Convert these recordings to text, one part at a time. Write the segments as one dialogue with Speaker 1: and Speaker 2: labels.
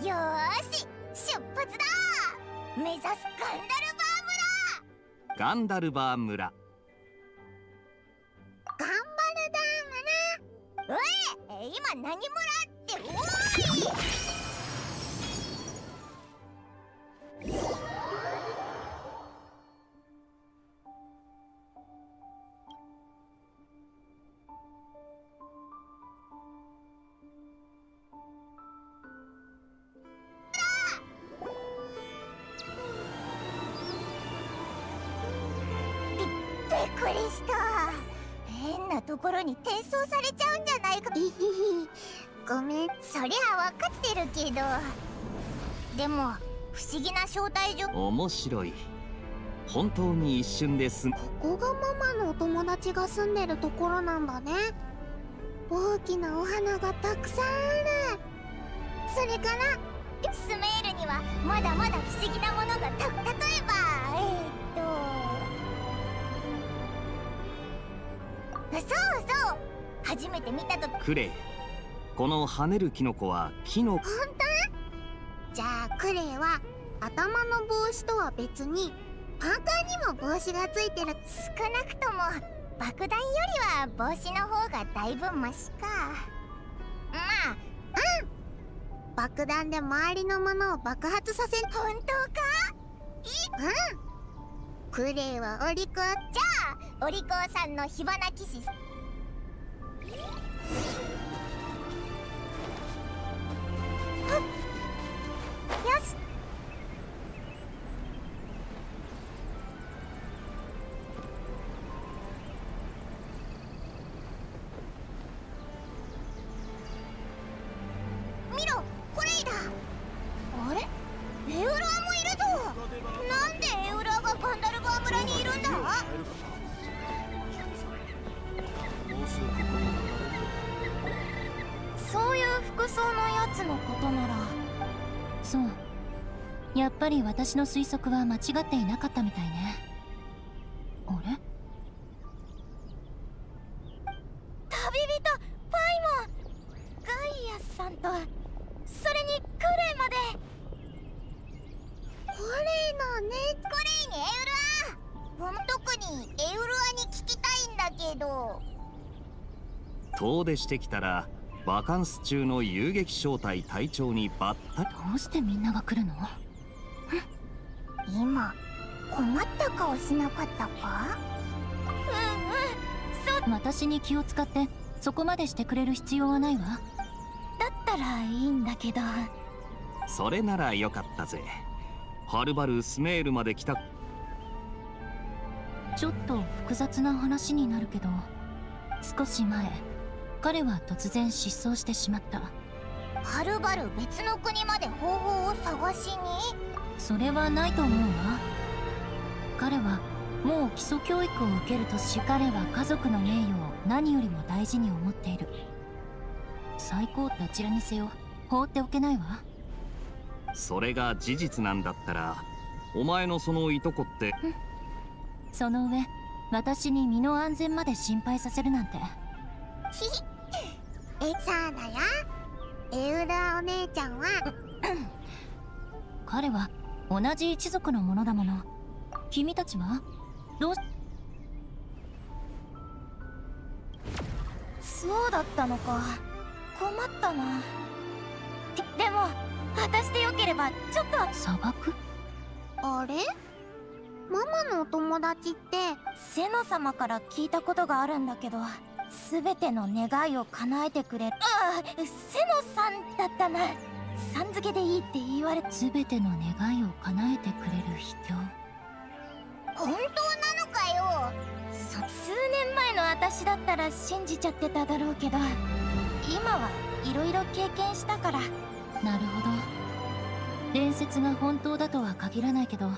Speaker 1: よーし、出発だ。目指す
Speaker 2: ガンダルバー村。
Speaker 1: 頑張るだーがな。おい、今何村って。おーい。びっくりした。変なところに転送されちゃうんじゃないか。ごめん、そりゃ分かってるけど。でも不思議な招待状。
Speaker 2: 面白い。本当に一瞬です。
Speaker 3: ここがママのお友達が住んでるところなんだね。大きなお花がたくさんある。それから
Speaker 1: スメールにはまだまだ不思議なものが例えばそうそう、初めて見たとき。
Speaker 2: クレイ、この跳ねるキノコは木の。
Speaker 3: 本当？じゃあクレイは頭の帽子とは別にパーカーにも帽子がついてる。
Speaker 1: 少なくとも爆弾よりは帽子の方がだいぶマシか。まあ、
Speaker 3: 爆弾で周りのものを爆発させ。
Speaker 1: 本当か？
Speaker 3: クレイはお利口。
Speaker 1: じゃあお利口さんの火花騎士。よし。見ろ、これだ。あれ、エウラーもいるぞ。なんでエウラーがガンダルバー村にいるんだ？
Speaker 4: そういう服装のやつのことなら。そう、やっぱり私の推測は間違っていなかったみたいね。あれ？
Speaker 1: 旅人パイモン、ガイアさんと、それにクレイまで。
Speaker 3: クレイのね。
Speaker 1: クレイにエウラー。特にエウラーに聞きたいんだけど。
Speaker 2: 遠出してきたらバカンス中の遊撃小隊隊長にばったり。
Speaker 4: どうしてみんなが来るの？
Speaker 1: 今困った顔しなかったか？そう。
Speaker 4: 私に気を使ってそこまでしてくれる必要はないわ。
Speaker 1: だったらいいんだけど。
Speaker 2: それならよかったぜ。はるばるスメールまで来た。
Speaker 4: ちょっと複雑な話になるけど、少し前彼は突然失踪してしまった。
Speaker 1: はるばる別の国まで方法を探しに？
Speaker 4: それはないと思うわ。彼はもう基礎教育を受けるとし、彼は家族の名誉を何よりも大事に思っている。最高どちらにせよ放っておけないわ。
Speaker 2: それが事実なんだったら、お前のそのいとこって。
Speaker 4: その上私に身の安全まで心配させるなんて。
Speaker 3: ひひさあだよ、エウラお姉ちゃんは
Speaker 4: 彼は同じ一族のものだもの。君たちはどう？
Speaker 1: そうだったのか。困ったな。でも私でよければちょっと。
Speaker 4: 砂漠？
Speaker 3: あれ？ママのお友達って
Speaker 1: セノ様から聞いたことがあるんだけど、全ての願いを叶えてくれる。ああ、セノさんだったな。さん付けでいいって言われ。
Speaker 4: 全ての願いを叶えてくれる秘境。
Speaker 1: 本当なのかよ。数年前の私だったら信じちゃってただろうけど、今はいろいろ経験したから。
Speaker 4: なるほど。伝説が本当だとは限らないけど、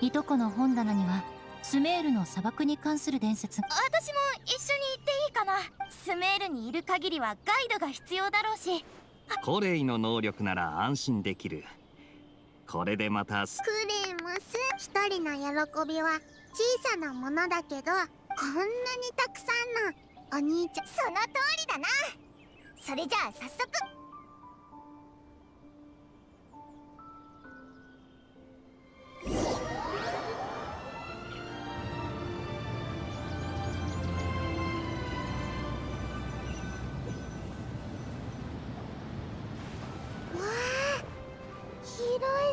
Speaker 4: いとこの本棚にはスメールの砂漠に関する伝説。
Speaker 1: 私も一緒に行っていいかな。スメールにいる限りはガイドが必要だろうし。
Speaker 2: コレイの能力なら安心できる。これでまた
Speaker 3: クレイも一人の喜びは小さなものだけど、こんなにたくさんのお兄ちゃん。
Speaker 1: その通りだな。それじゃあ早速。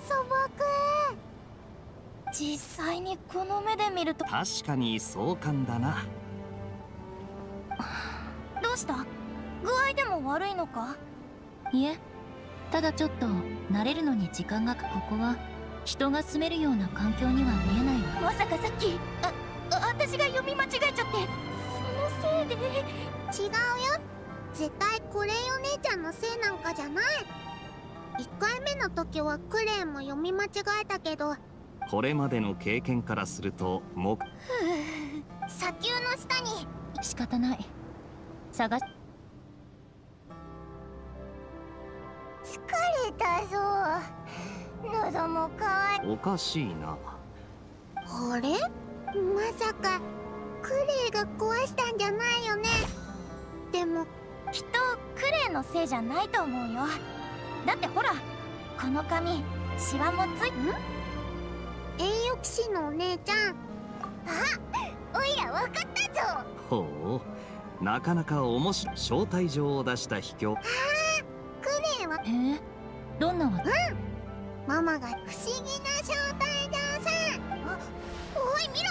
Speaker 3: 素朴。
Speaker 1: 実際にこの目で見ると。
Speaker 2: 確かに壮観だな。
Speaker 1: どうした？具合でも悪いのか？
Speaker 4: いえ、ただちょっと慣れるのに時間がかかる。ここは人が住めるような環境には見えないわ。
Speaker 1: まさかさっき私が読み間違えちゃって、そのせいで。
Speaker 3: 違うよ、絶対クレイお姉ちゃんのせいなんかじゃない。1回目の時はクレイも読み間違えたけど。
Speaker 2: これまでの経験からすると
Speaker 1: 砂丘の下に。
Speaker 4: 仕方ない。探し。
Speaker 1: 疲れたぞ。喉も渇い。
Speaker 2: おかしいな。
Speaker 3: あれ、まさかクレイが壊したんじゃないよね。でも
Speaker 1: きっとクレイのせいじゃないと思うよ。だってほら、この髪シワもつい。
Speaker 3: 栄誉騎士のお姉ちゃん。
Speaker 1: おいらわかったぞ。
Speaker 2: ほう、なかなか面白い。招待状を出した秘境。
Speaker 3: クレイは
Speaker 4: へえ、どんなわ。
Speaker 3: ママが不思議な招待状さ。
Speaker 1: おい見ろ、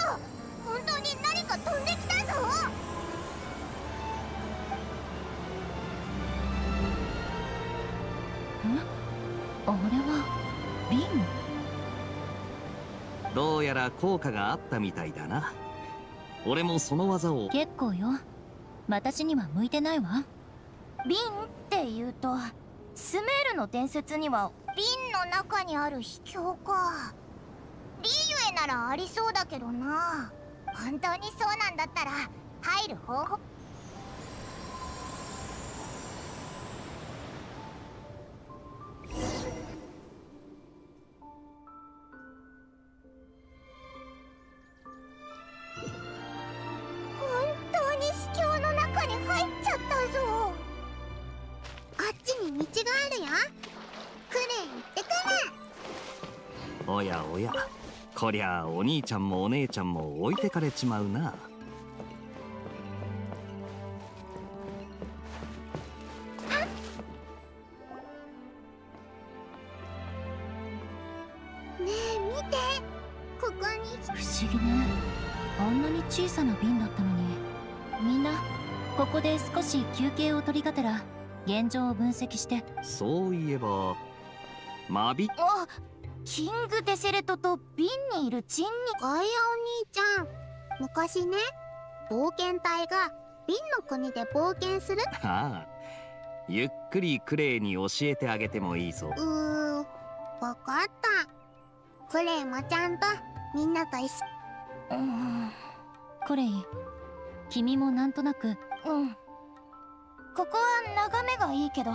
Speaker 1: 本当に何か飛んできたぞ。
Speaker 4: あれは瓶。
Speaker 2: どうやら効果があったみたいだな。俺もその技を。
Speaker 4: 結構よ。私には向いてないわ。
Speaker 1: 瓶って言うと、スメールの伝説には瓶の中にある秘境か。リーユエならありそうだけどな。本当にそうなんだったら入る方法。本当に秘境の中に入っちゃったぞ。
Speaker 3: あっちに道があるよ。クレイ行ってくる。
Speaker 2: おやおや、こりゃお兄ちゃんもお姉ちゃんも置いてかれちまうな。
Speaker 3: ねえ見て、ここに。
Speaker 4: 不思議ね。あんなに小さな瓶だったのに。みんなここで少し休憩を取りがてら現状を分析して。
Speaker 2: そういえばマビ。
Speaker 1: あ、キングデセレトと瓶にいるチンに。
Speaker 3: ガイアお兄ちゃん、昔ね、冒険隊が瓶の国で冒険する。
Speaker 2: ああ、ゆっくりクレイに教えてあげてもいいぞ。
Speaker 3: わかった。クレイもちゃんとみんなと一緒。
Speaker 4: クレイ、君もなんとなく。
Speaker 1: ここは眺めがいいけど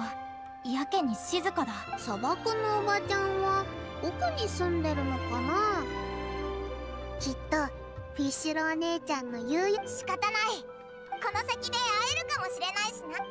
Speaker 1: やけに静かだ。
Speaker 3: 砂漠のおばちゃんは奥に住んでるのかな。きっとフィッシュロお姉ちゃんの言うよ。
Speaker 1: 仕方ない。この先で会えるかもしれないしな。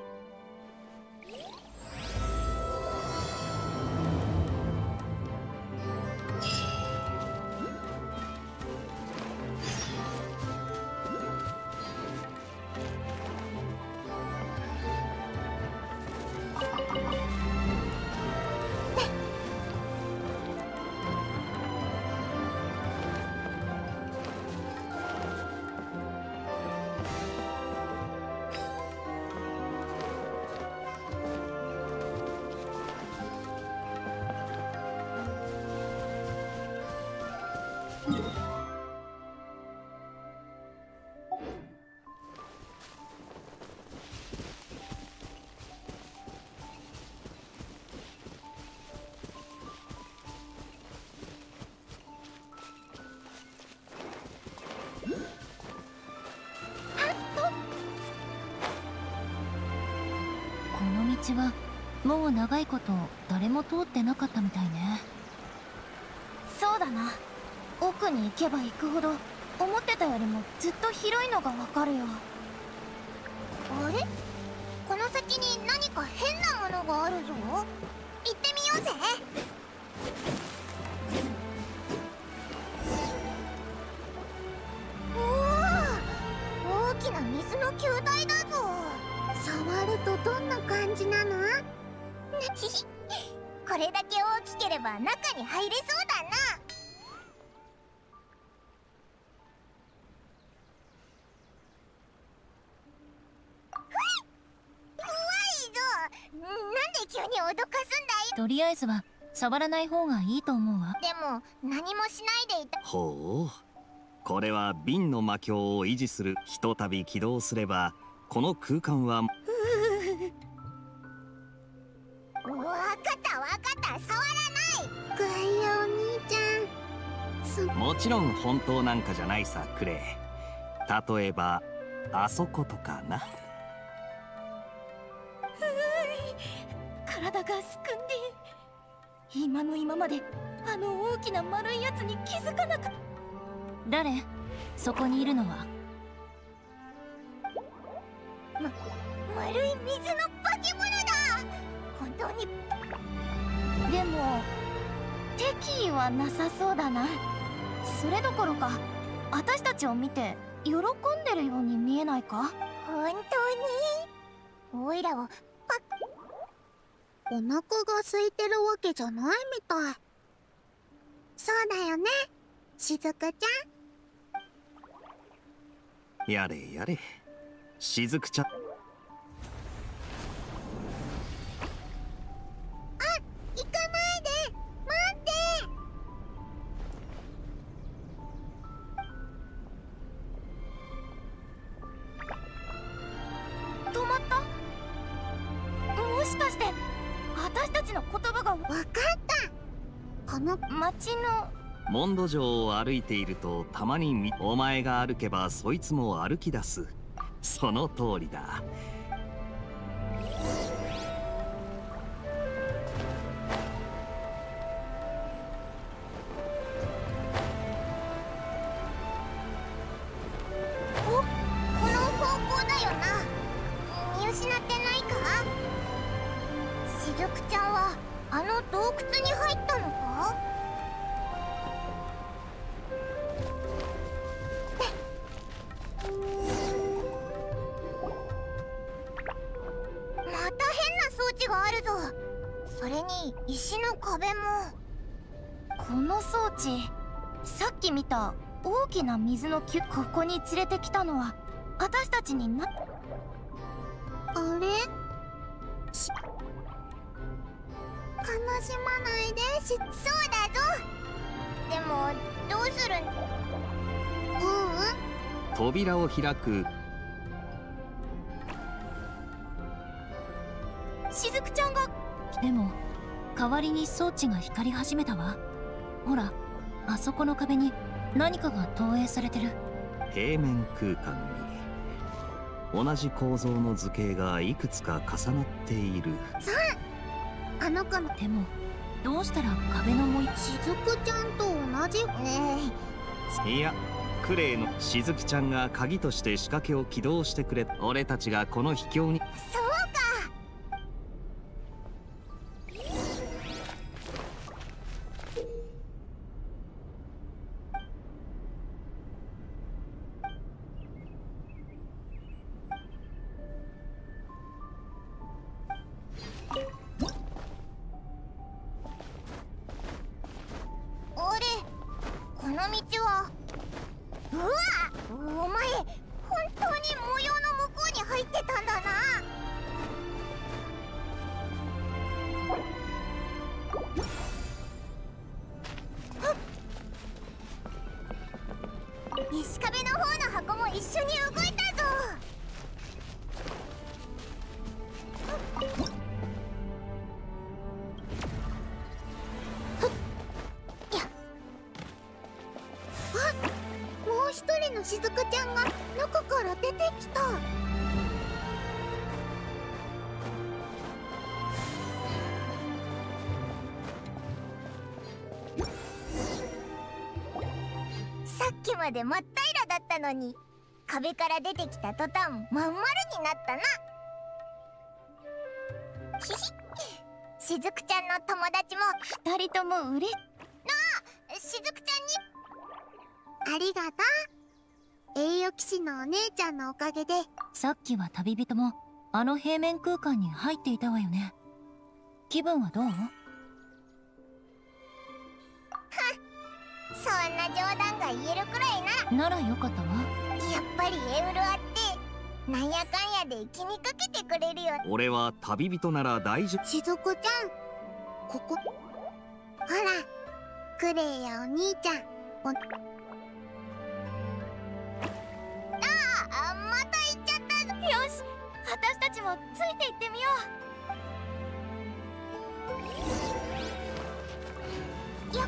Speaker 4: この道はもう長いこと誰も通ってなかったみたいね。
Speaker 1: そうだな。奥に行けば行くほど思ってたよりもずっと広いのがわかるよ。あれ、この先に何か変なものがあるぞ。行ってみようぜ。おお、大きな水の球体だぞ。
Speaker 3: 触るとどんな感じなの？
Speaker 1: これだけ大大きければ中に入れそうだな。怖いぞ。なんで急に脅かすんだい。
Speaker 4: とりあえずは触らない方がいいと思うわ。
Speaker 1: でも何もしないでいた。
Speaker 2: ほう、これは瓶の魔境を維持する。ひとたび起動すればこの空間は
Speaker 1: わかったわかった、触らない。
Speaker 3: ガイアお兄ちゃん、
Speaker 2: もちろん本当なんかじゃないさ、クレイ。例えばあそことかな。
Speaker 4: 体がすくんで、今の今まであの大きな丸いやつに気づかなかった。誰？そこにいるのは。
Speaker 1: 丸い水の化け物だ。本当に。
Speaker 4: でも敵意はなさそうだな。それどころか私たちを見て喜んでるように見えないか？
Speaker 1: 本当に。おいらを
Speaker 3: お腹が空いてるわけじゃないみたい。そうだよね、しずくちゃん。
Speaker 2: やれやれ、しずくちゃん。
Speaker 1: 行かないで、待って。
Speaker 4: 止まった？もしかして私たちの言葉が
Speaker 3: わかった。この
Speaker 4: 町の。
Speaker 2: モンド城を歩いているとたまにお前が歩けばそいつも歩き出す。その通りだ。
Speaker 1: この方向だよな。見失ってないか。しずくちゃんはあの洞窟に入ったのか。また変な装置があるぞ。それに石の壁も。
Speaker 4: この装置、さっき見た大きな水のここに連れてきたのは私たちにな。
Speaker 3: あれ、悲しまないで
Speaker 1: そうだぞ。でもどうするん。
Speaker 2: 扉を開く。
Speaker 4: しずくちゃんが。でも代わりに装置が光り始めたわ。ほら、あそこの壁に何かが投影されてる。
Speaker 2: 平面空間に同じ構造の図形がいくつか重なっている。
Speaker 3: あの子の。
Speaker 4: でもどうしたら壁の模様。
Speaker 3: しずくちゃんと同じ。
Speaker 2: いや、クレイのしずくちゃんが鍵として仕掛けを起動してくれ。俺たちがこの秘境に。
Speaker 1: そうか。あれ、この道は。うわ、お前本当に模様の向こうに入ってたんだな。石壁の方の箱も一緒に動いたぞ。
Speaker 3: もう一人のしずくちゃんが中から出てきた。
Speaker 1: さっきまで真っ平らだったのに、壁から出てきた途端まん丸になったな。ひひ、しずくちゃんの友達も。
Speaker 4: 二人ともうれ。
Speaker 1: しずくちゃんに。
Speaker 3: ありがとう。栄誉騎士のお姉ちゃんのおかげで。
Speaker 4: さっきは旅人もあの平面空間に入っていたわよね。気分はどう？
Speaker 1: そんな冗談が言えるくらいなら
Speaker 4: ならよかったわ。
Speaker 1: やっぱりエウルアってなんやかんやで気にかけてくれるよ。
Speaker 2: 俺は旅人なら大丈夫。
Speaker 3: しずくちゃん、ここほら、クレイやお兄ちゃん、
Speaker 1: また行っちゃったぞ。
Speaker 4: よし、私たちもついて行ってみよう。
Speaker 1: よっ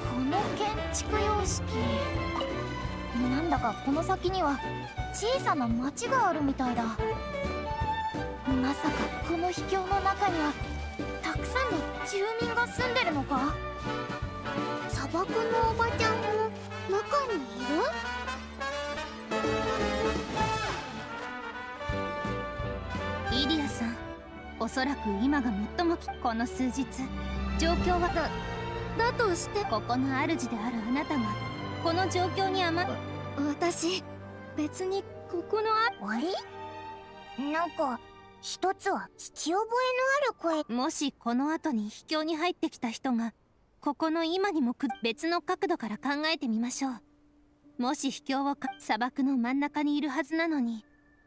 Speaker 4: この建築様式、なんだかこの先には小さな町があるみたいだ。まさかこの秘境の中にはたくさんの住民が住んでるのか？
Speaker 3: 砂漠のおばちゃんも中にいる？
Speaker 4: イリアさん、おそらく今が最もこの数日状況はだとして、ここの主であるあなたがこの状況に私別にここの
Speaker 1: あれ、なんか一つは聞き覚えのある声。
Speaker 4: もしこの後に秘境に入ってきた人がここの今にも別の角度から考えてみましょう。もし秘境は砂漠の真ん中にいるはずなのに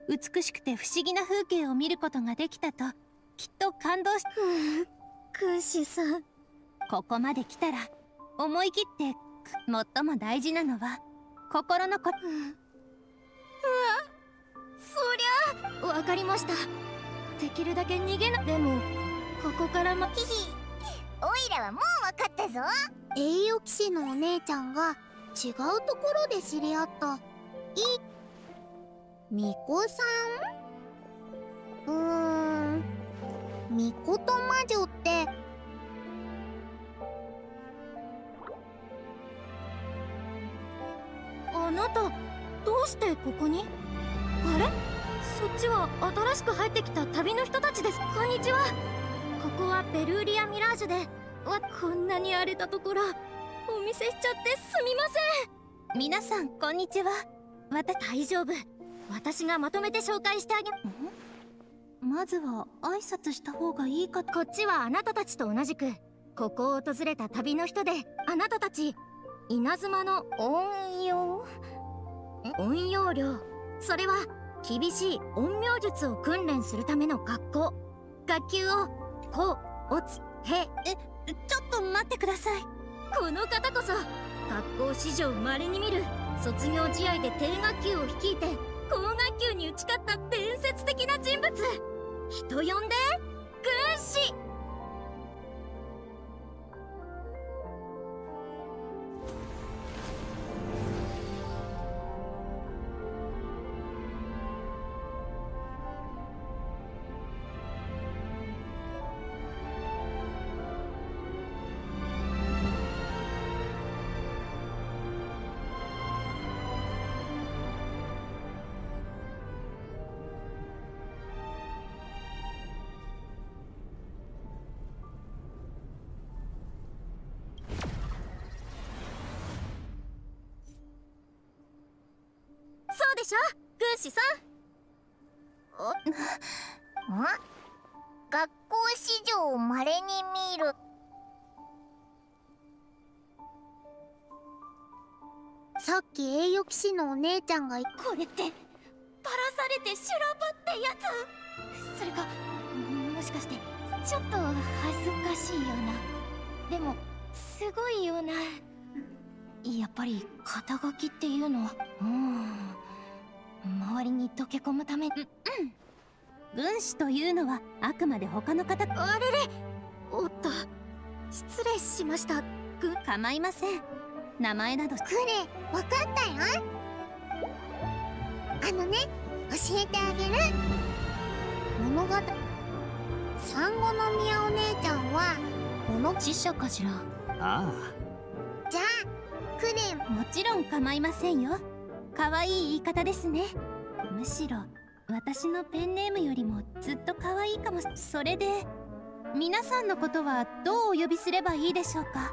Speaker 4: 美しくて不思議な風景を見ることができたときっと感動し
Speaker 3: クーシさん、
Speaker 4: ここまで来たら思い切って最も大事なのは心のそりゃわかりました。できるだけ逃げな。でもここから
Speaker 1: ヒヒ、おいらはもうわかったぞ。
Speaker 3: 栄誉騎士のお姉ちゃんが違うところで知り合った巫女さん？巫女と魔女って
Speaker 4: あなたどうしてここに？あれ、そっちは新しく入ってきた旅の人たちです。こんにちは。ここはベルーリア・ミラージュで、こんなに荒れたところお見せしちゃってすみません。皆さんこんにちは。大丈夫、私がまとめて紹介してあげまずは挨拶した方がいいか。こっちはあなたたちと同じくここを訪れた旅の人で、あなたたち稲妻の陰陽寮、それは厳しい陰陽術を訓練するための学校。学級をこうおつへちょっと待ってください。この方こそ学校史上稀に見る卒業試合で低学級を率いて高学級に打ち勝った伝説的な人物、人呼んで軍師。そうでしょ、軍師さん。
Speaker 1: 学校史上稀に見る。
Speaker 3: さっき栄誉騎士のお姉ちゃんが
Speaker 4: これってバラされて修羅場ってやつ？それかもしかしてちょっと恥ずかしいような、でもすごいような。やっぱり肩書きっていうのは周りに溶け込むため。軍師というのはあくまで他の方。あれれ、おっと失礼しました。構いません。名前など。
Speaker 3: クレ、わかったよ。あのね、教えてあげる。物語。産後の宮お姉ちゃんは
Speaker 4: 知者かしら。
Speaker 2: あ
Speaker 3: じゃあクレン。
Speaker 4: もちろん構いませんよ。可愛い言い方ですね。むしろ私のペンネームよりもずっと可愛いかも。それで皆さんのことはどうお呼びすればいいでしょうか。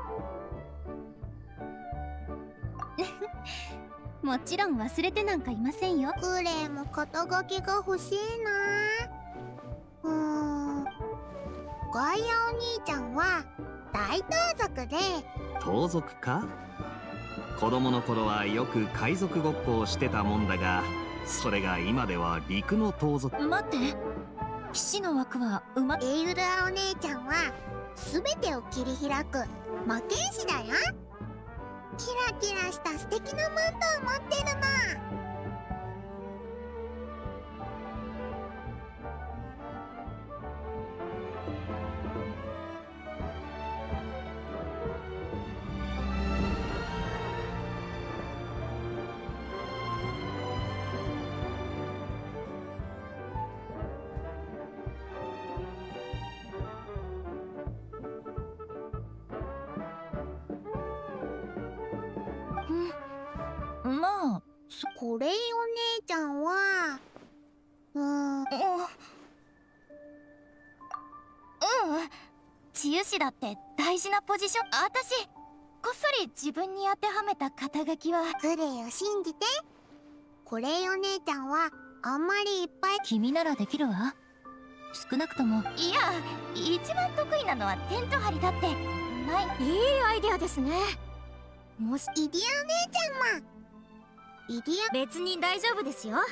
Speaker 4: もちろん忘れてなんかいませんよ。
Speaker 3: クレンも肩書きが欲しいな。ガイアお兄ちゃんは大盗賊で。
Speaker 2: 盗賊か。子供の頃はよく海賊ごっこをしてたもんだが、それが今では陸の盗賊。
Speaker 4: 待って、騎士の枠は
Speaker 3: エイウルアお姉ちゃんは全てを切り開く魔剣士だよ。キラキラした素敵なマントを持ってるの。
Speaker 4: まあ
Speaker 3: これお姉ちゃんは
Speaker 4: 治癒士だって大事なポジション。私こっそり自分に当てはめた肩書きは。
Speaker 3: クレイを信じて。これお姉ちゃんはあんまりいっぱい。
Speaker 4: 君ならできるわ。少なくとも。いや、一番得意なのはテント張りだって。いいアイデアですね。もし
Speaker 3: イディアお姉ちゃんも。イディア。
Speaker 4: 別に大丈夫ですよ。
Speaker 3: わかっ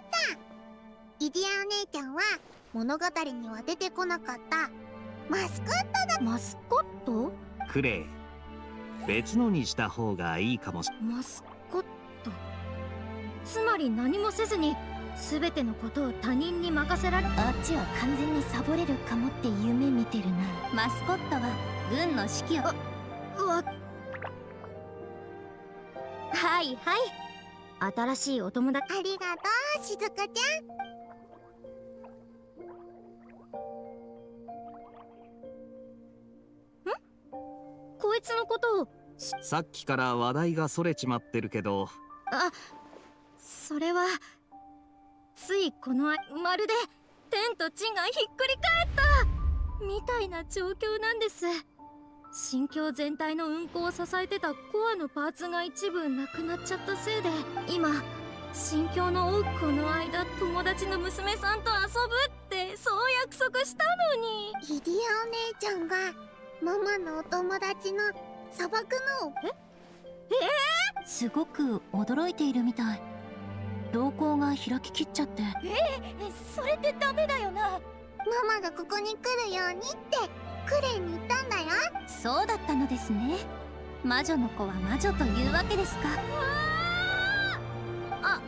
Speaker 3: た。イディアお姉ちゃんは物語には出てこなかったマスコットだ。
Speaker 4: マスコット？
Speaker 2: クレイ、別のにした方がいいかもしれない。
Speaker 4: マスコット。つまり何もせずに全てのことを他人に任せられ。あっちは完全にサボれるかもって夢見てるな。マスコットは軍の指揮を。はいはい、新しいお友達。
Speaker 3: ありがとうしずかちゃん。
Speaker 4: こいつのことを。
Speaker 2: さっきから話題がそれちまってるけど。
Speaker 4: それはついこのまるで天と地がひっくり返ったみたいな状況なんです。神境全体の運行を支えてたコアのパーツが一部なくなっちゃったせいで、今神境の多くの間友達の娘さんと遊ぶってそう約束したのに。
Speaker 3: イディアお姉ちゃんがママのお友達の砂漠の。
Speaker 4: すごく驚いているみたい。瞳孔が開ききっちゃって。それってダメだよな。
Speaker 3: ママがここに来るようにってクレイに言ったんだよ。
Speaker 4: そうだったのですね。魔女の子は魔女というわけですか。あ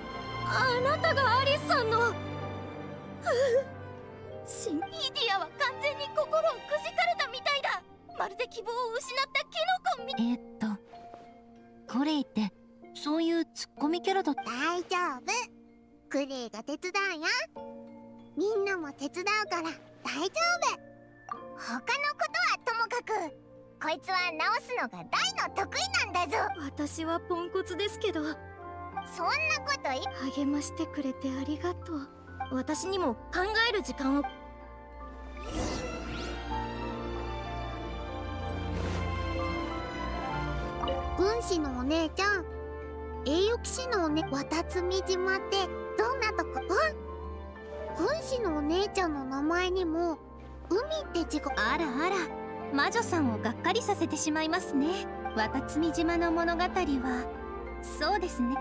Speaker 4: なたがアリスさんの。シンイディアは完全に心をくじかれたみたいだ。まるで希望を失ったキノコみ。コレイってそういうツッコミキャラだった。
Speaker 3: 大丈夫、クレイが手伝うよ。みんなも手伝うから大丈夫。
Speaker 1: 他のことはともかく、こいつは直すのが大の得意なんだぞ。
Speaker 4: 私はポンコツですけど。
Speaker 1: そんなこと
Speaker 4: 励ましてくれてありがとう。私にも考える時間を。
Speaker 3: 軍師のお姉ちゃん、栄誉騎士のおね、渡積島ってどんなとこ？軍師のお姉ちゃんの名前にも海って字が。
Speaker 4: あらあら、魔女さんをがっかりさせてしまいますね。渡積島の物語はそうですね。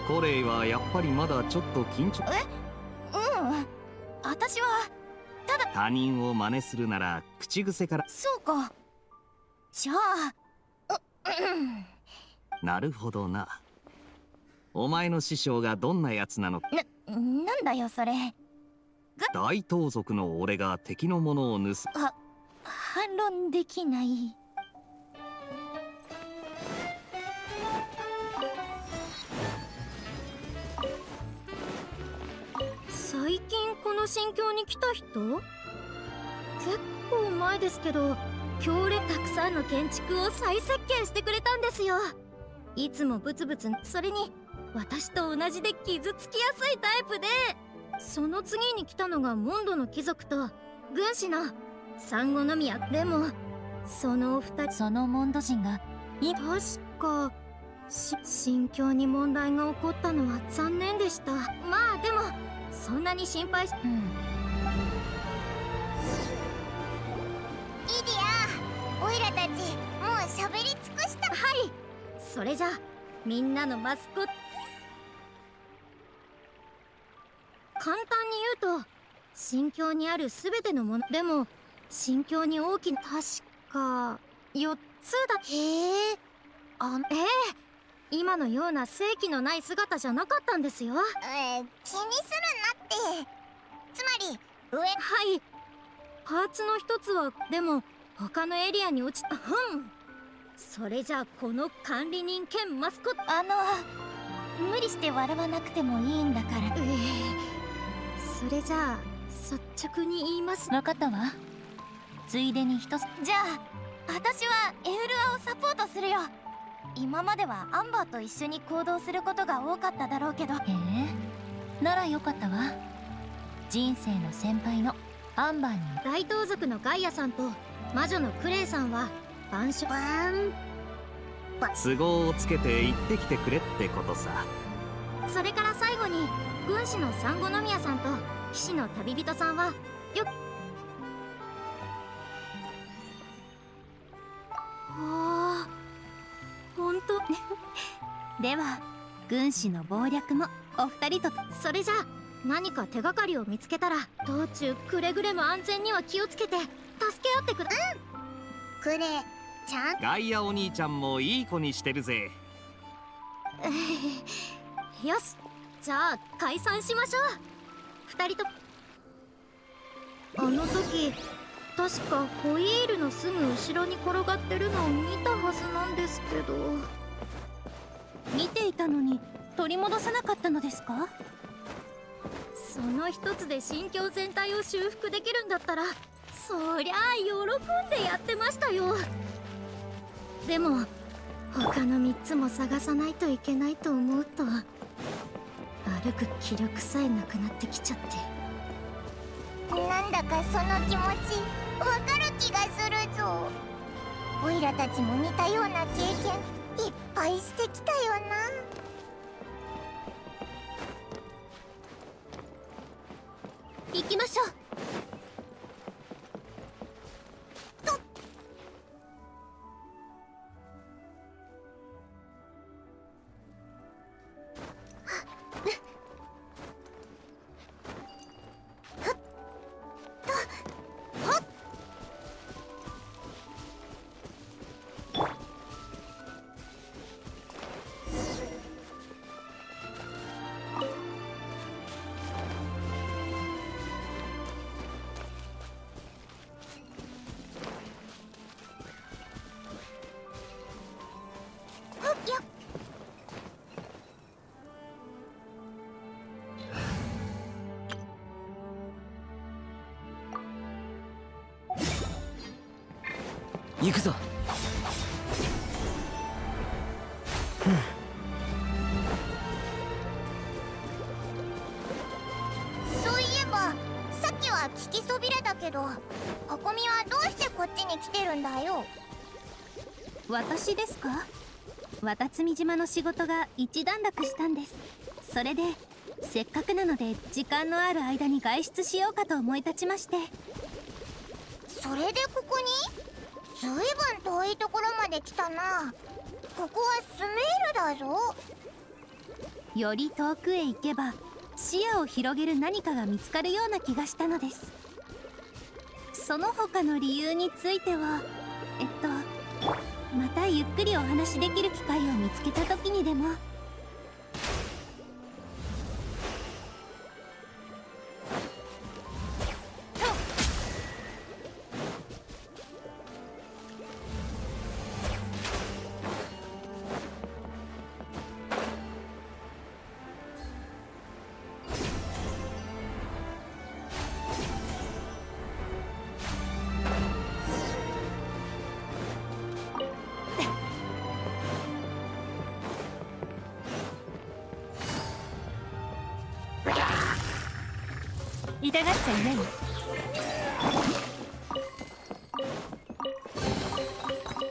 Speaker 2: コレイはやっぱりまだちょっと緊張。
Speaker 4: 私はただ。
Speaker 2: 他人を真似するなら口癖から。
Speaker 4: そうか。じゃあ
Speaker 2: なるほどな。お前の師匠がどんなやつなのか。
Speaker 4: なんだよそれ。
Speaker 2: 大盗賊の俺が敵のものを盗む。
Speaker 4: 反論できない。
Speaker 5: 最近この新居に来た人？結構前ですけど、強烈たくさんの建築を再設計してくれたんですよ。いつもブツブツ、それに私と同じで傷つきやすいタイプで、その次に来たのがモンドの貴族と軍師の産後宮。でもそのお二人、
Speaker 4: そのモンド人が
Speaker 5: 確か心境に問題が起こったのは残念でした。まあでもそんなに心配し、
Speaker 1: イディア、オイラたちもう喋り尽くした。
Speaker 5: はい、それじゃあみんなのマスコット、簡単に言うと心境にある全てのもの、でも心境に大きな、確か4つだ。
Speaker 3: へえ、
Speaker 5: 今のような正気のない姿じゃなかったんですよ。
Speaker 1: 気にするなって。つまり上、
Speaker 5: はい、パーツの一つはでも他のエリアに落ちた。それじゃあこの管理人兼マスコット、
Speaker 4: 無理して笑わなくてもいいんだから。
Speaker 5: それじゃあ率直に言います。
Speaker 4: 分かったわ。ついでに一つ。
Speaker 1: じゃあ私はエウルアをサポートするよ。今まではアンバーと一緒に行動することが多かっただろうけど。
Speaker 4: ならよかったわ。人生の先輩のアンバーに。
Speaker 5: 大盗賊のガイアさんと魔女のクレイさんは晩酌。
Speaker 2: 都合をつけて行ってきてくれってことさ。
Speaker 5: それから最後に軍師の産後宮さんと騎士の旅人さんはよっ。ほんと
Speaker 4: では軍師の謀略もお二人と。
Speaker 5: それじゃあ何か手がかりを見つけたら道中くれぐれも安全には気をつけて助け合ってくだ。
Speaker 3: クレちゃん。
Speaker 2: ガイアお兄ちゃんもいい子にしてるぜ。
Speaker 5: よし、じゃあ解散しましょう。二人と。あの時確かホイールのすぐ後ろに転がってるのを見たはずなんですけど。
Speaker 4: 見ていたのに取り戻さなかったのですか？
Speaker 5: その一つで心境全体を修復できるんだったらそりゃあ喜んでやってましたよ。でも他の3つも探さないといけないと思うと歩く気力さえなくなってきちゃって。
Speaker 1: なんだかその気持ちわかる気がするぞ。オイラたちも似たような経験いっぱいしてきたよな。
Speaker 5: 行きましょう。
Speaker 6: 行くぞ。
Speaker 1: そういえばさっきは聞きそびれたけど、ここみはどうしてこっちに来てるんだよ。
Speaker 4: 私ですか？渡積島の仕事が一段落したんです。それでせっかくなので時間のある間に外出しようかと思い立ちまして。
Speaker 1: それでここに？ずいぶん遠いところまで来たな。ここはスメールだぞ。
Speaker 4: より遠くへ行けば視野を広げる何かが見つかるような気がしたのです。その他の理由についてはまたゆっくりお話しできる機会を見つけた時にでも。痛がっちゃいないよ。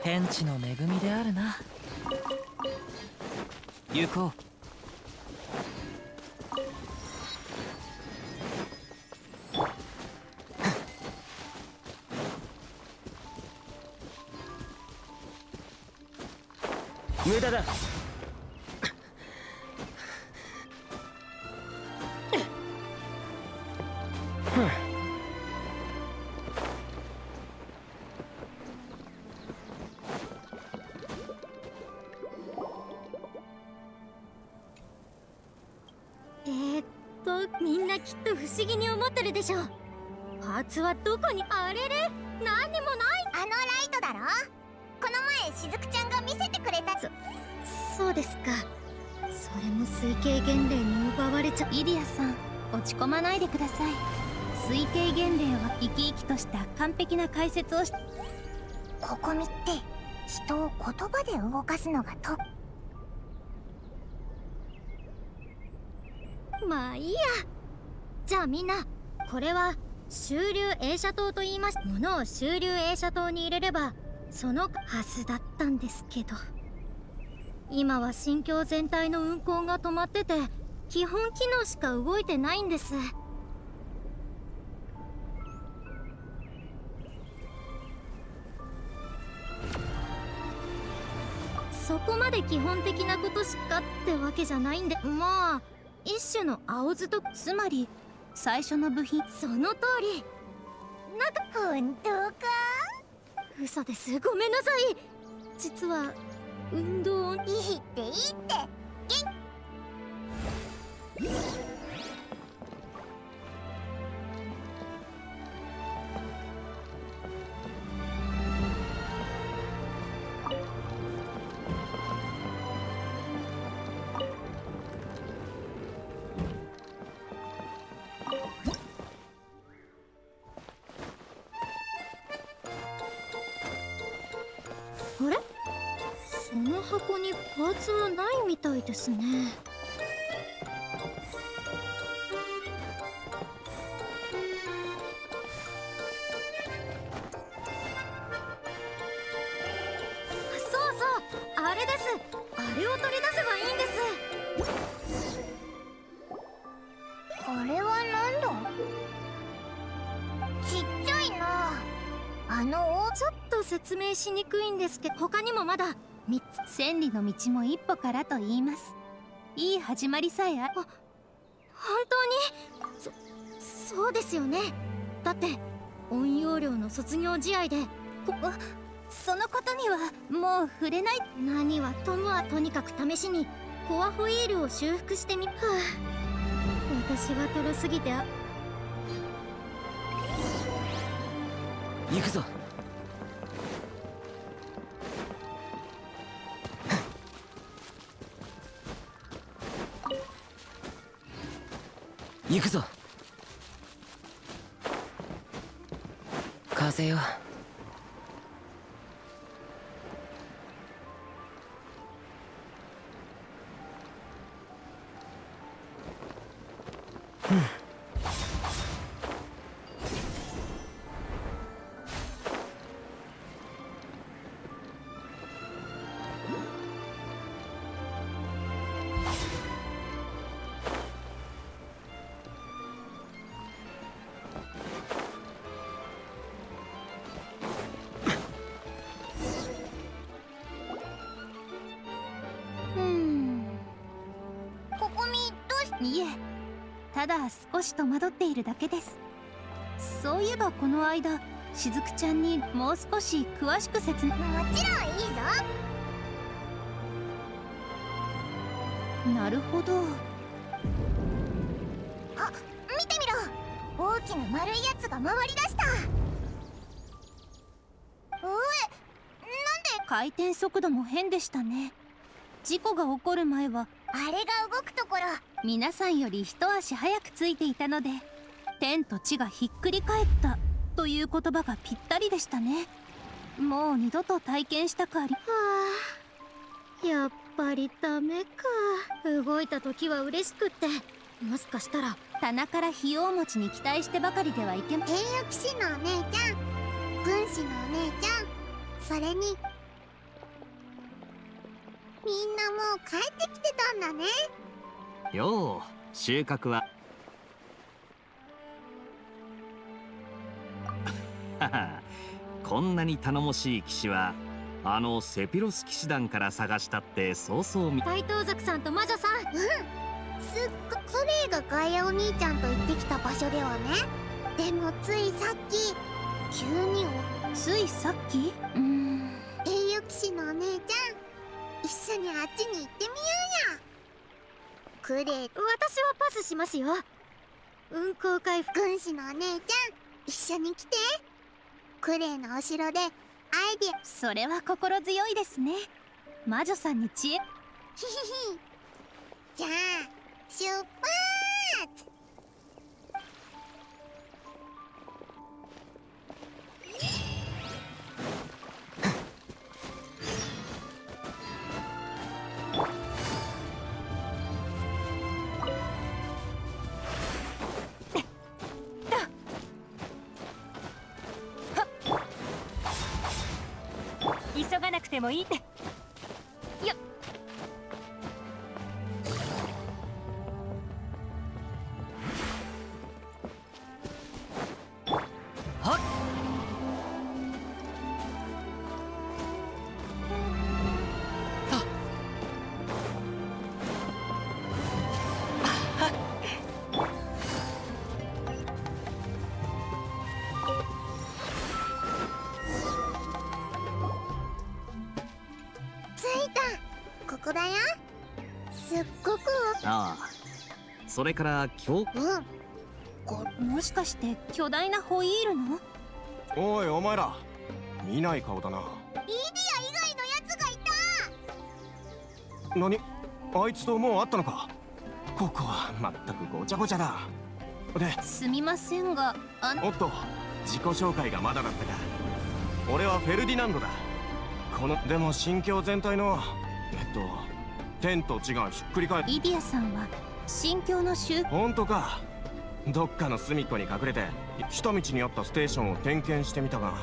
Speaker 6: 天地の恵みであるな。行こう。無駄だ。
Speaker 5: みんなきっと不思議に思ってるでしょ。パーツはどこに？あれれ、何にもない。
Speaker 1: あのライトだろ。この前しずくちゃんが見せてくれた。
Speaker 5: そうですか。それも水系原霊に奪われちゃ。
Speaker 4: イリアさん、落ち込まないでください。水系原霊は生き生きとした完璧な解説をし。
Speaker 1: ここみって人を言葉で動かすのがと。
Speaker 5: まあいいや。じゃあみんな、これは周流映写塔と言います。物を周流映写塔に入れればそのはずだったんですけど、今は神経全体の運行が止まってて基本機能しか動いてないんです。そこまで基本的なことしかってわけじゃないんで、まあ一種の青図と。
Speaker 4: つまり最初の部品。
Speaker 5: その通り。なんか
Speaker 1: 本当か？
Speaker 5: 嘘です。ごめんなさい。実は運動。
Speaker 1: いいっていいって。
Speaker 5: あれ？その箱にパーツはないみたいですね。そうそう、あれです。あれを取り出せばいいんです。
Speaker 1: これは何だ？ちっちゃいな。
Speaker 5: ちょっと説明しにくいんですけど、他にもまだ3つ。
Speaker 4: 千里の道も一歩からと言います。いい始まりさえあ。
Speaker 5: 本当にそうですよね。だって音容量の卒業試合で
Speaker 4: そのことにはもう触れない。
Speaker 5: 何はともはとにかく試しにコアホイールを修復してみ。はあ、私はトロすぎて
Speaker 6: 行くぞ。行くぞ。風よ。
Speaker 4: いえ、ただ少し戸惑っているだけです。そういえばこの間しずくちゃんにもう少し詳しく説明。
Speaker 1: もちろんいいぞ。
Speaker 4: なるほど。
Speaker 1: あ、見てみろ。大きな丸いやつが回り出した。なんで？
Speaker 4: 回転速度も変でしたね。事故が起こる前は
Speaker 1: あれが動くところ。
Speaker 4: 皆さんより一足早くついていたので、天と地がひっくり返ったという言葉がぴったりでしたね。もう二度と体験したくあり。
Speaker 5: はあ、やっぱりダメか。動いた時は嬉しくってもしかしたら
Speaker 4: 棚から費用持ちに期待してばかりではいけま
Speaker 3: 栄誉騎士のお姉ちゃん、軍師のお姉ちゃん、それにみんなもう帰ってきてたんだね。
Speaker 2: よう、収穫はこんなに頼もしい騎士はあのセピロス騎士団から探したってそうそう
Speaker 5: 大盗賊さんと魔女さん。
Speaker 3: すっごクレイがガイアお兄ちゃんと行ってきた場所ではね。でもついさっき急に
Speaker 4: ついさっき
Speaker 3: 栄誉騎士のお姉ちゃん、一緒にあっちに行ってみようよ。クレイ、
Speaker 5: 私はパスしますよ。運行回復。
Speaker 3: 軍師のお姉ちゃん、一緒に来て。クレイのお城でアイディア。
Speaker 4: それは心強いですね。魔女さんに知恵。
Speaker 3: ヒヒヒ。じゃあ出発。
Speaker 4: 急がなくてもいいって。よっ。
Speaker 6: はっ。
Speaker 3: 着いた。ここだよ。すっごく
Speaker 2: ああ、それから今日
Speaker 4: もしかして巨大なホイールの？
Speaker 7: おいお前ら、見ない顔だな。
Speaker 1: イディア以外のやつがいた。
Speaker 7: 何、あいつともう会ったのか。ここはまったくごちゃごちゃだ。です
Speaker 4: みませんが、
Speaker 7: おっと、自己紹介がまだだったか。俺はフェルディナンドだ。でも心境全体の天と地がひっくり返って。
Speaker 4: イディアさんは心境の
Speaker 7: 本当か。どっかの隅っこに隠れて来た道にあったステーションを点検してみたが、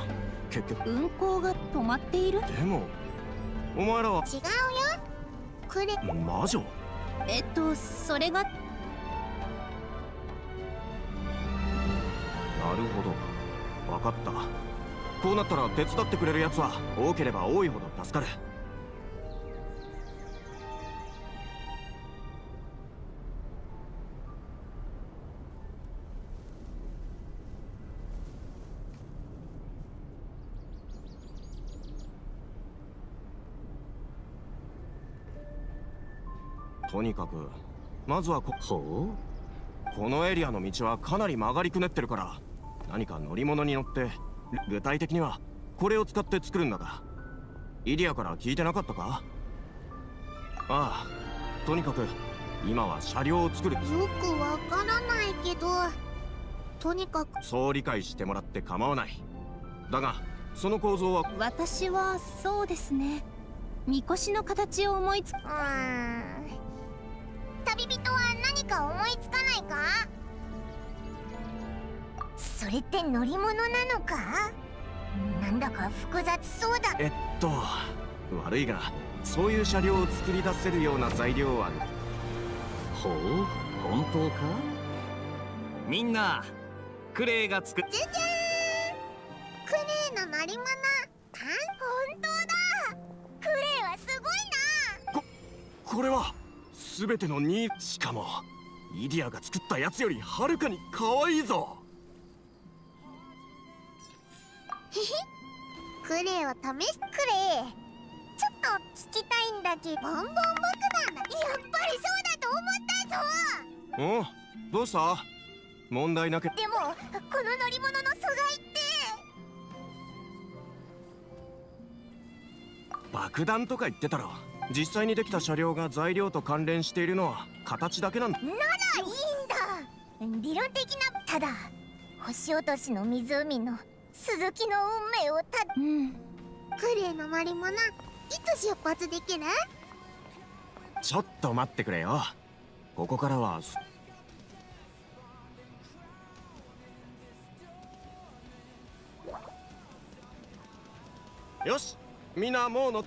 Speaker 7: 結局
Speaker 4: 運行が止まっている。
Speaker 7: でもお前らは
Speaker 3: 違うよ。クレイ、
Speaker 7: 魔女。
Speaker 4: それが。
Speaker 7: なるほど、分かった。こうなったら手伝ってくれるやつは多ければ多いほど助かる。とにかくまずはこのエリアの道はかなり曲がりくねってるから、何か乗り物に乗って、具体的にはこれを使って作るんだが。イディアから聞いてなかったか。ああ、とにかく今は車両を作る。
Speaker 3: よくわからないけど、とにかく
Speaker 7: そう理解してもらって構わない。だがその構造は。
Speaker 4: 私はそうですね、みこしの形を思いつく。
Speaker 1: 旅人は何か思いつかないか。それって乗り物なのか。なんだか複雑そうだ。
Speaker 7: 悪いが、そういう車両を作り出せるような材料は。
Speaker 2: ほう、本当か。みんな、クレイが作っ。
Speaker 3: じゃじゃーん。クレイの乗り物。
Speaker 1: 本当だ。クレイはすごいな。
Speaker 7: これは全てのしかもイディアが作ったやつよりはるかに可愛いぞ。
Speaker 3: へへ、クレイを試し。
Speaker 1: クレイ、ちょっと聞きたいんだけど。ボンボン爆弾だ。やっぱりそうだと思ったぞ。
Speaker 7: おう、どうした。問題なけ。
Speaker 1: でもこの乗り物の素材って
Speaker 7: 爆弾とか言ってたろ。実際にできた車両が材料と関連しているのは形だけなんだ。
Speaker 1: ならいいんだ。理論的な。ただ星落としの湖の鈴木の運命を
Speaker 3: クレイの乗り物、いつ出発できる？
Speaker 7: ちょっと待ってくれよ。ここからはよし、みんなもう乗っ。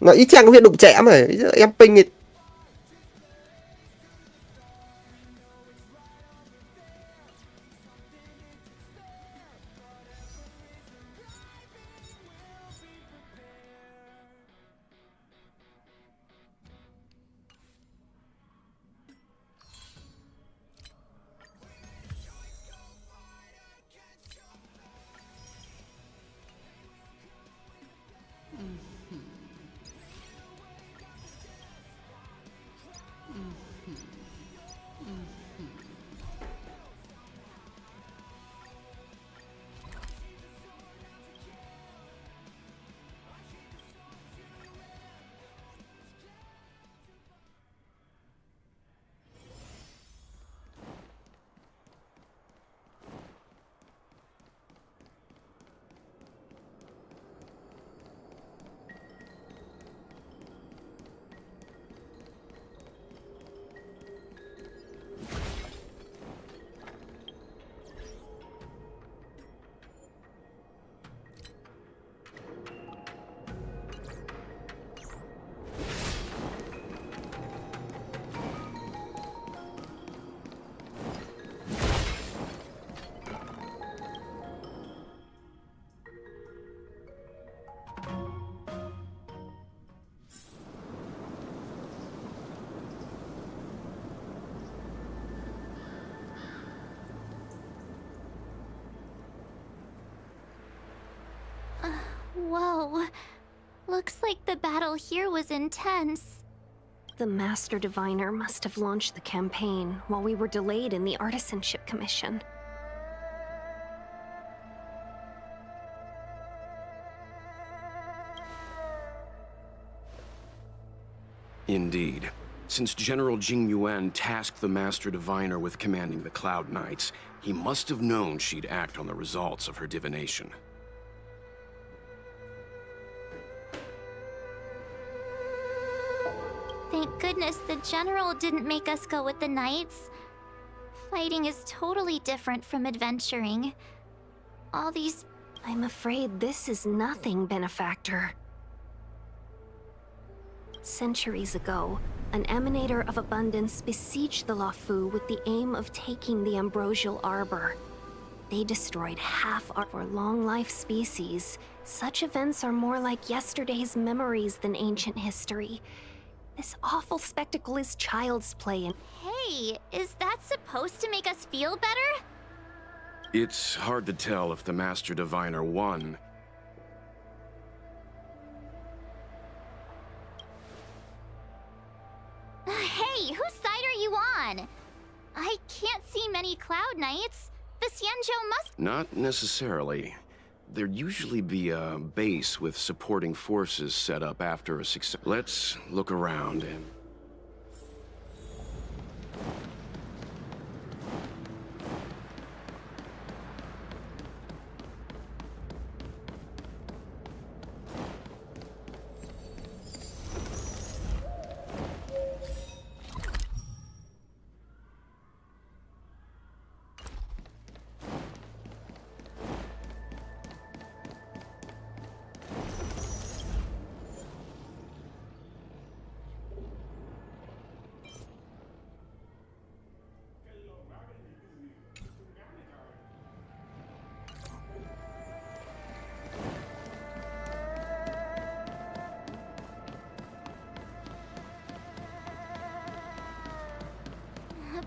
Speaker 8: Nó y chang cái việc đụng chạm này, em ping thì
Speaker 3: Whoa. Looks like the battle here was intense.
Speaker 9: The Master Diviner must have launched the campaign while we were delayed in the Artisanship Commission.
Speaker 10: Indeed. Since General Jing Yuan tasked the Master Diviner with commanding the Cloud Knights, he must have known she'd act on the results of her divination.
Speaker 3: Thank goodness the General didn't make us go with the Knights. Fighting is totally different from adventuring. All these...
Speaker 9: I'm afraid this is nothing, Benefactor. Centuries ago, an Emanator of Abundance besieged the Luofu with the aim of taking the Ambrosial Arbor. They destroyed half our long-life species. Such events are more like yesterday's memories than ancient history. This awful spectacle is child's play and...
Speaker 3: Hey, is that supposed to make us feel better?
Speaker 10: It's hard to tell if the Master Diviner won.
Speaker 3: Hey, whose side are you on? I can't see many Cloud Knights. The Xianzhou must...
Speaker 10: Not necessarily. There'd usually be a base with supporting forces set up after a success. Let's look around and...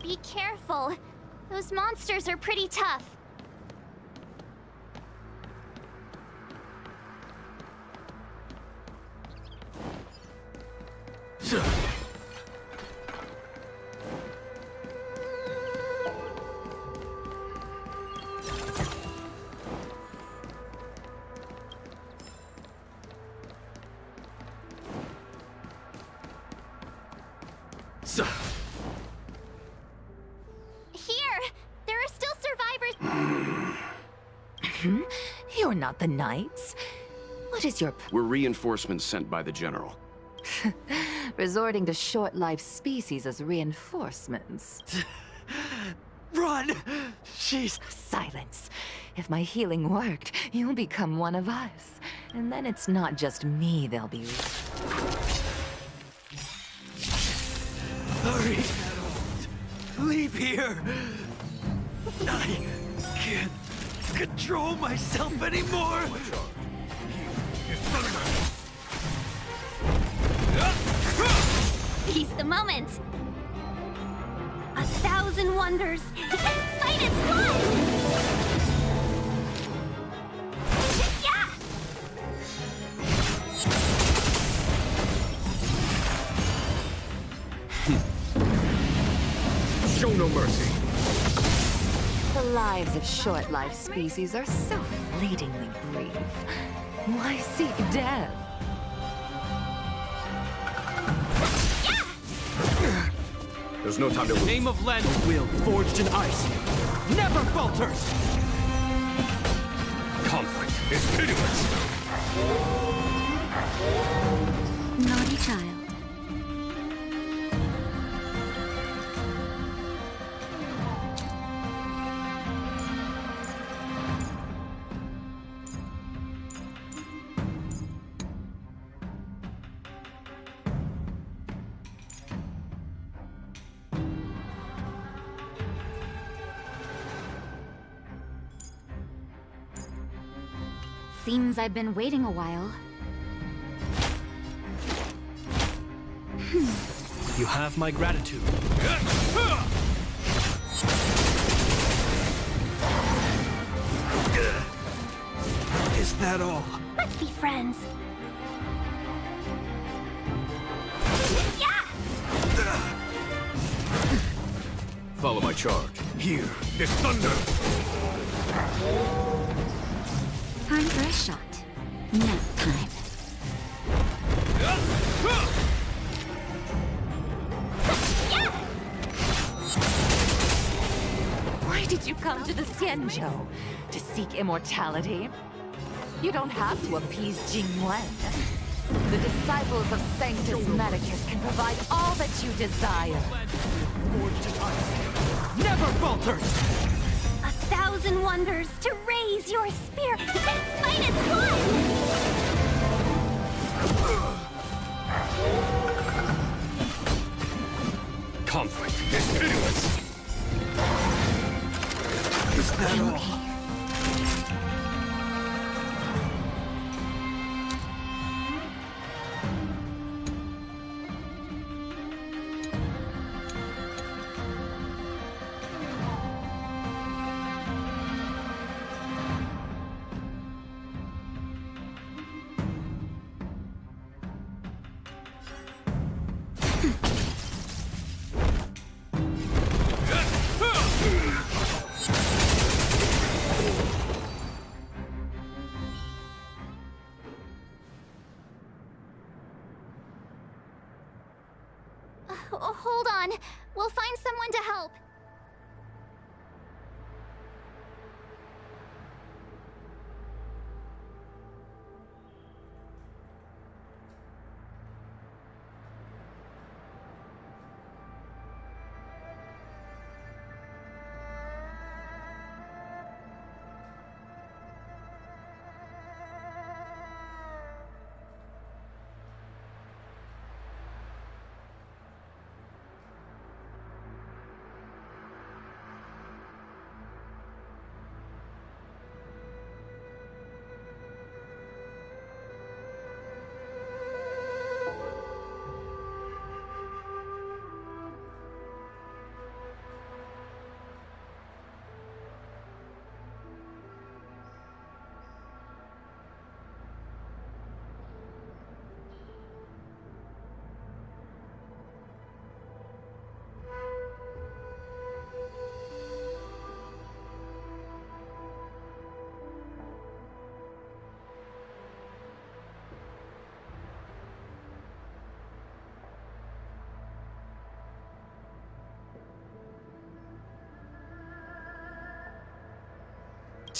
Speaker 1: Be careful. Those monsters are pretty tough.
Speaker 11: You're not the Knights. What is your...
Speaker 10: We're reinforcements sent by the General.
Speaker 11: Resorting to short-lived species as reinforcements.
Speaker 6: Run! She's...
Speaker 11: Silence. If my healing worked, you'll become one of us. And then it's not just me they'll be...
Speaker 6: Hurry! Leave here! I can't control myself anymore!
Speaker 1: Seize the moment! 1,000 wonders! Fight as one! Yeah!
Speaker 10: Show no mercy.
Speaker 11: The lives of short-lived species are so fleetingly brief. Why seek death?
Speaker 10: There's no time to lose.
Speaker 6: Name of Len, will forged in ice. Never falters!
Speaker 10: Conflict is pitiless.
Speaker 5: Naughty child.
Speaker 1: Seems I've been waiting a while.
Speaker 6: You have my gratitude. Is that all?
Speaker 1: Let's be friends. Yeah!
Speaker 10: Follow my charge.
Speaker 6: Here, this thunder!
Speaker 5: Time for a shot. Nap time.
Speaker 11: Why did you come to the Xianzhou? To seek immortality? You don't have to appease Jingyuan. The disciples of Sanctus Medicus can provide all that you desire.
Speaker 6: Never falters!
Speaker 1: 1,000 wonders to raise your spirit. Fight as one!
Speaker 10: Conflict is pitiless.
Speaker 6: Is that all?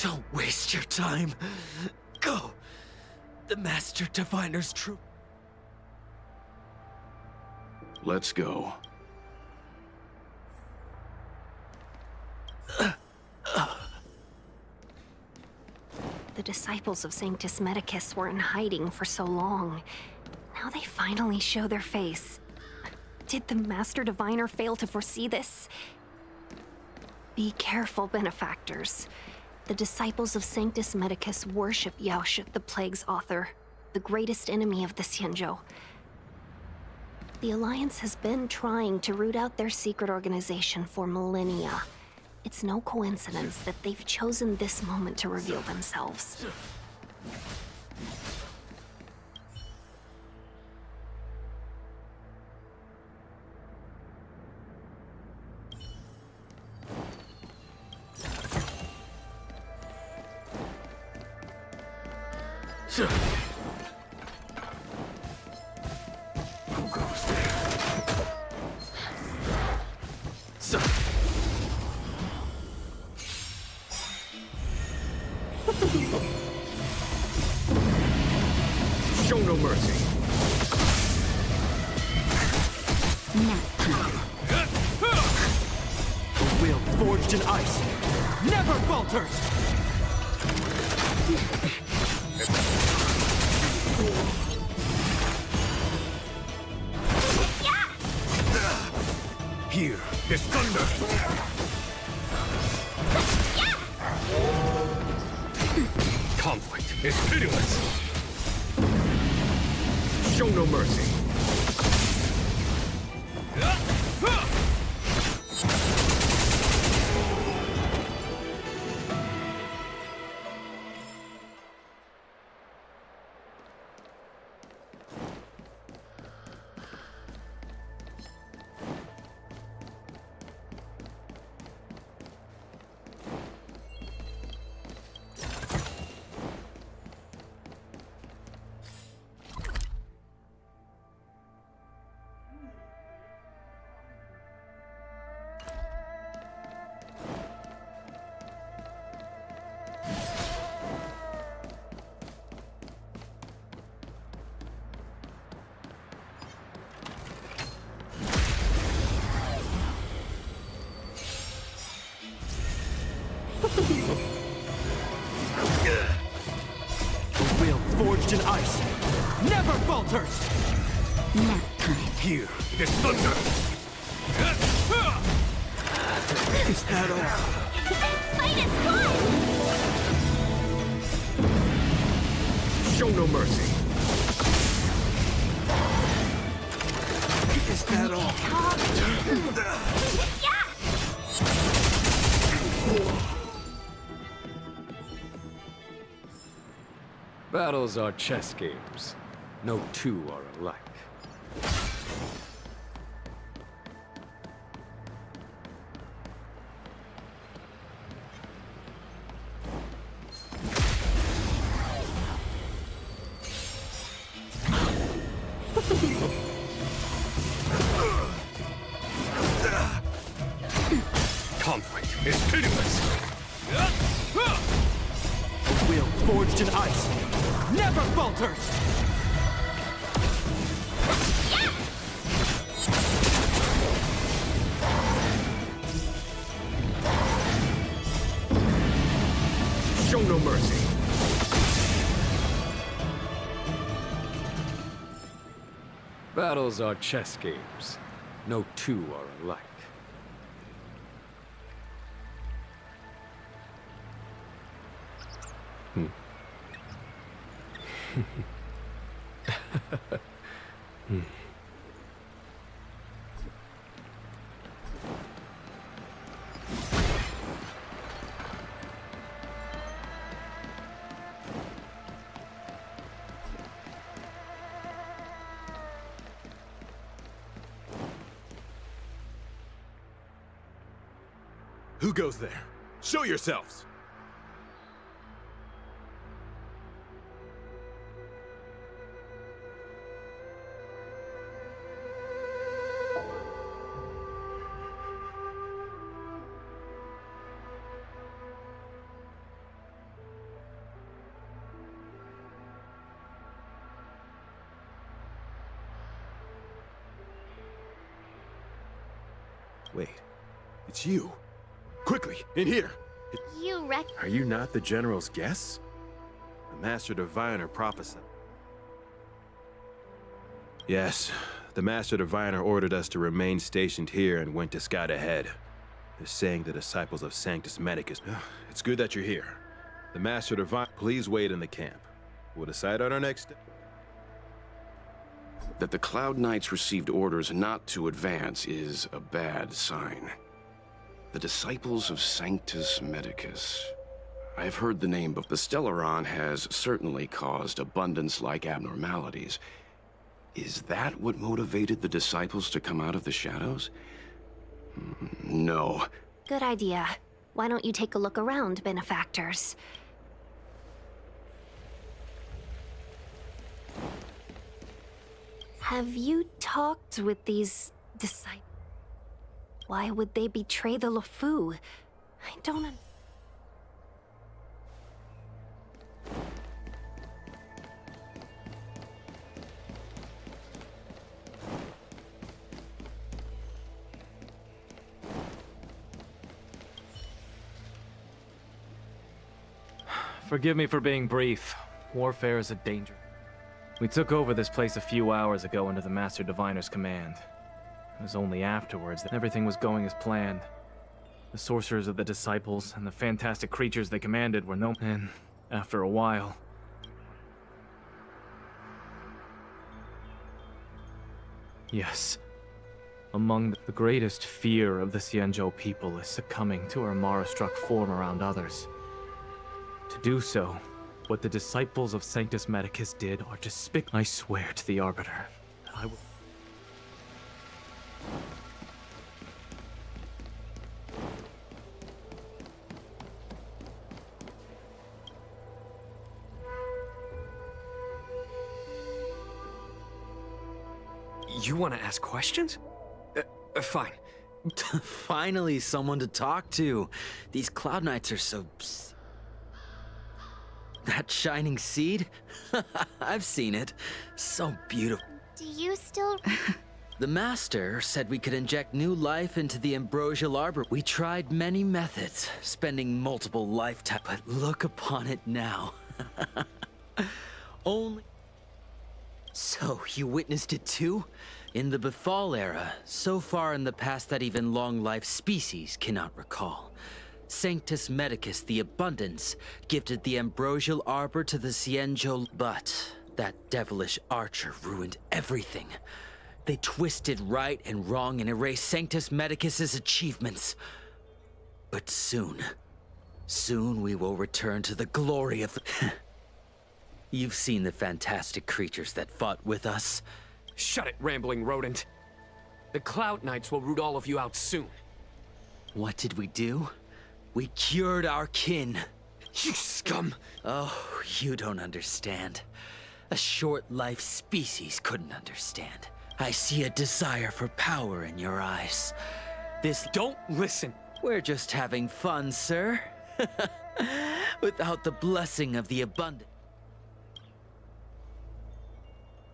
Speaker 6: Don't waste your time. Go. The Master Diviner's troop.
Speaker 10: Let's go.
Speaker 9: The disciples of Sanctus Medicus were in hiding for so long. Now they finally show their face. Did the Master Diviner fail to foresee this? Be careful, benefactors. The disciples of Sanctus Medicus worship Yaoshut, the Plague's author, the greatest enemy of the Xianzhou. The Alliance has been trying to root out their secret organization for millennia. It's no coincidence that they've chosen this moment to reveal themselves.
Speaker 6: Who goes there?
Speaker 10: Show no mercy.
Speaker 6: A will forged in ice never falters!
Speaker 10: Here, this thunder! Conflict is pitiless! Show no mercy!
Speaker 6: A will forged in ice never falters!
Speaker 11: Nap time.
Speaker 10: Here, this thunder!
Speaker 6: Is that all?
Speaker 1: Fight is won!
Speaker 10: Show no mercy!
Speaker 6: Is that all?
Speaker 12: Battles are chess games. No two are alike.
Speaker 10: Conflict is pitiless!
Speaker 6: A will forged in ice never falters!
Speaker 10: Show no mercy!
Speaker 12: Battles are chess games. No two are alike.
Speaker 10: Who goes there? Show yourselves!
Speaker 13: Wait, it's you. Quickly, in here.
Speaker 3: You wreck.
Speaker 13: Are you not the General's guess? The Master Diviner prophesied. Yes, the Master Diviner ordered us to remain stationed here and went to scout ahead. They're saying the disciples of Sanctus Medicus. It's good that you're here. The Master Diviner, please wait in the camp. We'll decide on our next step.
Speaker 10: That the Cloud Knights received orders not to advance is a bad sign. The disciples of Sanctus Medicus. I've heard the name, but the Stellaron has certainly caused abundance-like abnormalities. Is that what motivated the disciples to come out of the shadows? No.
Speaker 9: Good idea. Why don't you take a look around, benefactors? Have you talked with these disciples? Why would they betray the LeFou? I don't
Speaker 14: Forgive me for being brief. Warfare is a danger. We took over this place a few hours ago under the Master Diviner's command. It was only afterwards that everything was going as planned. The sorcerers of the disciples and the fantastic creatures they commanded were no... And after a while... Yes. Among the greatest fear of the Xianzhou people is succumbing to our Mara-struck form around others. To do so, what the disciples of Sanctus Medicus did are despicable. I swear to the Arbiter, I will...
Speaker 6: You want to ask questions? Fine.
Speaker 15: Finally, someone to talk to. These Cloud Knights are so... That shining seed? I've seen it. So beautiful.
Speaker 3: Do you still...
Speaker 15: The Master said we could inject new life into the ambrosial arbor. We tried many methods, spending multiple lifetimes, but look upon it now. Only... So, you witnessed it too? In the Befall era, so far in the past that even long-lived species cannot recall. Sanctus Medicus, the Abundance, gifted the ambrosial arbor to the Xianzhou, but that devilish archer ruined everything. They twisted right and wrong and erased Sanctus Medicus's achievements. But soon we will return to the glory of the... You've seen the fantastic creatures that fought with us.
Speaker 6: Shut it, rambling rodent. The Cloud Knights will root all of you out soon.
Speaker 15: What did we do? We cured our kin.
Speaker 6: You scum!
Speaker 15: Oh, you don't understand. A short-life species couldn't understand. I see a desire for power in your eyes. This...
Speaker 6: Don't listen!
Speaker 15: We're just having fun, sir. Without the blessing of the Abundant.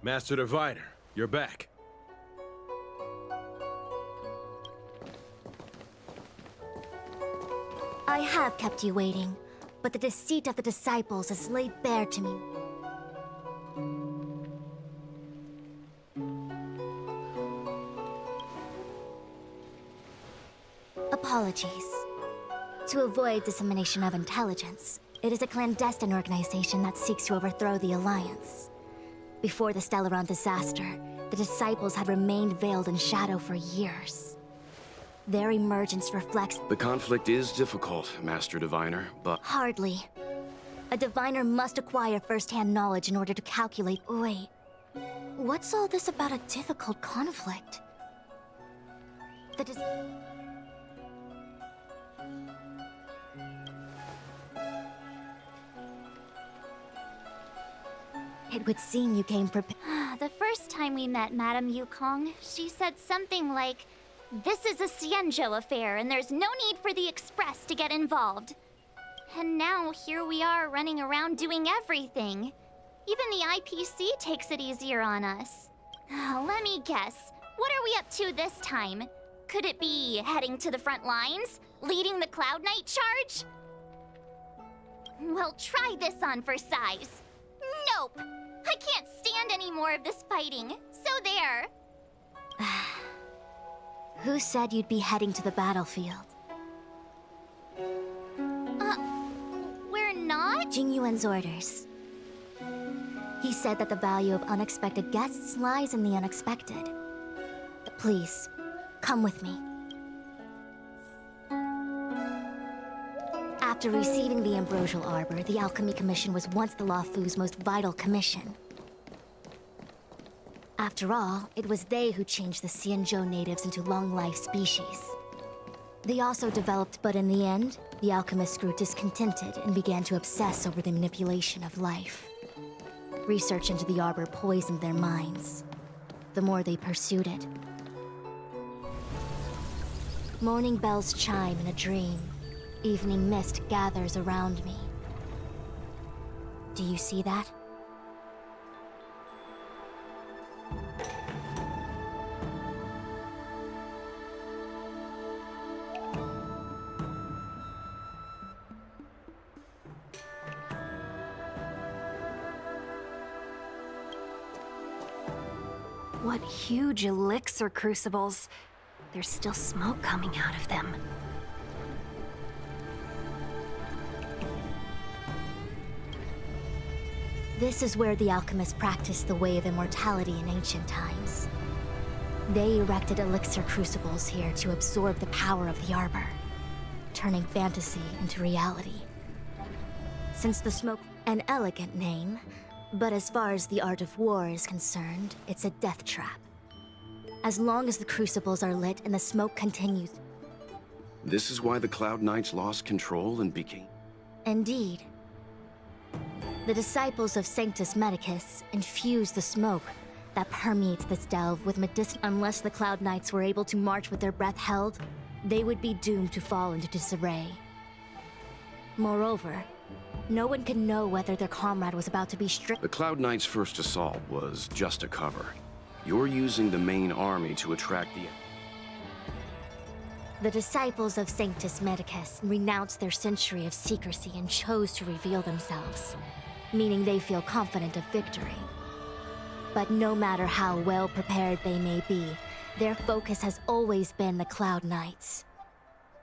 Speaker 13: Master Diviner, you're back.
Speaker 1: I have kept you waiting, but the deceit of the disciples is laid bare to me. Apologies. To avoid dissemination of intelligence, it is a clandestine organization that seeks to overthrow the Alliance. Before the Stellaron disaster, the disciples had remained veiled in shadow for years. Their emergence reflects...
Speaker 10: The conflict is difficult, Master Diviner, but...
Speaker 1: Hardly. A diviner must acquire first-hand knowledge in order to calculate... Wait. What's all this about a difficult conflict? It would seem you came prepared.
Speaker 3: The first time we met Madame Yukong, she said something like, "This is a Xianzhou affair, and there's no need for the Express to get involved." And now here we are running around doing everything. Even the IPC takes it easier on us. Let me guess. What are we up to this time?
Speaker 1: Could it be heading to the front lines? Leading the Cloud Knight charge? Well, try this on for size. Nope! I can't stand any more of this fighting. So there.
Speaker 4: Who said you'd be heading to the battlefield?
Speaker 1: We're not?
Speaker 4: Jing Yuan's orders. He said that the value of unexpected guests lies in the unexpected. Please, come with me. After receiving the Ambrosial Arbor, the Alchemy Commission was once the Luofu's most vital commission. After all, it was they who changed the Xianzhou natives into long-life species. They also developed, but in the end, the alchemists grew discontented and began to obsess over the manipulation of life. Research into the Arbor poisoned their minds. The more they pursued it. Morning bells chime in a dream. Evening mist gathers around me. Do you see that?
Speaker 9: What huge elixir crucibles. There's still smoke coming out of them.
Speaker 4: This is where the alchemists practiced the way of immortality in ancient times. They erected elixir crucibles here to absorb the power of the Arbor, turning fantasy into reality. Since the smoke, an elegant name, but as far as the art of war is concerned, it's a death trap. As long as the crucibles are lit and the smoke continues.
Speaker 10: This is why the Cloud Knights lost control and became...
Speaker 4: Indeed. The disciples of Sanctus Medicus infused the smoke that permeates this delve with medicine. Unless the Cloud Knights were able to march with their breath held, they would be doomed to fall into disarray. Moreover, no one could know whether their comrade was about to be stripped.
Speaker 10: The Cloud Knights' first assault was just a cover. You're using the main army to attract the...
Speaker 4: The disciples of Sanctus Medicus renounced their century of secrecy and chose to reveal themselves, meaning they feel confident of victory. But no matter how well prepared they may be, their focus has always been the Cloud Knights.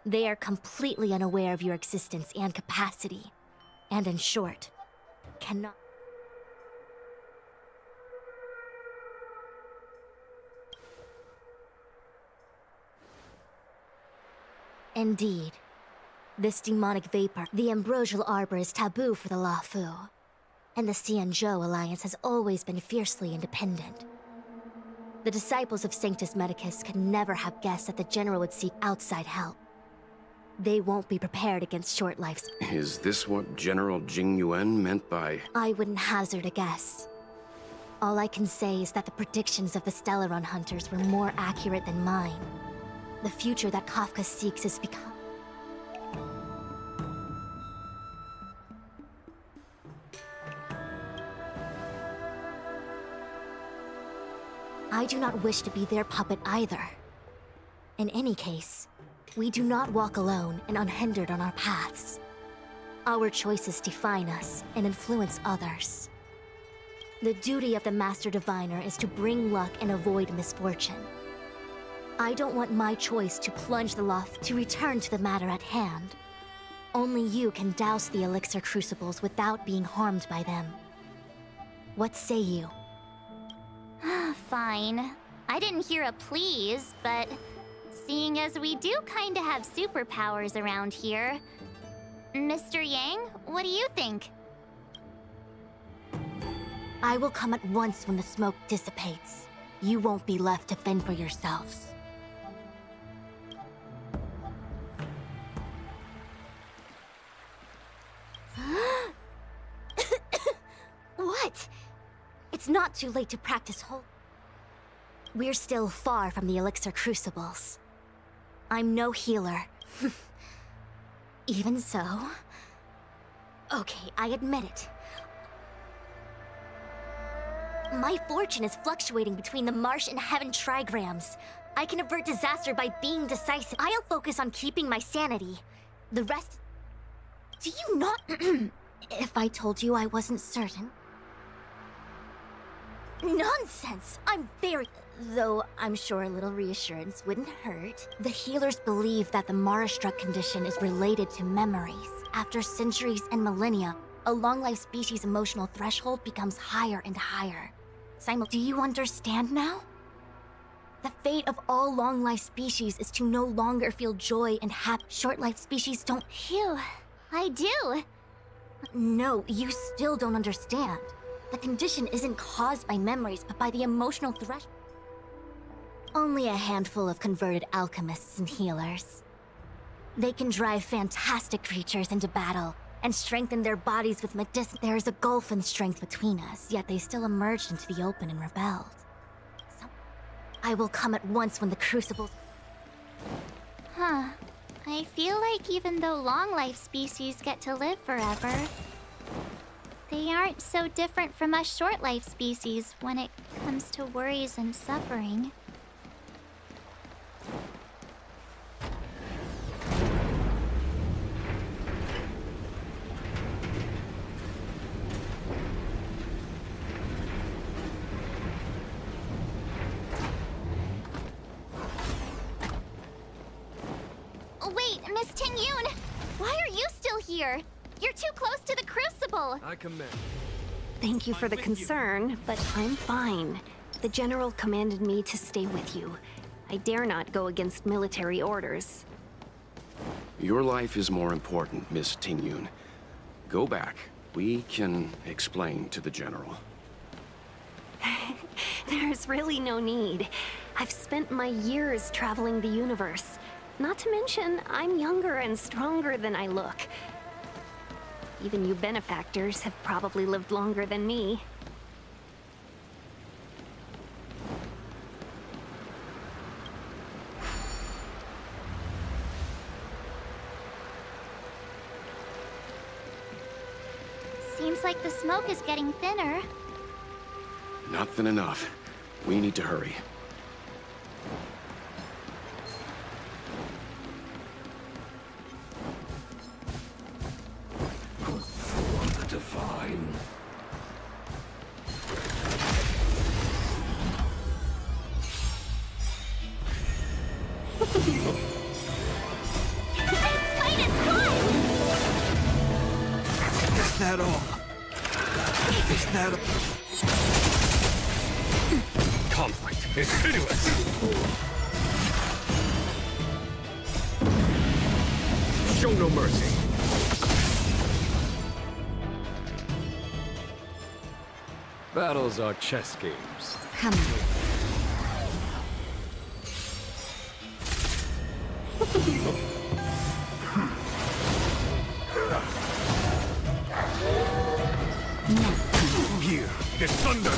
Speaker 4: They are completely unaware of your existence and capacity, and in short, cannot... Indeed. This demonic vapor, the Ambrosial Arbor, is taboo for the Luofu. And the Xianzhou Alliance has always been fiercely independent. The disciples of Sanctus Medicus could never have guessed that the General would seek outside help. They won't be prepared against short lives.
Speaker 10: Is this what General Jing Yuan meant by...
Speaker 4: I wouldn't hazard a guess. All I can say is that the predictions of the Stellaron hunters were more accurate than mine. The future that Kafka seeks is become... I do not wish to be their puppet either. In any case, we do not walk alone and unhindered on our paths. Our choices define us and influence others. The duty of the Master Diviner is to bring luck and avoid misfortune. I don't want my choice to plunge the Luofu to return to the matter at hand. Only you can douse the elixir crucibles without being harmed by them. What say you?
Speaker 1: Fine. I didn't hear a please, but seeing as we do kinda have superpowers around here, Mr. Yang, what do you think?
Speaker 4: I will come at once when the smoke dissipates. You won't be left to fend for yourselves. What? It's not too late to practice whole. We're still far from the elixir crucibles. I'm no healer. Even so... Okay, I admit it. My fortune is fluctuating between the Marsh and Heaven trigrams.
Speaker 1: I can avert disaster by being decisive. I'll focus on keeping my sanity. The rest... Do you not... If I told you I wasn't certain? Nonsense! I'm very... Though I'm sure a little reassurance wouldn't hurt. The healers believe that the Mara-struck condition is related to memories. After centuries and millennia, a long-life species' emotional threshold becomes higher and higher. Do you understand now? The fate of all long-life species is to no longer feel joy and happy. Short-life species don't... Phew, I do. No, you still don't understand. The condition isn't caused by memories, but by the emotional threshold. Only a handful of converted alchemists and healers. They can drive fantastic creatures into battle and strengthen their bodies with medicine. There is a gulf in strength between us, yet they still emerged into the open and rebelled. I will come at once when the crucibles...
Speaker 3: Huh. I feel like even though long-life species get to live forever, they aren't so different from us short-life species when it comes to worries and suffering. Wait, Miss Ting-Yun! Why are you still here? You're too close to the crucible!
Speaker 12: I command.
Speaker 9: Thank you for the concern, but I'm fine. The General commanded me to stay with you. I dare not go against military orders.
Speaker 10: Your life is more important, Miss Ting-Yun. Go back. We can explain to the General.
Speaker 9: There's really no need. I've spent my years traveling the universe. Not to mention, I'm younger and stronger than I look. Even you benefactors have probably lived longer than me.
Speaker 3: Seems like the smoke is getting thinner.
Speaker 10: Not thin enough. We need to hurry.
Speaker 12: Divine.
Speaker 6: Is that all? Is that all?
Speaker 12: Conflict is pitiless. Show no mercy. Battles are chess games.
Speaker 4: Come on.
Speaker 12: Here is thunder.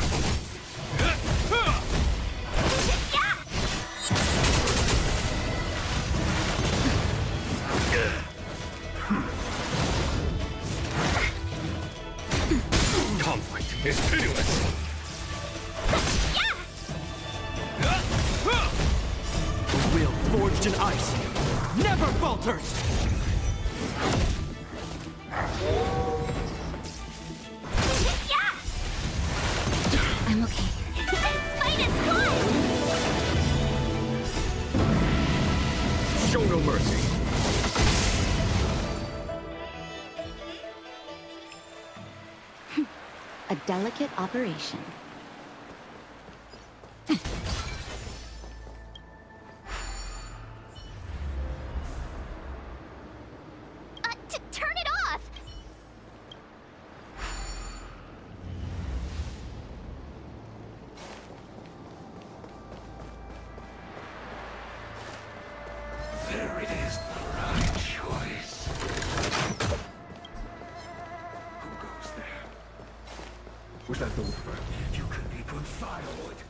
Speaker 12: Conflict is pitiless.
Speaker 6: The will forged in ice never falters!
Speaker 4: I'm okay.
Speaker 3: Fight is good!
Speaker 12: Show no mercy.
Speaker 4: A delicate operation.
Speaker 3: Turn it off!
Speaker 12: There it is, the right choice. Who goes there? Was that the word? You could be good firewood.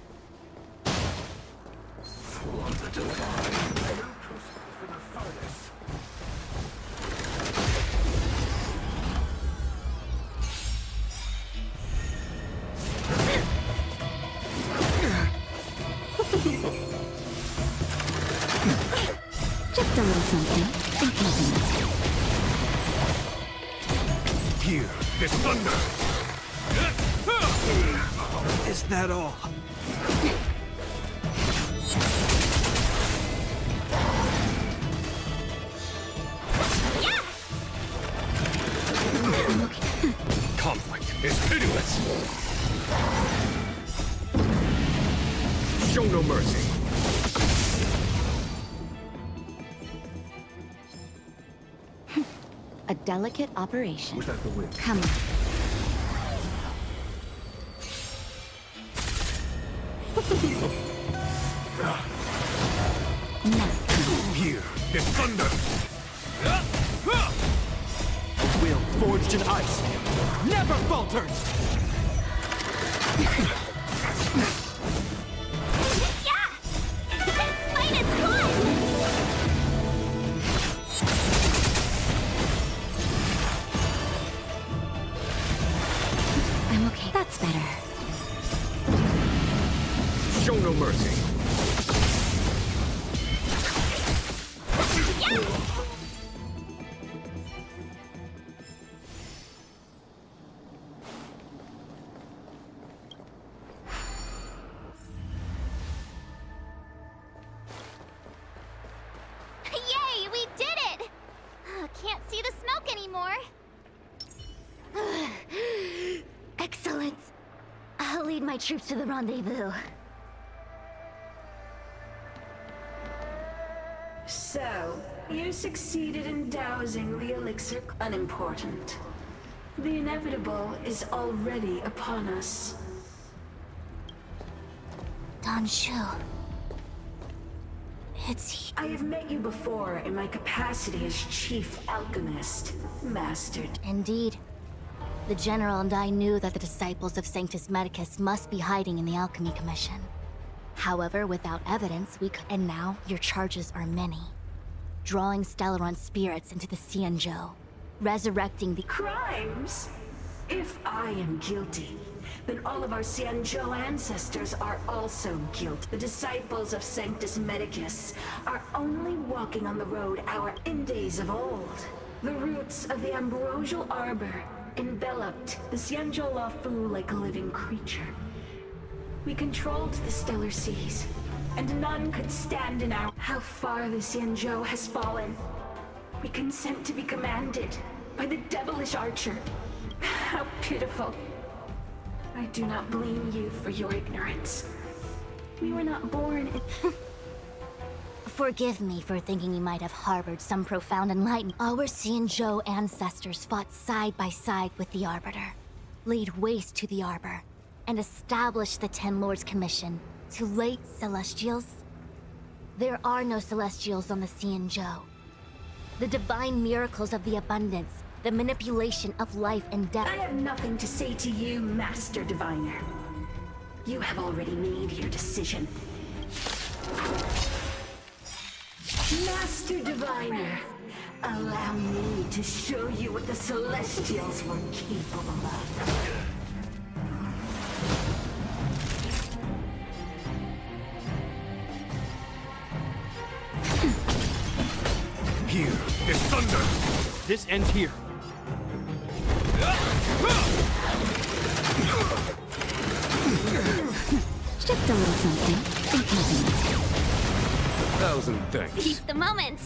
Speaker 12: For the divine. Crucible for the furnace.
Speaker 4: something? Think nothing.
Speaker 12: Hear this thunder!
Speaker 6: Is that all?
Speaker 12: Conflict is pitiless! Show no mercy!
Speaker 4: A delicate operation.
Speaker 12: Was that the wind?
Speaker 4: Come on.
Speaker 12: Hear this thunder!
Speaker 6: A will forged in ice never falters!
Speaker 4: I'm okay. That's better.
Speaker 12: Show no mercy!
Speaker 1: Yay, we did it! Can't see the smoke anymore. Excellent. I'll lead my troops to the rendezvous.
Speaker 16: So, you succeeded in dousing the elixir. Unimportant. The inevitable is already upon us.
Speaker 4: Danshu. It's...
Speaker 16: I have met you before in my capacity as Chief Alchemist, Master.
Speaker 4: Indeed. The General and I knew that the disciples of Sanctus Medicus must be hiding in the Alchemy Commission. However, without evidence, we could... And now, your charges are many. Drawing Stellaron spirits into the Xianzhou. Resurrecting the...
Speaker 16: Crimes? If I am guilty, then all of our Xianzhou ancestors are also guilty. The disciples of Sanctus Medicus are only walking on the road in days of old. The roots of the ambrosial arbor enveloped the Xianzhou Luofu like a living creature. We controlled the stellar seas, and none could stand in our... How far the Xianzhou has fallen. We consent to be commanded by the devilish archer. How pitiful. I do not blame you for your ignorance. We were not born in...
Speaker 4: Forgive me for thinking you might have harbored some profound enlightenment. Our Xianzhou ancestors fought side by side with the Arbiter, laid waste to the Arbor, and established the Ten Lords Commission to late Celestials. There are no Celestials on the Xianzhou. The divine miracles of the abundance, the manipulation of life and death...
Speaker 16: I have nothing to say to you, Master Diviner. You have already made your decision. Master Diviner, allow me to show you what the Celestials were capable of.
Speaker 12: Hear this thunder!
Speaker 6: This ends here.
Speaker 4: Just a little something. Think nothing.
Speaker 12: 1,000 thanks.
Speaker 1: Seize the moment.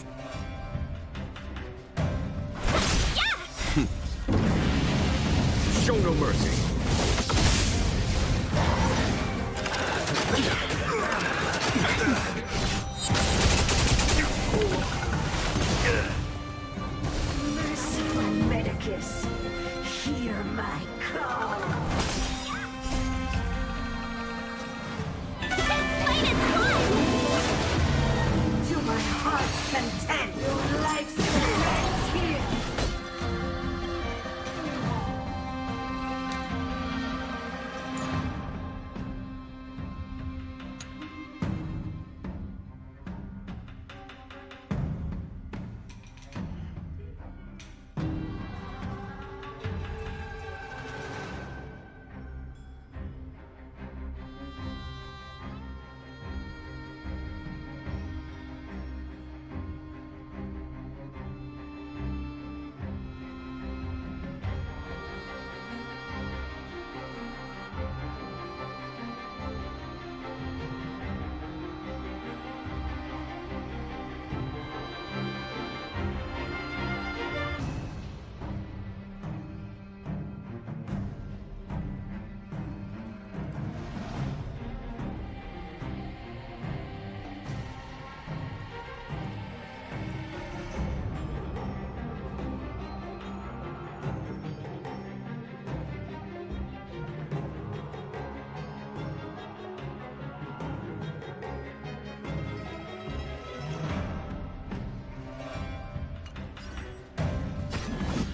Speaker 12: Show no mercy.
Speaker 16: Merciful Medicus, hear my call. To my heart's content, your life's ends here.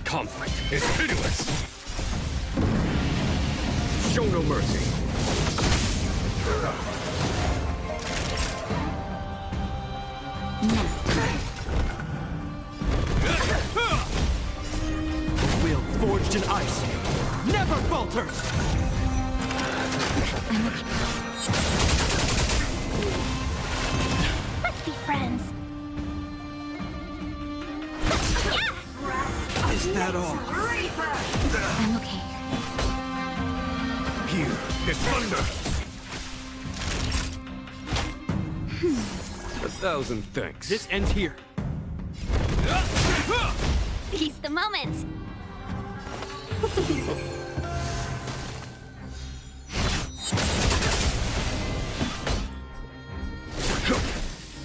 Speaker 12: Conflict is pitiless. Show no mercy.
Speaker 6: The will forged in ice never falters.
Speaker 1: Let's be friends.
Speaker 6: Is that all?
Speaker 4: I'm okay.
Speaker 12: Here is thunder. 1,000 thanks.
Speaker 6: This ends here.
Speaker 1: Seize the moment.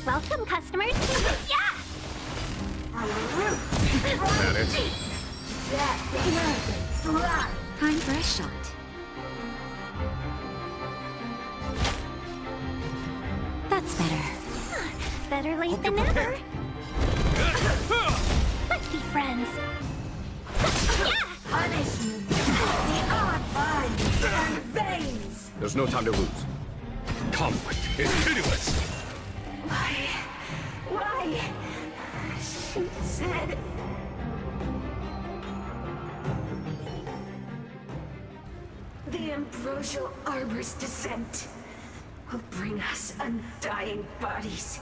Speaker 1: Welcome, customers. Yeah.
Speaker 12: That it?
Speaker 4: Time for a shot. That's better.
Speaker 1: Better late than never. Let's be friends.
Speaker 16: Punishment. The art binds and veins.
Speaker 12: There's no time to lose. Conflict is pitiless.
Speaker 16: Why? She said. The ambrosial arbor's descent will bring us undying bodies.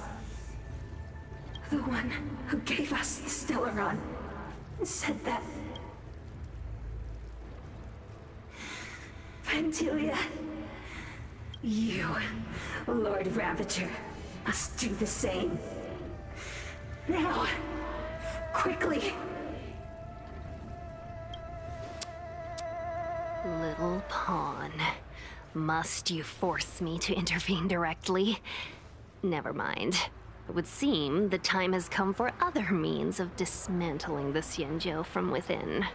Speaker 16: The one who gave us the Stellaron said that. Vantilia, you, Lord Ravager, must do the same. Now, quickly.
Speaker 9: Little pawn. Must you force me to intervene directly? Never mind. It would seem the time has come for other means of dismantling the Xianzhou from within.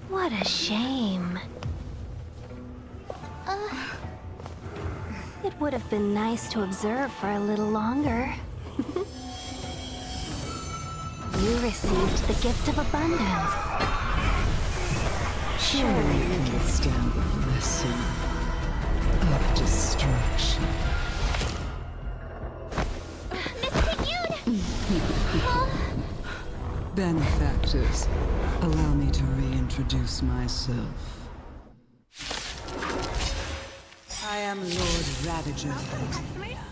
Speaker 9: What a shame. It would have been nice to observe for a little longer. You received the gift of abundance.
Speaker 17: Surely you can stand the blessing of destruction. Benefactors, allow me to reintroduce myself. I am Lord Ravager of Vantilia.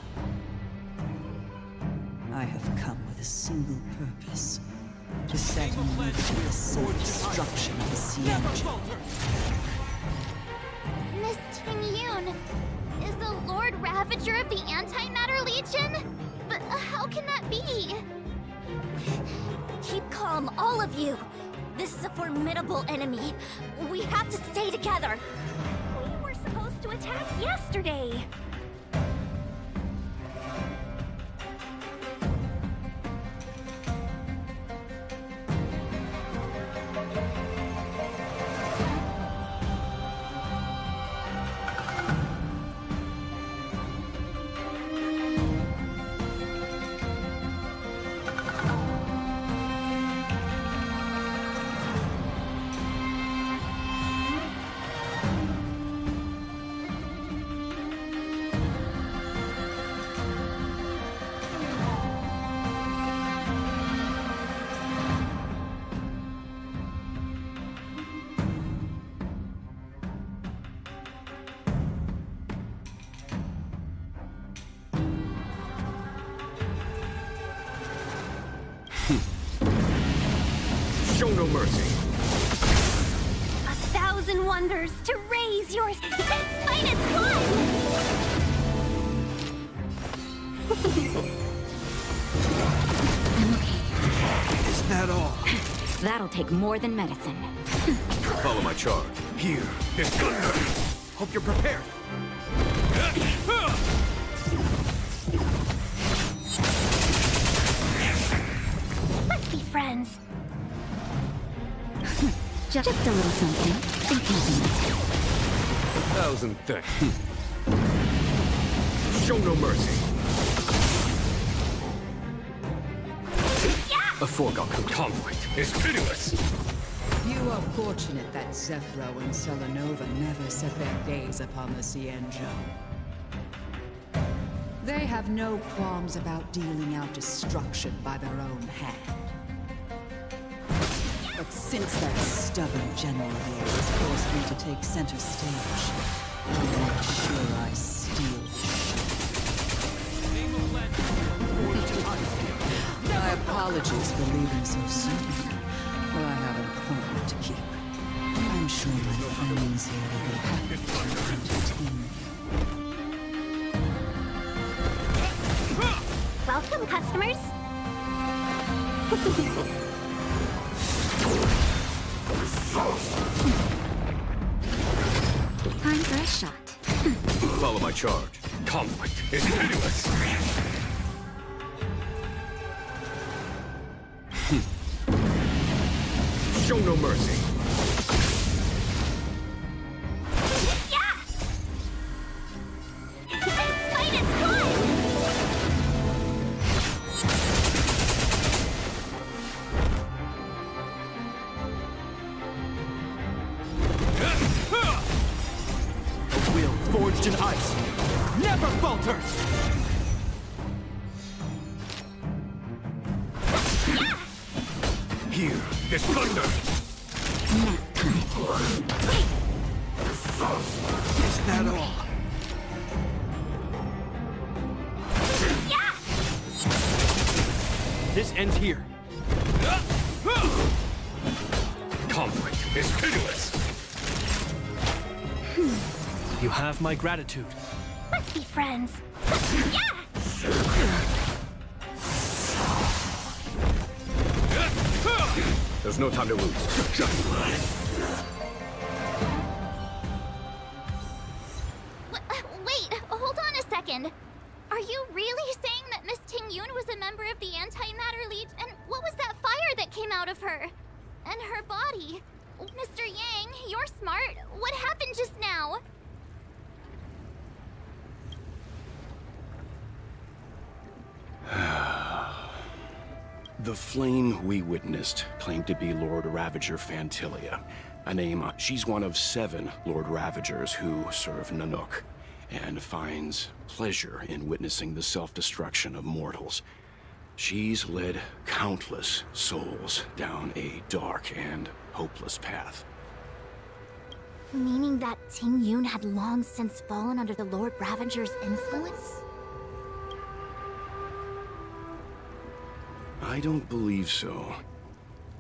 Speaker 17: I have come with a single purpose. To set in motion the self-destruction of the Xianzhou.
Speaker 1: Miss Tingyun is the Lord Ravager of the Antimatter Legion? But how can that be? Keep calm, all of you. This is a formidable enemy. We have to stay together. We were supposed to attack yesterday.
Speaker 12: Show no mercy.
Speaker 1: 1,000 wonders to raise your finest one!
Speaker 4: I'm okay.
Speaker 6: Is that all?
Speaker 4: That'll take more than medicine.
Speaker 12: Follow my charge. Here is thunder.
Speaker 6: Hope you're prepared.
Speaker 1: Let's be friends.
Speaker 4: Just a little something. Think nothing of
Speaker 12: 1,000 thanks. Show no mercy. A foregone conflict is pitiless.
Speaker 17: You are fortunate that Zephyro and Selenova never set their gaze upon the Xianzhou. They have no qualms about dealing out destruction by their own hand. But since that stubborn general of yours has forced me to take center stage, I'll make sure I steal the show. My apologies for leaving so soon, but I have an appointment to keep. I'm sure my friends here will be happy to entertain me.
Speaker 1: Welcome, customers.
Speaker 3: Time for a shot.
Speaker 12: Follow my charge. Conflict is pitiless. Show no mercy.
Speaker 6: Forged in ice, never falters!
Speaker 12: Here is thunder.
Speaker 6: Is that all? This ends here.
Speaker 12: Conflict is pitiless.
Speaker 6: You have my gratitude.
Speaker 1: Let's be friends.
Speaker 12: There's no time to lose.
Speaker 1: Wait, hold on a second. Are you really saying that Miss Ting-Yun was a member of the Antimatter Legion? And what was that fire that came out of her? And her body? Mr. Yang, you're smart. What happened just now?
Speaker 10: The flame we witnessed claimed to be Lord Ravager Fantilia, a name. She's one of 7 Lord Ravagers who serve Nanook, and finds pleasure in witnessing the self-destruction of mortals. She's led countless souls down a dark and hopeless path.
Speaker 1: Meaning that Ting-Yun had long since fallen under the Lord Ravager's influence?
Speaker 10: I don't believe so.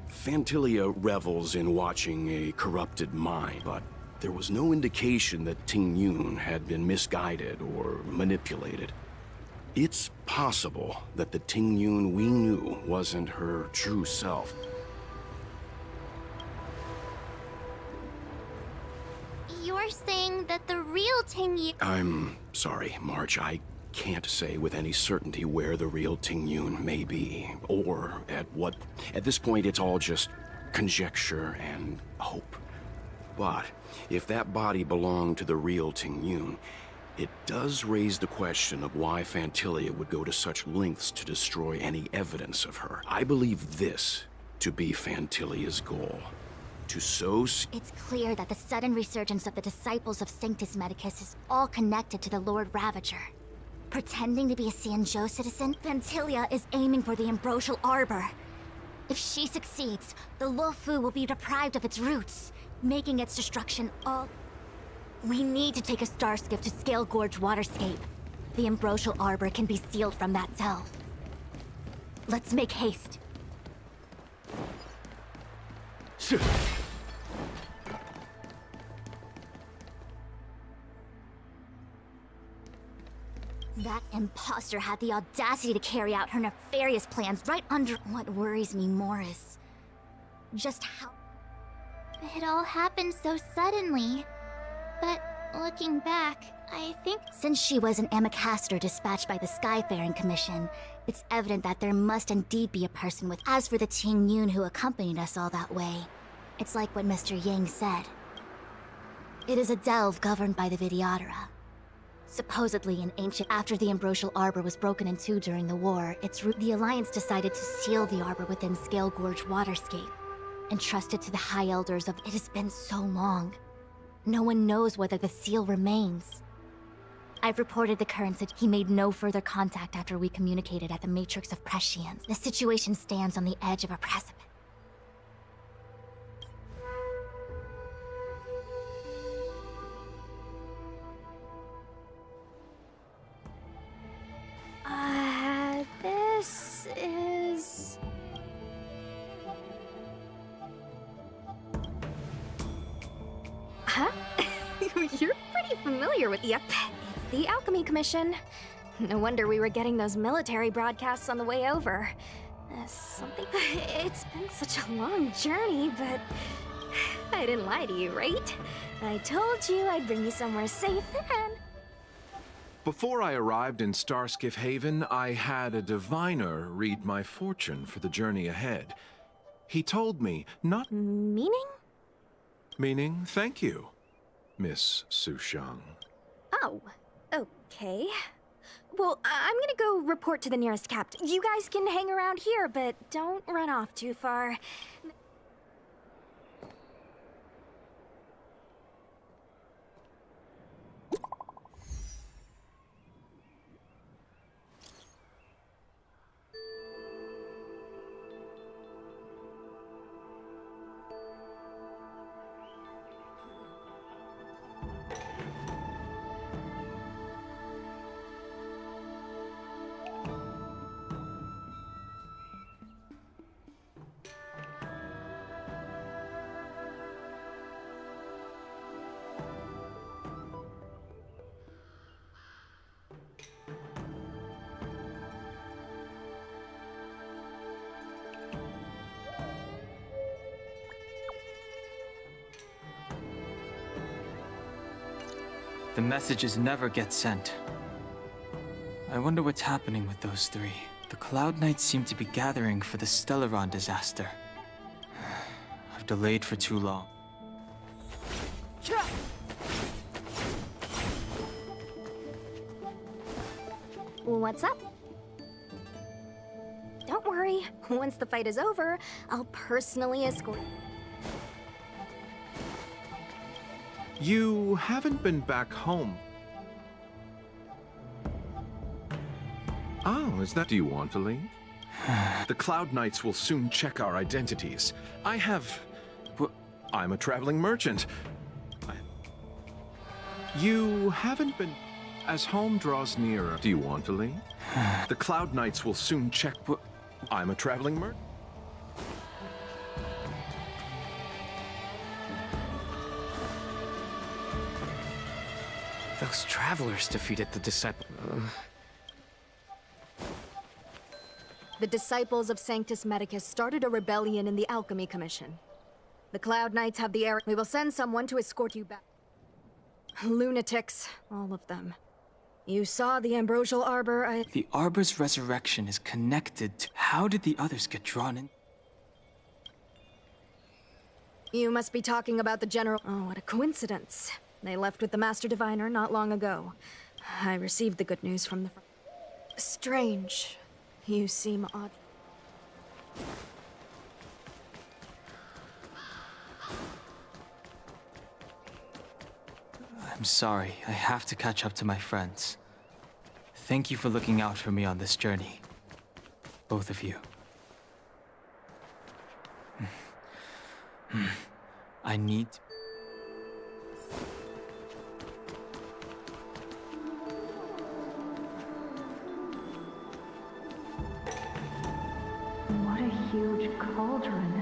Speaker 10: Fantilia revels in watching a corrupted mind, but there was no indication that Ting-Yun had been misguided or manipulated. It's possible that the Ting-Yun we knew wasn't her true self.
Speaker 1: You're saying that the real Ting-Yun...
Speaker 10: I'm sorry, March. I can't say with any certainty where the real Ting-Yun may be, or at what... At this point, it's all just conjecture and hope. But if that body belonged to the real Ting-Yun, it does raise the question of why Fantilia would go to such lengths to destroy any evidence of her. I believe this to be Fantilia's goal. To sow...
Speaker 1: It's clear that the sudden resurgence of the disciples of Sanctus Medicus is all connected to the Lord Ravager. Pretending to be a Xianzhou citizen, Fantilia is aiming for the Ambrosial Arbor. If she succeeds, the Luofu will be deprived of its roots, making its destruction all... We need to take a star skiff to Scale Gorge Waterscape. The Ambrosial Arbor can be sealed from that delve. Let's make haste. That imposter had the audacity to carry out her nefarious plans right under... What worries me more is... just how... It all happened so suddenly. But looking back, I think... Since she was an ambassador dispatched by the Skyfaring Commission, it's evident that there must indeed be a person with... As for the Ting-Yun who accompanied us all that way, it's like what Mr. Yang said. It is a delve governed by the Vidyadhara.
Speaker 18: Supposedly an ancient... After the Ambrosial Arbor was broken in two during the war, the Alliance decided to seal the arbor within Scale Gorge Waterscape, entrusted to the High Elders of... It has been so long. No one knows whether the seal remains. I've reported the current situation. He made no further contact after we communicated at the Matrix of Prescience. The situation stands on the edge of a precipice.
Speaker 5: This is... Huh? You're pretty familiar with... Yep, it's the Alchemy Commission. No wonder we were getting those military broadcasts on the way over. Something... It's been such a long journey, but... I didn't lie to you, right? I told you I'd bring you somewhere safe and...
Speaker 19: Before I arrived in Starskiff Haven, I had a diviner read my fortune for the journey ahead. He told me not...
Speaker 5: Meaning?
Speaker 19: Meaning, thank you, Miss Sushang.
Speaker 5: Oh, okay. Well, I'm gonna go report to the nearest captain. You guys can hang around here, but don't run off too far.
Speaker 20: The messages never get sent. I wonder what's happening with those three. The Cloud Knights seem to be gathering for the Stellaron disaster. I've delayed for too long.
Speaker 5: What's up? Don't worry. Once the fight is over, I'll personally escort...
Speaker 19: You haven't been back home. Oh, is that... Do you want to leave? The Cloud Knights will soon check our identities. I'm a traveling merchant. You haven't been... As home draws nearer... Do you want to leave? The Cloud Knights will soon check... I'm a traveling merchant.
Speaker 20: Those travelers defeated the disciple.
Speaker 21: The disciples of Sanctus Medicus started a rebellion in the Alchemy Commission. The Cloud Knights have the air. We will send someone to escort you back. Lunatics, all of them. You saw the Ambrosial Arbor,
Speaker 20: The Arbor's resurrection is connected to... How did the others get drawn in?
Speaker 21: You must be talking about the General... Oh, what a coincidence. They left with the Master Diviner not long ago. I received the good news from the... Strange. You seem odd.
Speaker 20: I'm sorry. I have to catch up to my friends. Thank you for looking out for me on this journey. Both of you. I need...
Speaker 16: What a huge cauldron.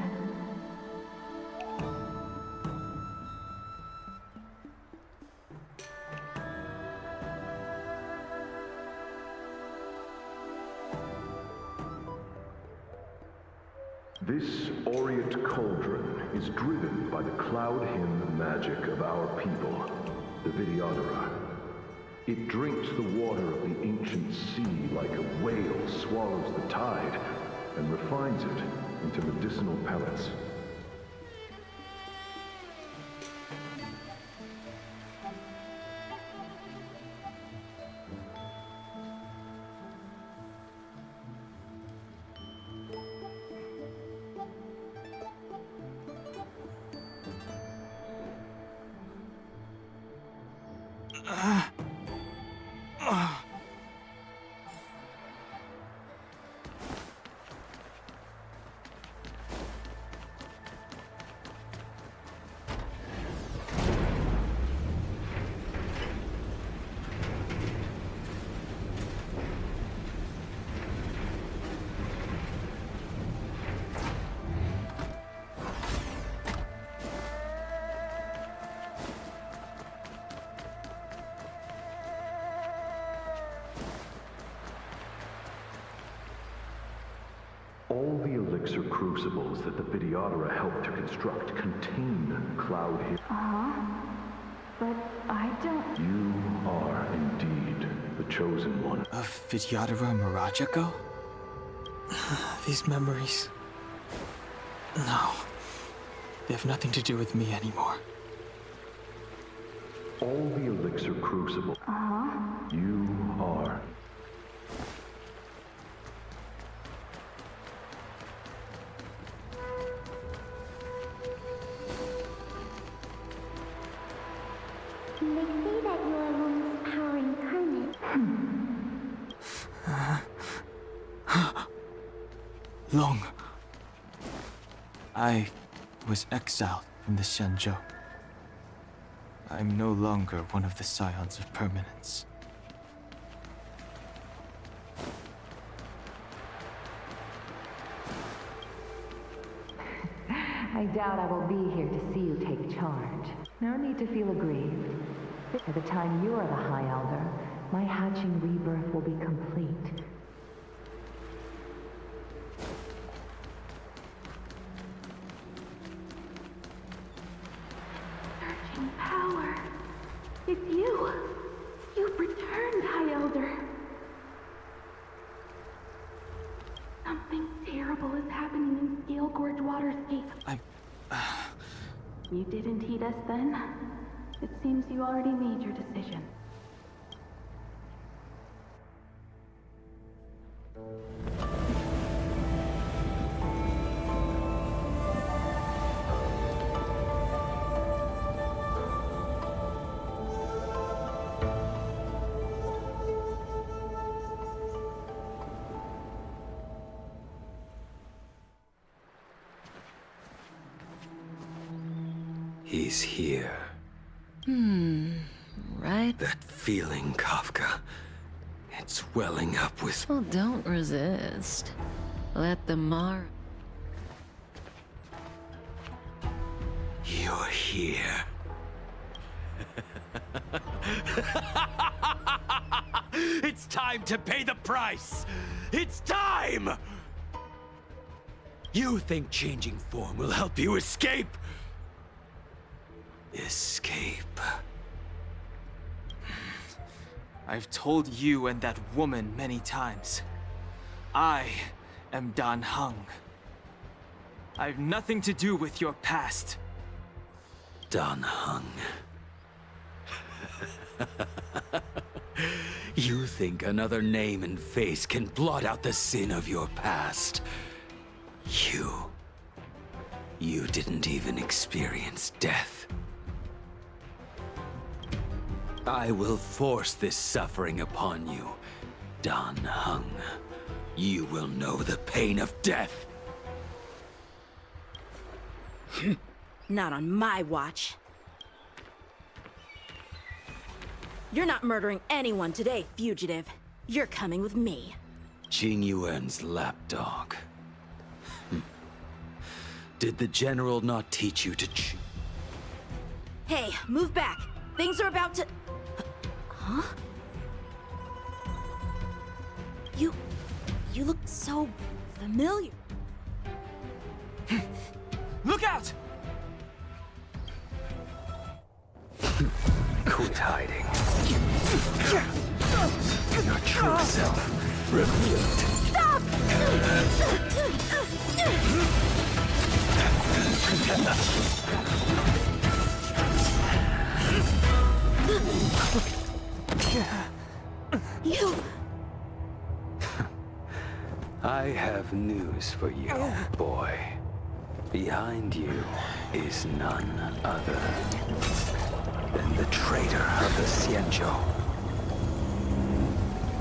Speaker 12: This Orient Cauldron is driven by the cloud hymn magic of our people, the Vidyadhara. It drinks the water of the ancient sea like a whale swallows the tide, and refines it into medicinal pellets. elixir crucibles that the Videodora helped to construct contain Cloud Hill.
Speaker 16: But I don't...
Speaker 12: You are indeed the chosen one.
Speaker 20: Of Vidyadhara Mirajago? These memories... No. They have nothing to do with me anymore.
Speaker 12: All the elixir crucible. You are.
Speaker 1: They say that you are Lung's power incarnate.
Speaker 20: Long. I was exiled from the Xianzhou. I'm no longer one of the Scions of Permanence.
Speaker 16: I doubt I will be here to see you take charge. No need to feel aggrieved. By the time you are the High Elder, my hatching rebirth will be complete.
Speaker 2: Surging power. It's you. You've returned, High Elder. Something terrible is happening in Scale Gorge Waterscape. You didn't heed us then? It seems you already made your decision.
Speaker 22: He's here.
Speaker 23: Right?
Speaker 22: That feeling, Kafka. It's welling up with...
Speaker 23: Well, don't resist. Let the mar...
Speaker 22: You're here.
Speaker 6: It's time to pay the price! It's time!
Speaker 22: You think changing form will help you escape? Escape.
Speaker 20: I've told you and that woman many times. I am Dan Heng. I've nothing to do with your past.
Speaker 22: Dan Heng. You think another name and face can blot out the sin of your past? You didn't even experience death. I will force this suffering upon you, Dan Heng. You will know the pain of death.
Speaker 24: Not on my watch. You're not murdering anyone today, fugitive. You're coming with me.
Speaker 22: Jing Yuan's lapdog. Did the general not teach you to choose?
Speaker 24: Hey, move back. Things are about to... Huh? You look so familiar.
Speaker 20: Look out!
Speaker 22: Quit hiding. Your true self revealed.
Speaker 1: Stop!
Speaker 24: You...
Speaker 22: I have news for you, boy. Behind you is none other than the traitor of the Xianzhou.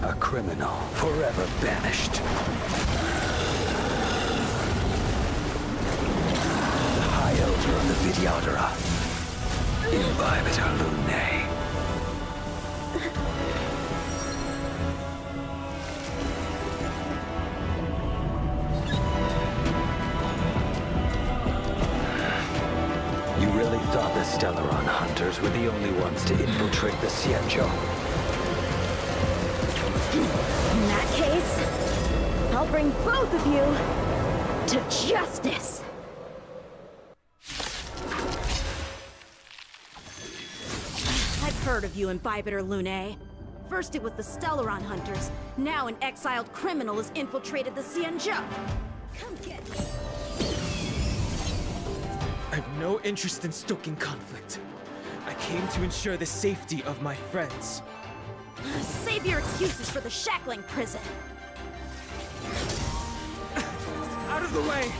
Speaker 22: A criminal forever banished. The High Elder of the Videodora. Imbibitor Lunae. You really thought the Stellaron hunters were the only ones to infiltrate the Xianzhou?
Speaker 24: In that case, I'll bring both of you To justice! I've heard of you and Bibiter Lune. First it was the Stellaron hunters, now an exiled criminal has infiltrated the Xianzhou. Come get me.
Speaker 6: I have no interest in stoking conflict. I came to ensure the safety of my friends.
Speaker 24: Save your excuses for the shackling prison.
Speaker 6: Out of the way!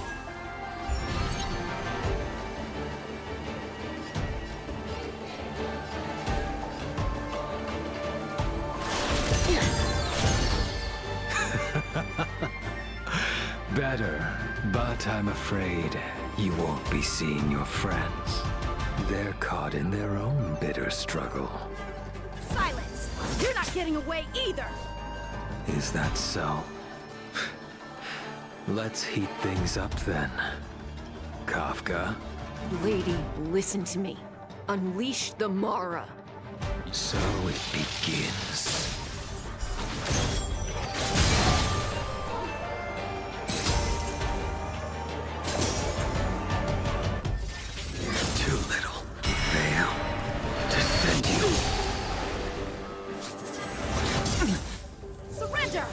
Speaker 22: Better, but I'm afraid you won't be seeing your friends. They're caught in their own bitter struggle.
Speaker 24: Silence! You're not getting away either!
Speaker 22: Is that so? Let's heat things up then. Kafka?
Speaker 7: Lady, listen to me. Unleash the Mara.
Speaker 22: So it begins. Too little. Fail. To send you.
Speaker 24: Surrender!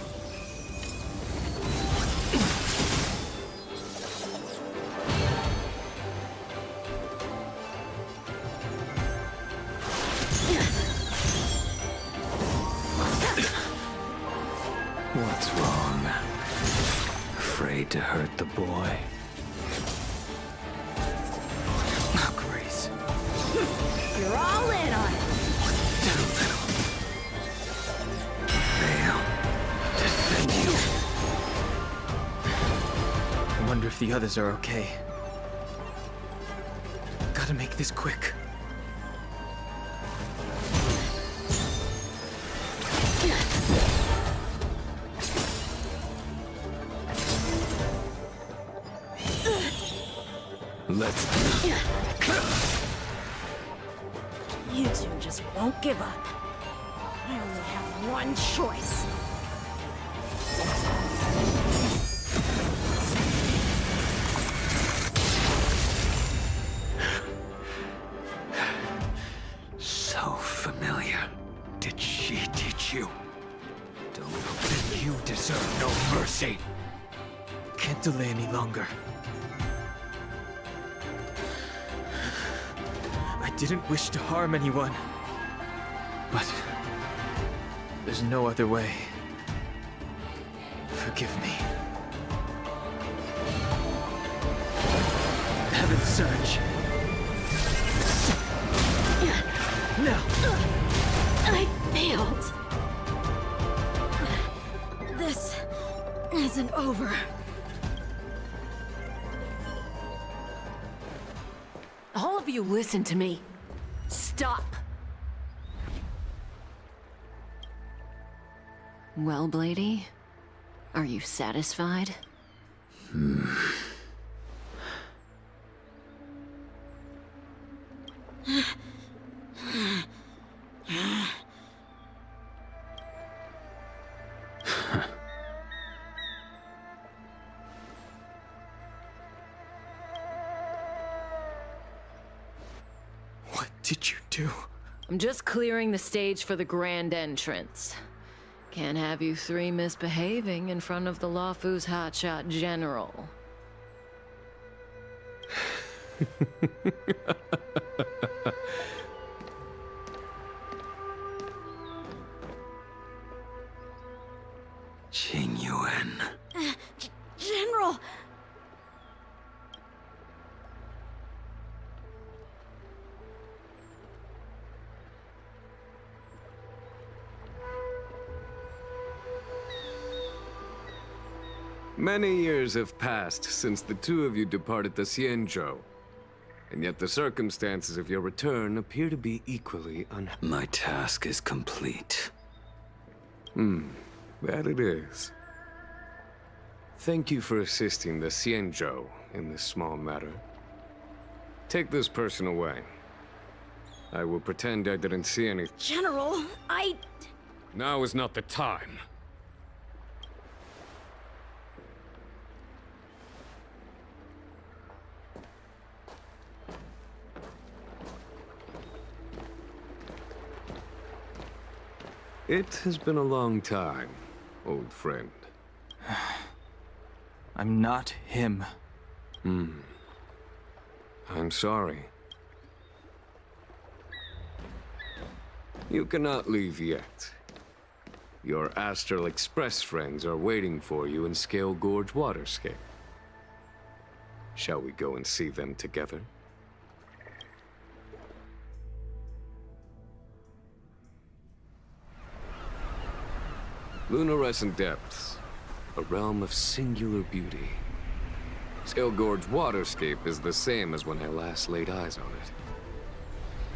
Speaker 22: What's wrong? Afraid to hurt the boy? Oh, Grace.
Speaker 24: You're all in on it!
Speaker 22: Too little. Fail. To send you.
Speaker 6: I wonder if the others are okay. Gotta make this quick.
Speaker 22: Let's...
Speaker 24: You two just won't give up. I only have one choice.
Speaker 22: So familiar. Did she teach you? Don't think you deserve no mercy.
Speaker 6: Can't delay any longer. I didn't wish to harm anyone. But there's no other way. Forgive me. Heaven Surge. Now!
Speaker 24: I failed. This isn't over.
Speaker 7: All of you listen to me. Stop. Well, Blady, are you satisfied?
Speaker 6: What did you do?
Speaker 7: I'm just clearing the stage for the grand entrance. Can't have you three misbehaving in front of the Luofu's hotshot general.
Speaker 22: Qing Yuan.
Speaker 24: General!
Speaker 8: Many years have passed since the two of you departed the Xianzhou, and yet the circumstances of your return appear to be equally
Speaker 22: My task is complete.
Speaker 8: That it is. Thank you for assisting the Xianzhou in this small matter. Take this person away. I will pretend I didn't see anything.
Speaker 24: General,
Speaker 8: Now is not the time. It has been a long time, old friend.
Speaker 20: I'm not him.
Speaker 8: I'm sorry. You cannot leave yet. Your Astral Express friends are waiting for you in Scale Gorge Waterscape. Shall we go and see them together? Lunarescent Depths, a realm of singular beauty. Scale Gorge Waterscape is the same as when I last laid eyes on it.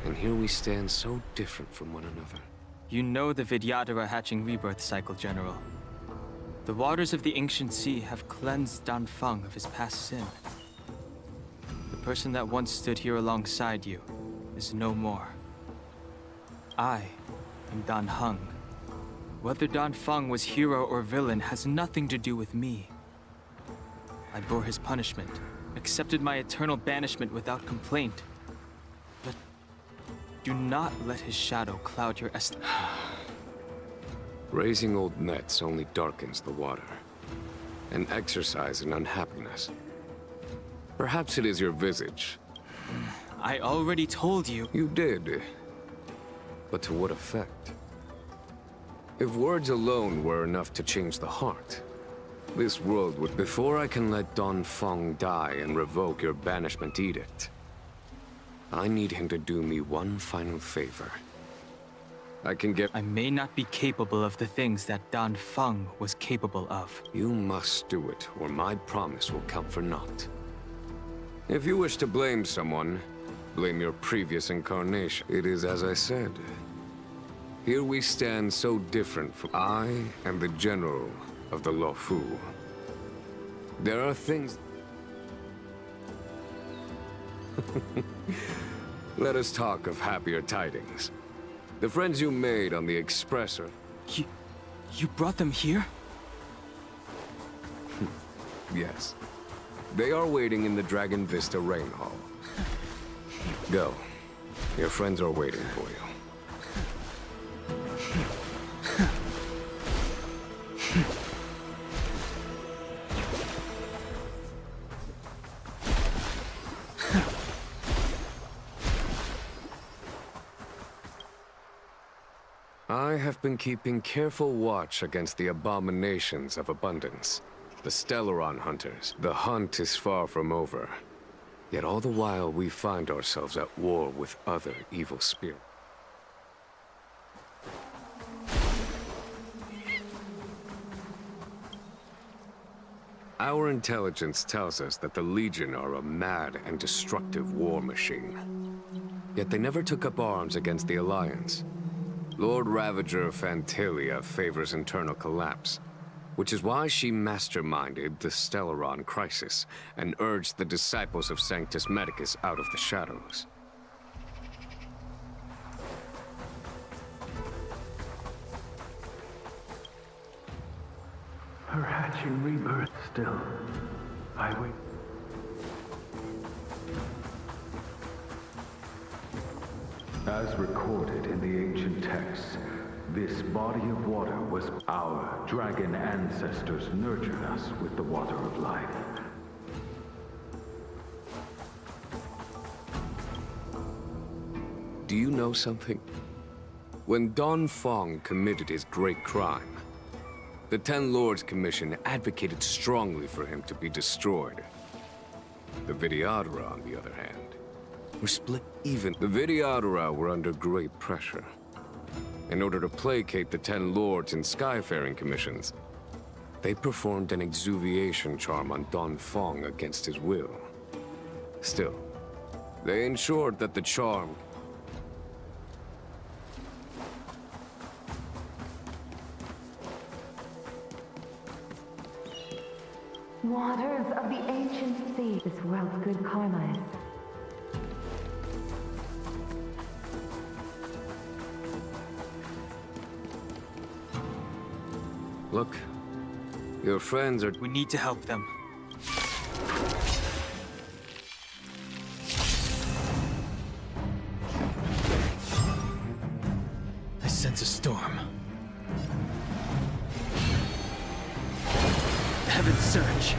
Speaker 8: And here we stand so different from one another.
Speaker 20: You know the Vidyadhara hatching rebirth cycle, General. The waters of the ancient sea have cleansed Dan Feng of his past sin. The person that once stood here alongside you is no more. I am Dan Heng. Whether Dan Feng was hero or villain has nothing to do with me. I bore his punishment, accepted my eternal banishment without complaint. But do not let his shadow cloud your estimate.
Speaker 8: Raising old nets only darkens the water, an exercise in unhappiness. Perhaps it is your visage.
Speaker 20: I already told you.
Speaker 8: You did. But to what effect? If words alone were enough to change the heart, this world would... Before I can let Dan Feng die and revoke your banishment edict, I need him to do me one final favor.
Speaker 20: I may not be capable of the things that Dan Feng was capable of.
Speaker 8: You must do it, or my promise will count for naught. If you wish to blame someone, blame your previous incarnation. It is as I said. Here we stand so different from... I am the general of the Luofu. There are things... Let us talk of happier tidings. The friends you made on the Expressor...
Speaker 20: You brought them here?
Speaker 8: Yes. They are waiting in the Dragon Vista Rain Hall. Go. Your friends are waiting for you. I have been keeping careful watch against the abominations of abundance. The Stellaron hunters. The hunt is far from over. Yet all the while we find ourselves at war with other evil spirits. Our intelligence tells us that the Legion are a mad and destructive war machine. Yet they never took up arms against the Alliance. Lord Ravager of Phantalia favors internal collapse, which is why she masterminded the Stellaron crisis and urged the disciples of Sanctus Medicus out of the shadows.
Speaker 12: Her hatching rebirth still. I wait. As recorded in the ancient texts, this body of water was our dragon ancestors nurtured us with the water of life.
Speaker 8: Do you know something? When Dan Feng committed his great crime, the Ten Lords Commission advocated strongly for him to be destroyed. The Vidyadhara, on the other hand, were split even. The Vidyadhara were under great pressure. In order to placate the Ten Lords and Skyfaring Commissions, they performed an exuviation charm on Dan Feng against his will. Still, they ensured that the charm...
Speaker 2: Waters of the ancient sea. This world's good karma is.
Speaker 8: Look, your friends are...
Speaker 20: We need to help them. I sense a storm. Heaven surge.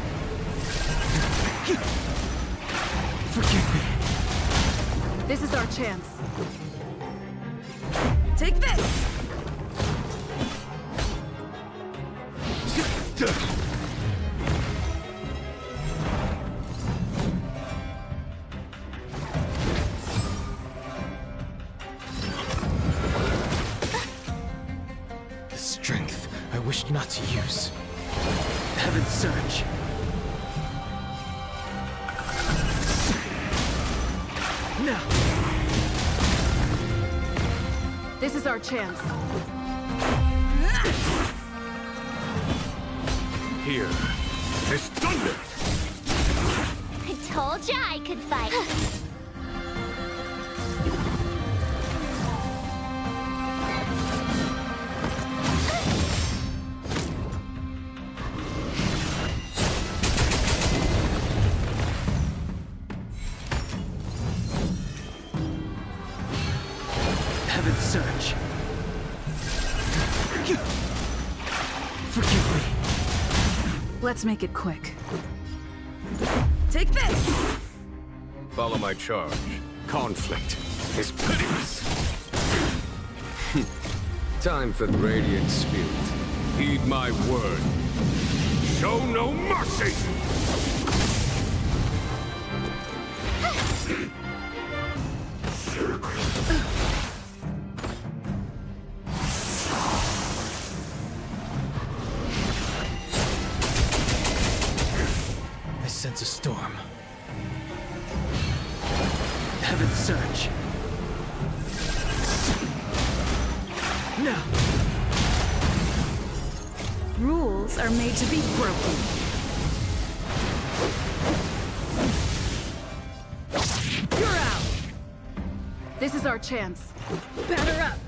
Speaker 20: Forgive me.
Speaker 24: This is our chance. Take this!
Speaker 20: The strength I wished not to use. Heaven surge. Now!
Speaker 24: This is our chance.
Speaker 8: Here is thunder!
Speaker 1: I told ya I could fight.
Speaker 20: Heaven surge. Forgive me.
Speaker 24: Let's make it quick. Take this!
Speaker 8: Follow my charge. Conflict is pitiless. Time for the Radiant Spirit. Heed my word. Show no mercy!
Speaker 20: I sense a storm. Heaven surge. Now!
Speaker 24: Rules are made to be broken. You're out! This is our chance. Batter up!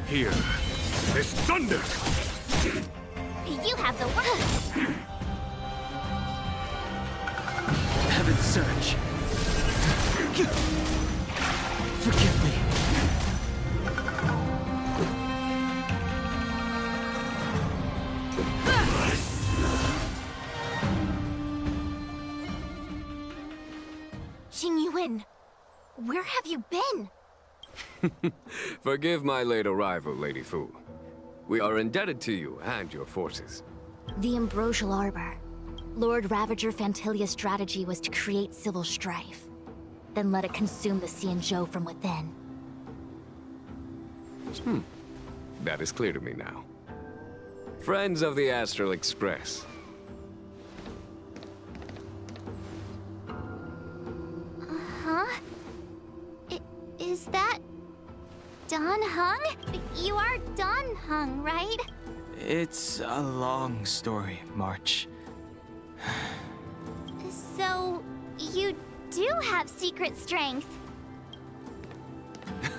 Speaker 8: Here is thunder!
Speaker 1: You have the word.
Speaker 20: Heaven surge. Forgive me.
Speaker 18: Xingyuan, where have you been?
Speaker 8: Forgive my late arrival, Lady Fu. We are indebted to you and your forces.
Speaker 18: The Ambrosial Arbor. Lord Ravager Fantilia's strategy was to create civil strife, then let it consume the Xianzhou from within.
Speaker 8: That is clear to me now. Friends of the Astral Express.
Speaker 1: Huh? Is that... Dan Heng? You are Dan Heng, right?
Speaker 20: It's a long story, March.
Speaker 1: So, you do have secret strength.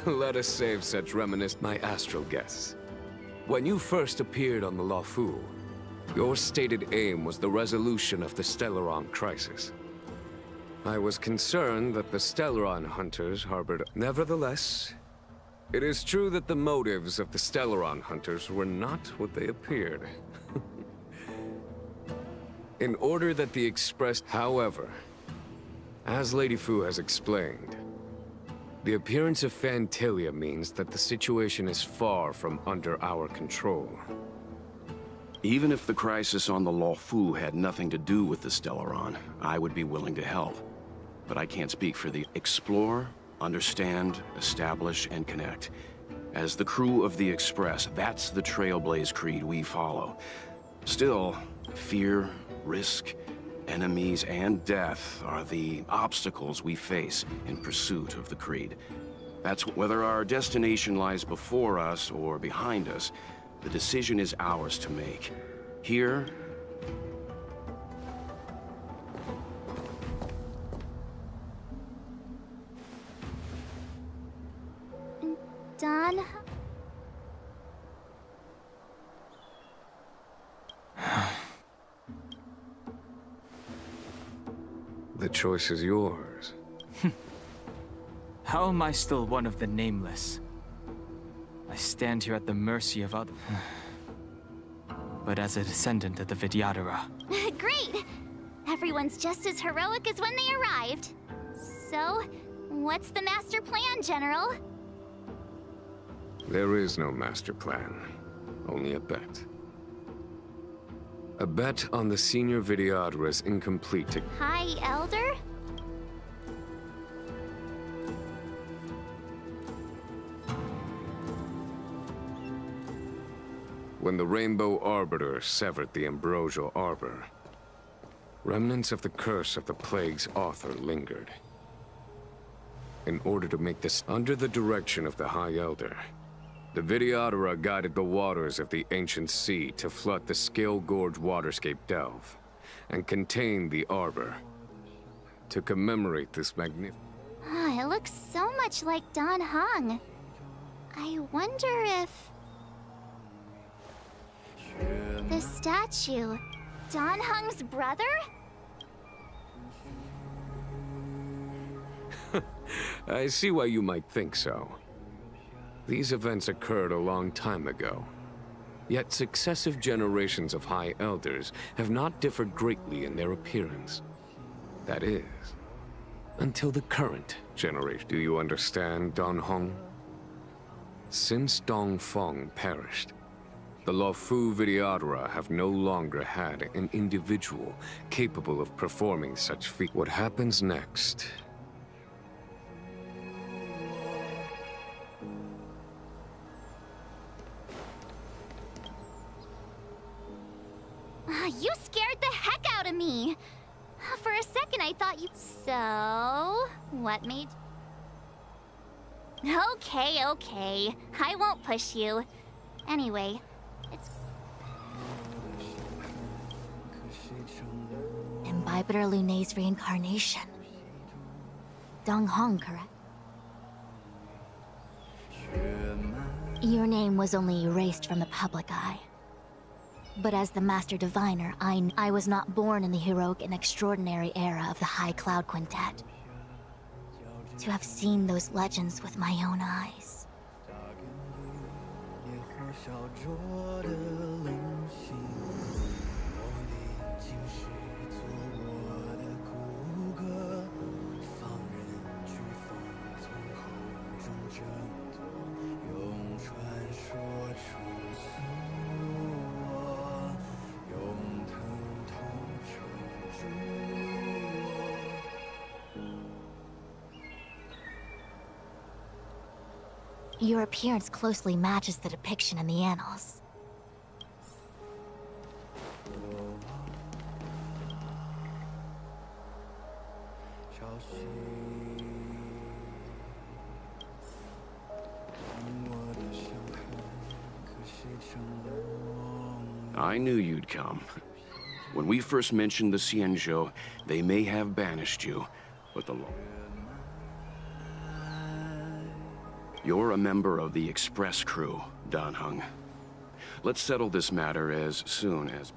Speaker 8: Let us save such reminiscence, my astral guests. When you first appeared on the Luofu, your stated aim was the resolution of the Stellaron crisis. I was concerned that the Stellaron hunters harbored... Nevertheless, it is true that the motives of the Stellaron hunters were not what they appeared. In order that the Express... However, as Lady Fu has explained, the appearance of Fantilia means that the situation is far from under our control.
Speaker 10: Even if the crisis on the Luofu had nothing to do with the Stellaron, I would be willing to help. But I can't speak for the explore, understand, establish, and connect. As the crew of the Express, that's the Trailblaze creed we follow. Still, fear, risk, enemies, and death are the obstacles we face in pursuit of the creed. That's whether our destination lies before us or behind us, the decision is ours to make. Here,
Speaker 1: Dan...
Speaker 8: The choice is yours.
Speaker 20: How am I still one of the nameless? I stand here at the mercy of others. but as a descendant of the Vidyadhara.
Speaker 18: Great! Everyone's just as heroic as when they arrived. So, what's the master plan, General?
Speaker 8: There is no master plan, only a bet. A bet on the senior Vidyadhara's incomplete.
Speaker 18: High Elder?
Speaker 8: When the Rainbow Arbiter severed the Ambrosial Arbor, remnants of the curse of the plague's author lingered. In order to make this under the direction of the High Elder, the Vidyadhara guided the waters of the ancient sea to flood the Scale Gorge waterscape delve and contain the arbor. To commemorate this magnificent...
Speaker 18: It looks so much like Dan Heng. I wonder if... The statue... Dan Heng's brother?
Speaker 8: I see why you might think so. These events occurred a long time ago. Yet successive generations of High Elders have not differed greatly in their appearance. That is, until the current generation. Do you understand, Dan Heng? Since Dongfeng perished, the Luofu Vidyadhara have no longer had an individual capable of performing such feats. What happens next?
Speaker 18: You scared the heck out of me! For a second I thought you... So... what made... Okay, okay. I won't push you. Anyway, it's... Imbibitor Lunay's reincarnation. Dong Heng, correct? Your name was only erased from the public eye. But as the Master Diviner, I was not born in the heroic and extraordinary era of the High Cloud Quintet. To have seen those legends with my own eyes. Your appearance closely matches the depiction in the annals.
Speaker 10: I knew you'd come. When we first mentioned the Xianzhou, they may have banished you, but the law... You're a member of the Express crew, Dan Heng. Let's settle this matter as soon as...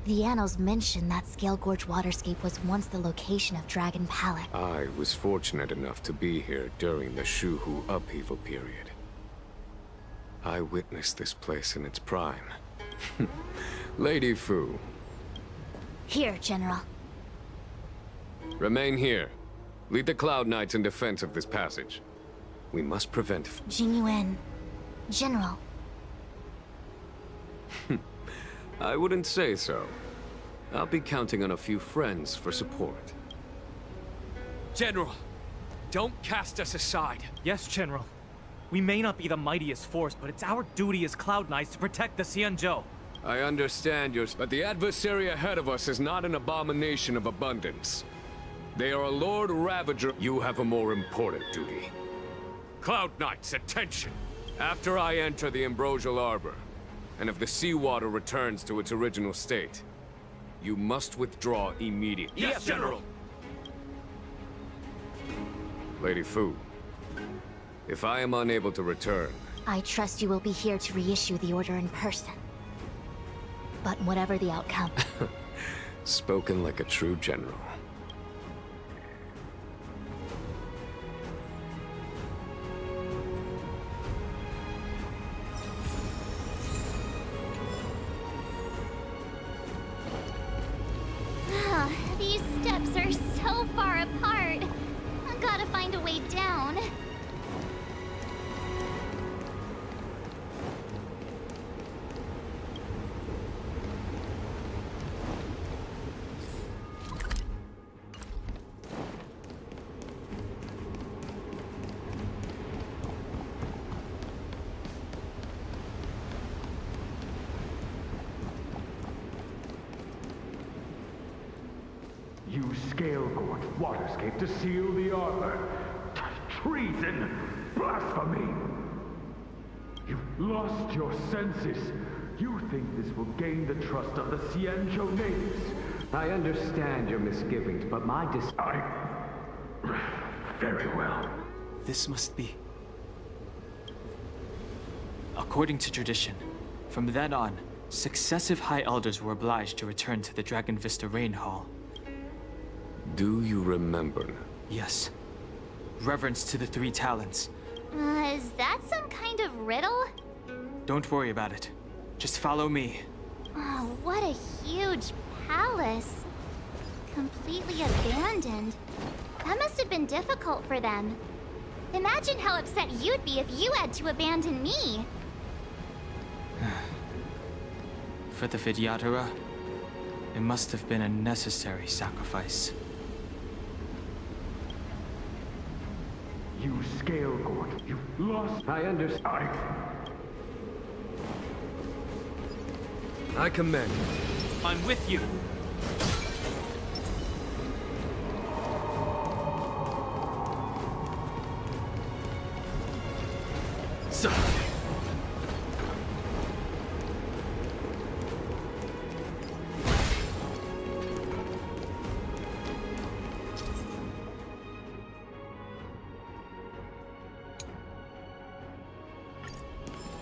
Speaker 18: The annals mention that Scale Gorge waterscape was once the location of Dragon Palace.
Speaker 8: I was fortunate enough to be here during the Shuhu upheaval period. I witnessed this place in its prime. Lady Fu.
Speaker 18: Here, General.
Speaker 8: Remain here. Lead the Cloud Knights in defense of this passage. We must prevent...
Speaker 18: Jingyuan. General.
Speaker 8: I wouldn't say so. I'll be counting on a few friends for support.
Speaker 6: General, don't cast us aside.
Speaker 11: Yes, General. We may not be the mightiest force, but it's our duty as Cloud Knights to protect the Xianzhou.
Speaker 8: I understand yours, but the adversary ahead of us is not an abomination of abundance. They are a Lord Ravager. You have a more important duty. Cloud Knights, attention! After I enter the Ambrosial Arbor, and if the seawater returns to its original state, you must withdraw immediately.
Speaker 6: Yes, General!
Speaker 8: Lady Fu, if I am unable to return...
Speaker 18: I trust you will be here to reissue the order in person. But whatever the outcome...
Speaker 8: Spoken like a true general.
Speaker 1: These steps are so far apart. I gotta find a way down.
Speaker 12: Use Scale Gorge waterscape to seal the arbor. Treason! Blasphemy! You've lost your senses. You think this will gain the trust of the Xianzhou natives.
Speaker 22: I understand your misgivings, but my
Speaker 12: Very well.
Speaker 20: This must be... According to tradition, from then on, successive High Elders were obliged to return to the Dragon Vista Rain Hall.
Speaker 8: Do you remember?
Speaker 20: Yes. Reverence to the three talents.
Speaker 1: Is that some kind of riddle?
Speaker 20: Don't worry about it. Just follow me.
Speaker 1: Oh, what a huge palace. Completely abandoned. That must have been difficult for them. Imagine how upset you'd be if you had to abandon me.
Speaker 20: For the Vidyadhara, it must have been a necessary sacrifice.
Speaker 12: Use Scale Gorge. You've lost...
Speaker 22: I understand.
Speaker 8: I commend.
Speaker 11: I'm with you.
Speaker 6: So...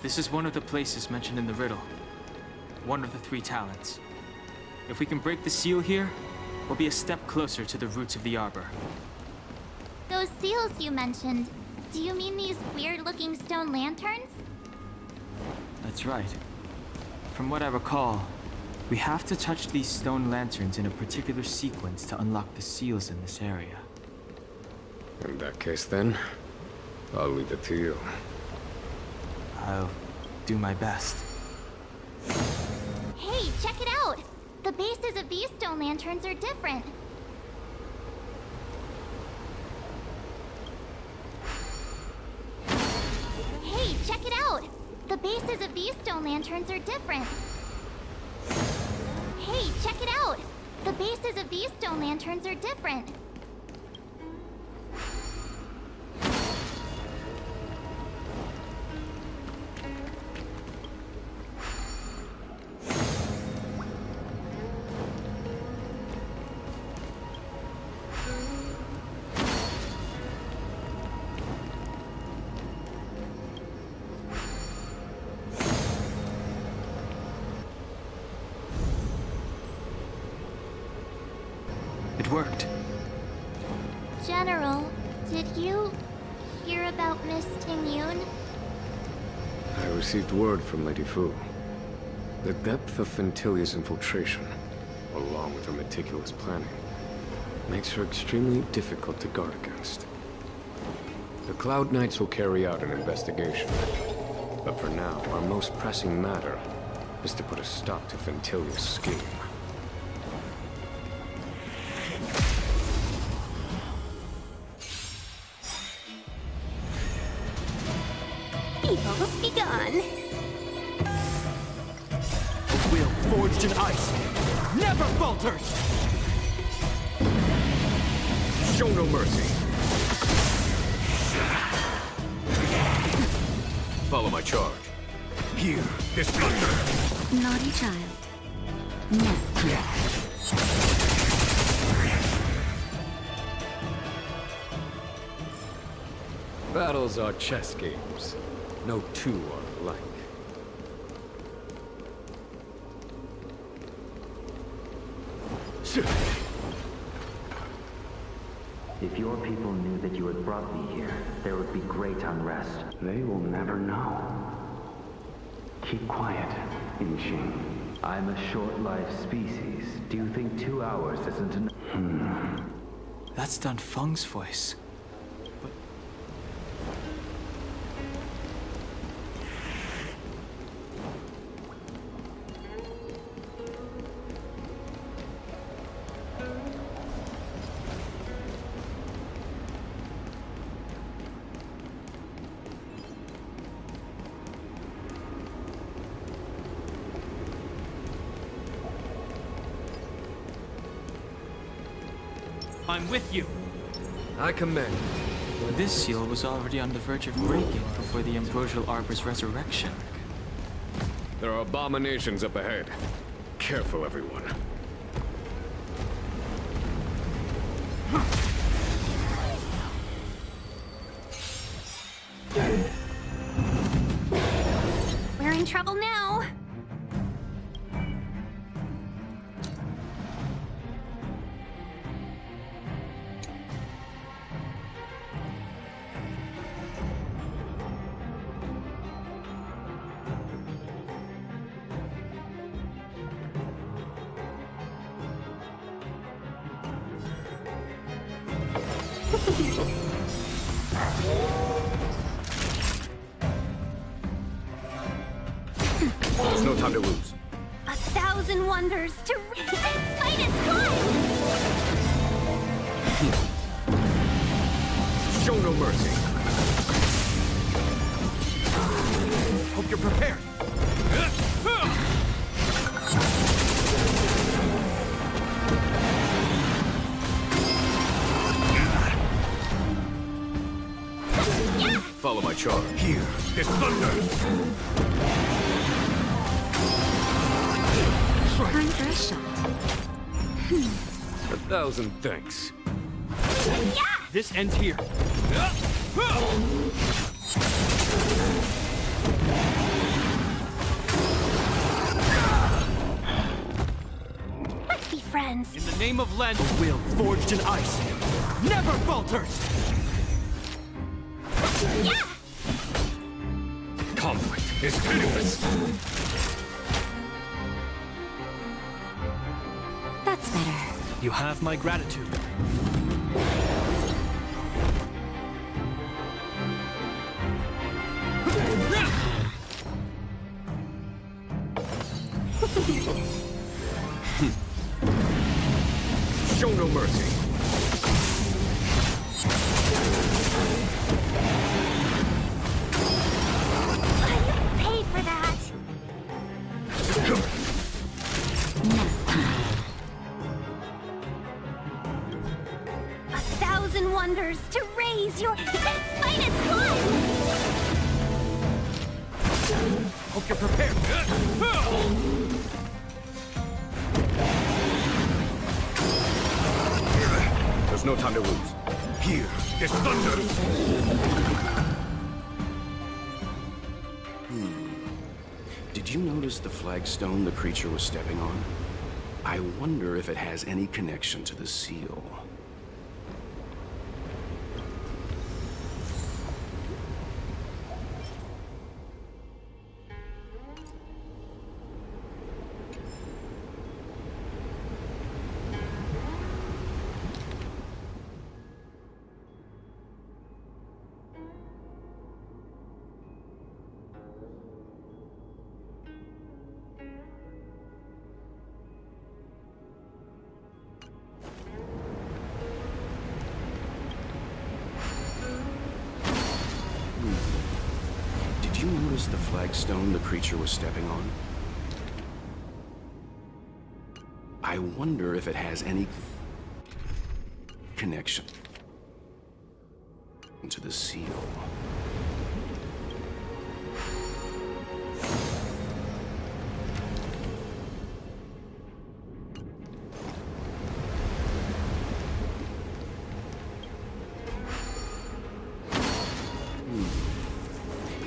Speaker 20: This is one of the places mentioned in the riddle. One of the three talents. If we can break the seal here, we'll be a step closer to the roots of the arbor.
Speaker 1: Those seals you mentioned, do you mean these weird-looking stone lanterns?
Speaker 20: That's right. From what I recall, we have to touch these stone lanterns in a particular sequence to unlock the seals in this area.
Speaker 8: In that case then, I'll leave it to you.
Speaker 20: I'll do my best.
Speaker 1: Hey, check it out! The bases of these stone lanterns are different. Hey, check it out! The bases of these stone lanterns are different. Hey, check it out! The bases of these stone lanterns are different.
Speaker 20: worked.
Speaker 3: General, did you hear about Miss Tingyun?
Speaker 8: I received word from Lady Fu. The depth of Fentilia's infiltration, along with her meticulous planning, makes her extremely difficult to guard against. The Cloud Knights will carry out an investigation. But for now, our most pressing matter is to put a stop to Fentilia's scheme.
Speaker 5: Evil's begun.
Speaker 11: A will forged in ice never falters!
Speaker 8: Show no mercy. Follow my charge.
Speaker 10: Here, this thunder.
Speaker 18: Naughty child. No.
Speaker 8: Battles are chess games. No two are alike.
Speaker 9: If your people knew that you had brought me here, there would be great unrest. They will never know. Keep quiet, Inxing. I'm a short-lived species. Do you think 2 hours isn't enough?
Speaker 20: That's Dan Feng's voice.
Speaker 11: I'm with you.
Speaker 8: I commend.
Speaker 20: This seal was already on the verge of breaking before the Ambrosial Arbor's resurrection.
Speaker 8: There are abominations up ahead. Careful, everyone.
Speaker 5: We're in trouble now.
Speaker 8: There's no time to lose.
Speaker 5: 1,000 wonders to fight us climb!
Speaker 8: Show no mercy.
Speaker 11: Hope you're prepared.
Speaker 8: Follow my charge.
Speaker 10: Here, this thunder.
Speaker 18: Time for a shot.
Speaker 8: 1,000 thanks.
Speaker 11: This ends here.
Speaker 5: Let's be friends.
Speaker 11: In the name of Len, a will forged in ice never falters!
Speaker 5: Yeah!
Speaker 8: Conflict is hideous.
Speaker 18: That's better.
Speaker 11: You have my gratitude.
Speaker 8: Show no mercy.
Speaker 5: Pay for that. A 1,000 wonders to raise your finest climb.
Speaker 11: Hope you're prepared.
Speaker 8: There's no time to lose.
Speaker 10: Here, this thunder. Did you notice the flagstone the creature was stepping on? I wonder if it has any connection to the seal. Did you notice the flagstone the creature was stepping on? I wonder if it has any connection to the seal.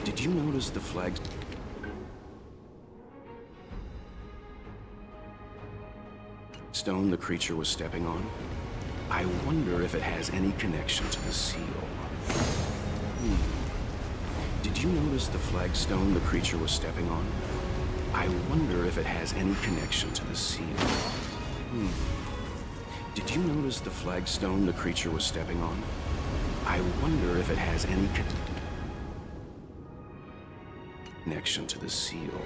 Speaker 10: Did you notice the flag stone the creature was stepping on? I wonder if it has any connection to the seal. Did you notice the flagstone the creature was stepping on? I wonder if it has any connection to the seal. Did you notice the flagstone the creature was stepping on? I wonder if it has any connection to the seal.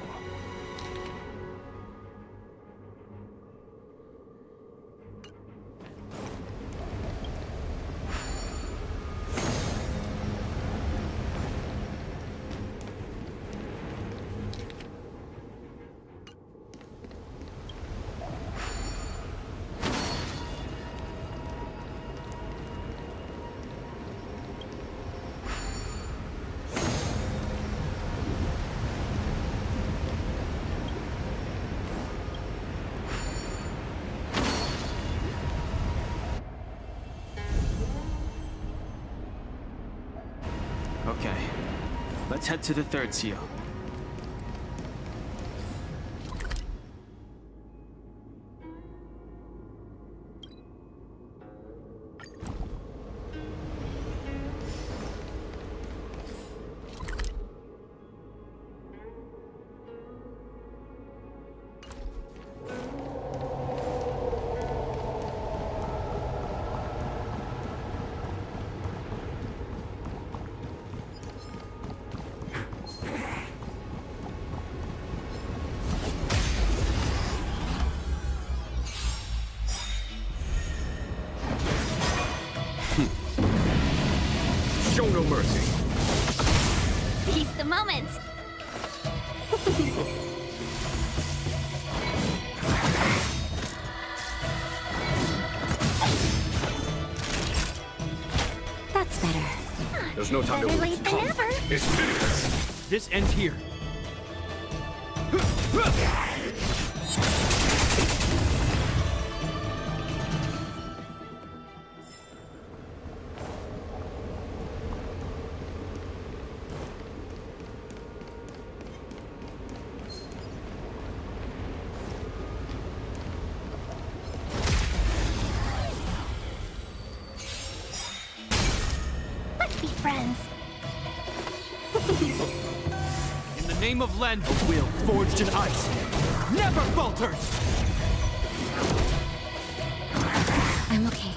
Speaker 20: Okay, let's head to the third seal.
Speaker 10: Show no mercy.
Speaker 18: Seize the moment! That's better.
Speaker 10: There's no time to
Speaker 18: Better
Speaker 10: lose.
Speaker 18: late than
Speaker 10: Come.
Speaker 18: never.
Speaker 10: It's finished.
Speaker 11: This ends here.
Speaker 18: Let's be friends.
Speaker 11: In the name of Len, a will forged in ice never falters!
Speaker 18: I'm okay.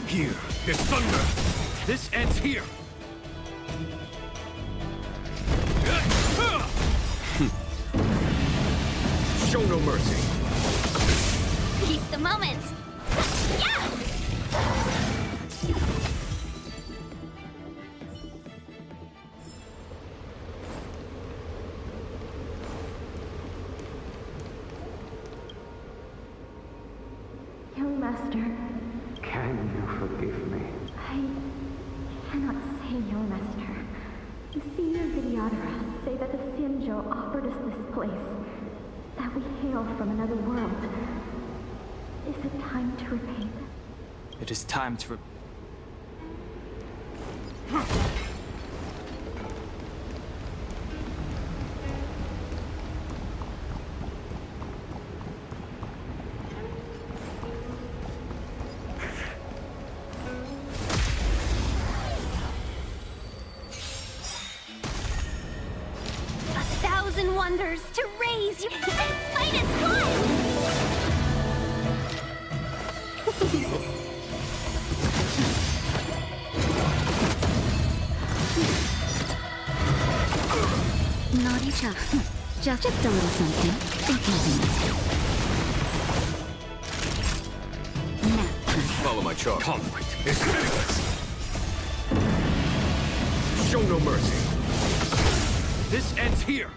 Speaker 10: Here, there's thunder.
Speaker 11: This ends here.
Speaker 10: Show no mercy.
Speaker 18: Seize the moment. Yeah!
Speaker 2: Young master,
Speaker 9: Can you forgive me?
Speaker 2: I cannot say, young master. The senior videographers say that the Xianzhou offered us this place, that we hail from another world. Is it time to repay them?
Speaker 20: It is time to
Speaker 2: wonders to raise you and fight as one! Naughty child. Just a little something. Think nothing.
Speaker 10: Follow my charge.
Speaker 8: Conflict is meaningless. Show no mercy.
Speaker 11: This ends here.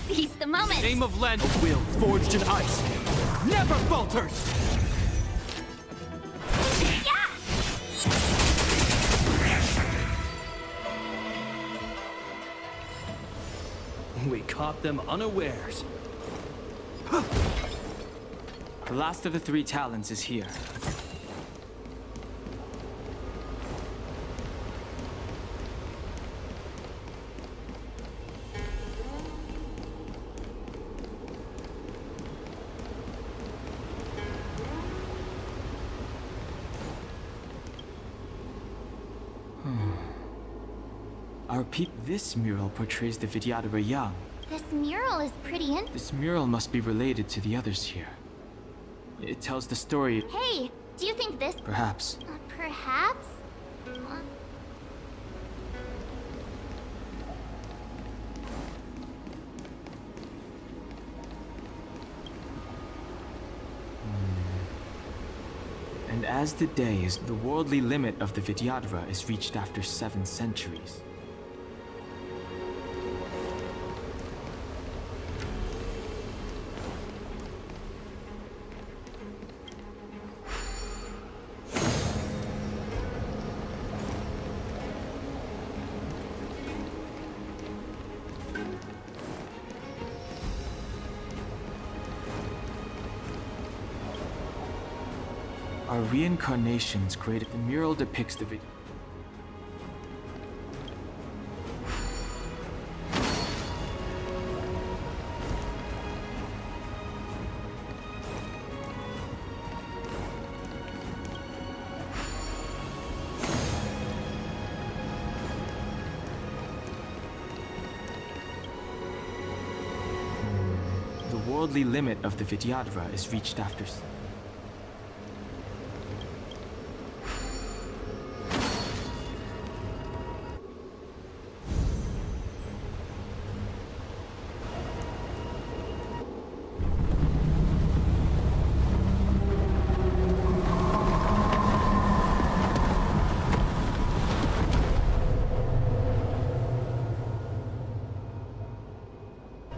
Speaker 2: Seize the moment.
Speaker 11: Name of Len, a will forged in ice, never falters. We caught them unawares.
Speaker 20: The last of the 3 talents is here. This mural portrays the Vidyadhara young.
Speaker 18: This mural is pretty
Speaker 20: This mural must be related to the others here. It tells the story.
Speaker 18: Hey, do you think this...
Speaker 20: Perhaps.
Speaker 18: Perhaps?
Speaker 20: And as the days, the worldly limit of the Vidyadhara is reached after 7 centuries. Our reincarnations created. The mural depicts the worldly limit of the Vidyadhara is reached after.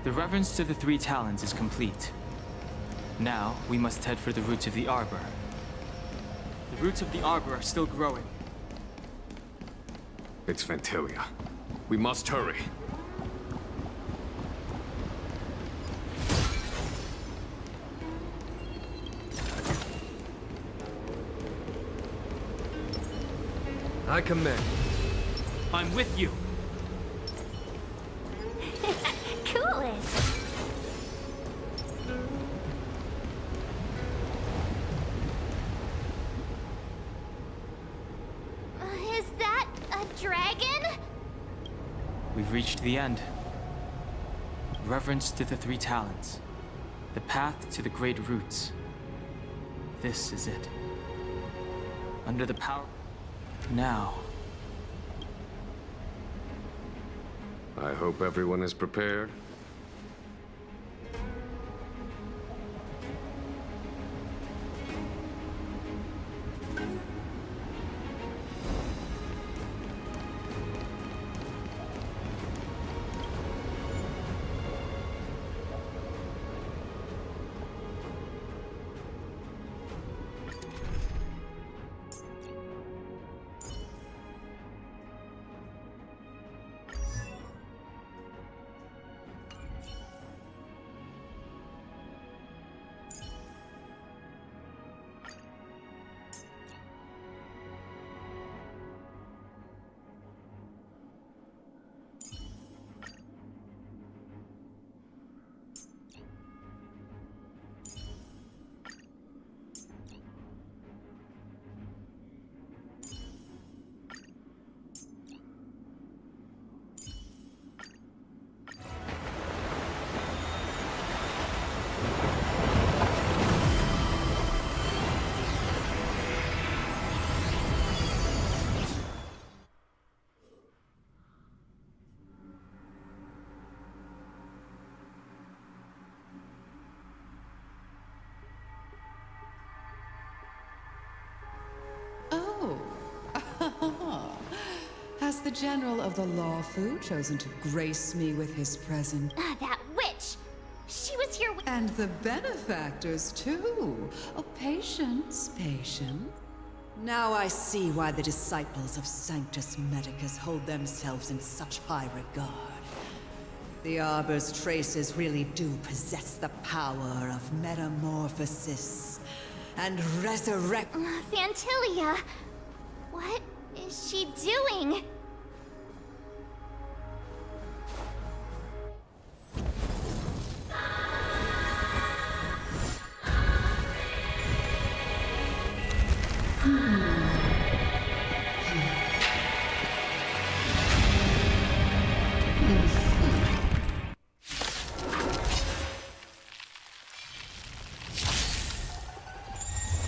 Speaker 20: The reverence to the 3 talents is complete. Now, we must head for the roots of the arbor. The roots of the arbor are still growing.
Speaker 8: It's Ventilia. We must hurry.
Speaker 11: I commend. I'm with you.
Speaker 2: Coolest. Is that a dragon?
Speaker 20: We've reached the end. Reverence to the 3 talents. The path to the great roots. This is it. Under the power... Now.
Speaker 8: I hope everyone is prepared.
Speaker 17: has the General of the Lawfu chosen to grace me with his presence?
Speaker 18: That witch! She was here with—
Speaker 17: And the benefactors, too. Oh, patience, patience. Now I see why the disciples of Sanctus Medicus hold themselves in such high regard. The Arbor's traces really do possess the power of metamorphosis and resurrect—
Speaker 18: Phantilia! What is she doing?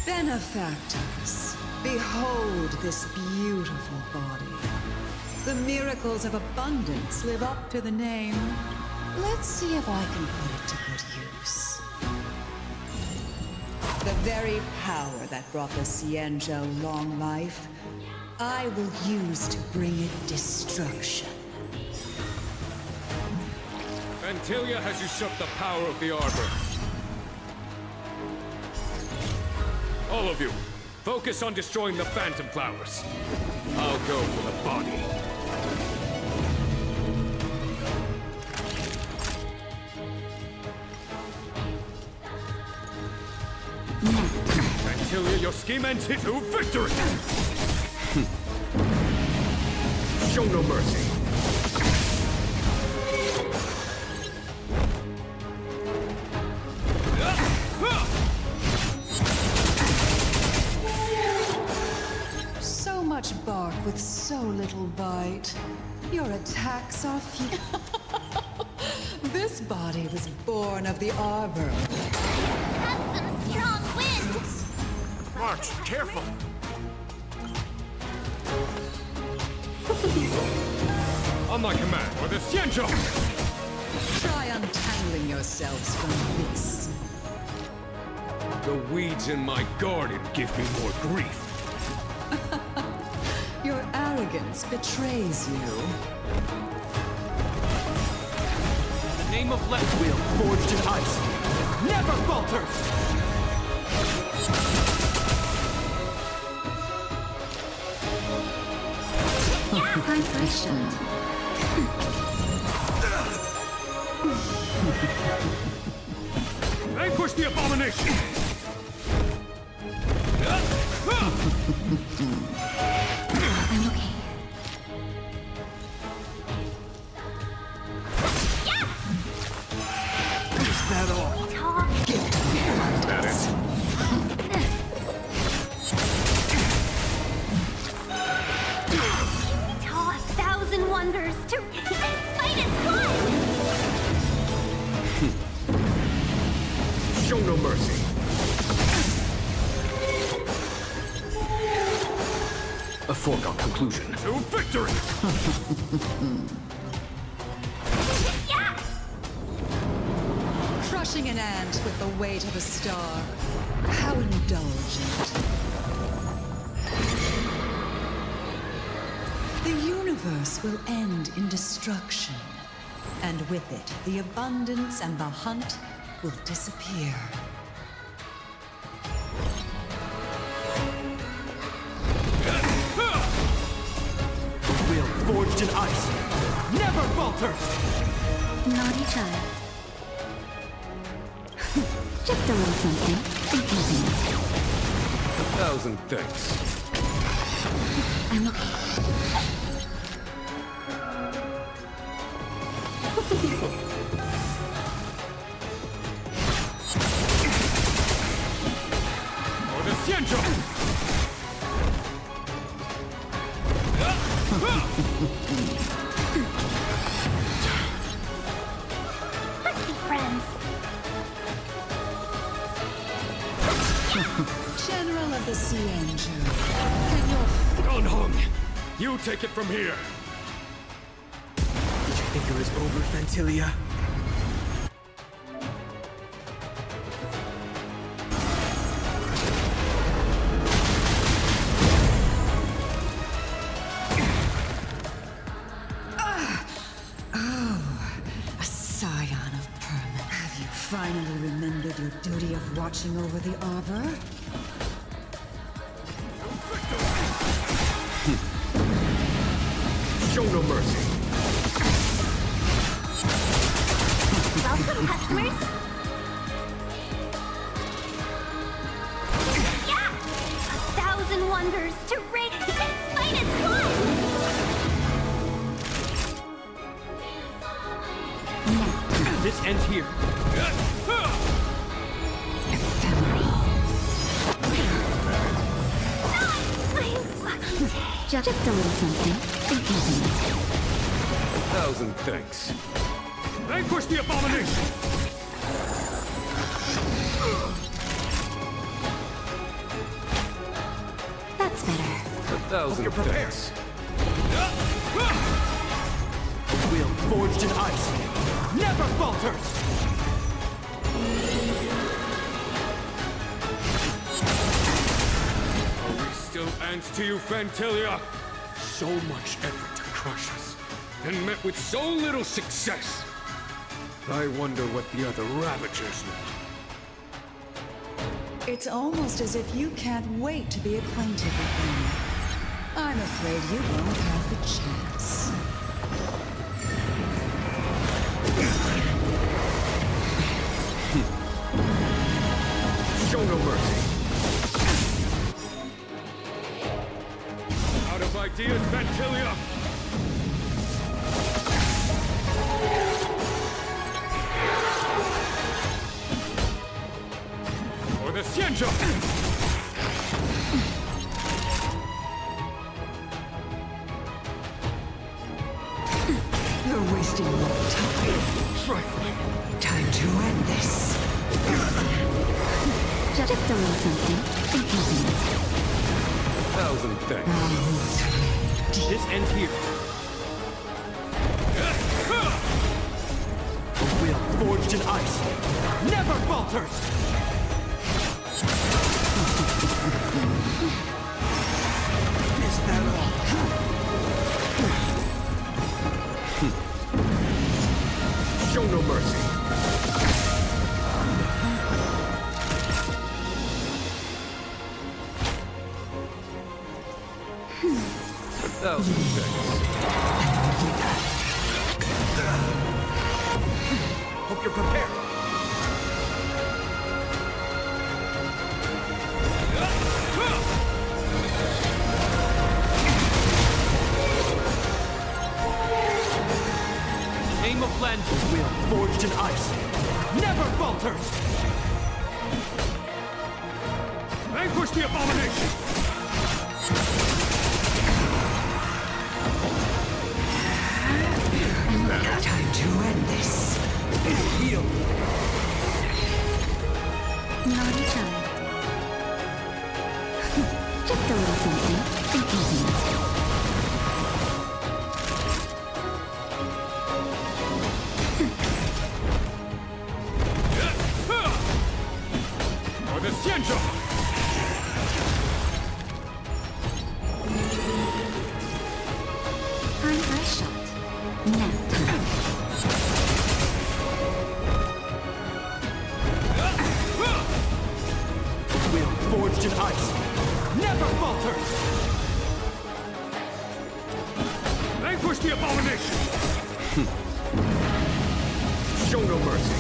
Speaker 17: Benefactors, behold this beautiful body. The miracles of abundance live up to the name. Let's see if I can put it to good use. The very power that brought the Xianzhou long life, I will use to bring it destruction.
Speaker 8: Phantilia has usurped the power of the Arbor. All of you, focus on destroying the Phantom Flowers. I'll go for the body. Phantilia, your scheme ends here to victory! Show no mercy.
Speaker 17: So much bark with so little bite. Your attacks are few. This body was born of the Arbor.
Speaker 18: That's some strong wind!
Speaker 8: March, careful! On my command, or the Xianzhou!
Speaker 17: Try untangling yourselves from this.
Speaker 8: The weeds in my garden give me more grief.
Speaker 17: Your arrogance betrays you.
Speaker 11: The name of Left Wheel, forged in ice, never falters!
Speaker 18: Vibration.
Speaker 8: Vanquish the abomination!
Speaker 18: I'm okay.
Speaker 8: Is that all? Is that it?
Speaker 18: A thousand wonders to fight as one!
Speaker 8: Show no mercy. A foregone conclusion. To victory!
Speaker 17: Crushing an ant with the weight of a star. How indulgent. The universe will end in destruction. And with it, the abundance and the hunt will disappear.
Speaker 11: Wheel forged in ice, never falters!
Speaker 18: Naughty child. Just a little something.
Speaker 8: $1,000 thanks.
Speaker 18: I'm okay.
Speaker 8: Or the Xianzhou!
Speaker 18: Let's be friends.
Speaker 17: General of the Xianzhou, can your—
Speaker 8: Gunhung! You take it from here!
Speaker 11: Did you think it was over, Phantilia?
Speaker 17: the duty of watching over the arbor?
Speaker 8: Show no mercy.
Speaker 1: Welcome, customers. Yeah! 1,000 wonders to rig and fight as one!
Speaker 11: This ends here.
Speaker 18: Just a little something.
Speaker 8: 1,000 thanks.
Speaker 11: Vanquish the abomination!
Speaker 18: That's better.
Speaker 8: 1,000 thanks.
Speaker 11: Will forged in ice never falters!
Speaker 8: We still answer to you, Fantilia. So much effort to crush us, and met with so little success. I wonder what the other Ravagers know.
Speaker 17: It's almost as if you can't wait to be acquainted with them. I'm afraid you won't have the chance.
Speaker 8: Show no mercy. Out of ideas, Fantilia! For the Xianzhou!
Speaker 17: You're wasting more time.
Speaker 8: Trifling.
Speaker 17: Time to end this.
Speaker 18: Just a little something.
Speaker 8: 1,000 thanks.
Speaker 11: This ends here. The will forged in ice never falters! Is that all?
Speaker 8: Show no mercy.
Speaker 11: Hope you're prepared. Aim of Lend, will forged in ice, never falters! Vanquish the abomination!
Speaker 17: Time to end this.
Speaker 11: Heal!
Speaker 18: Naughty child. Just a little something.
Speaker 8: For the Xianzhou!
Speaker 18: Time for a shot. Now time.
Speaker 11: Will forged in ice never falters! Vanquish the abomination!
Speaker 8: Show no mercy.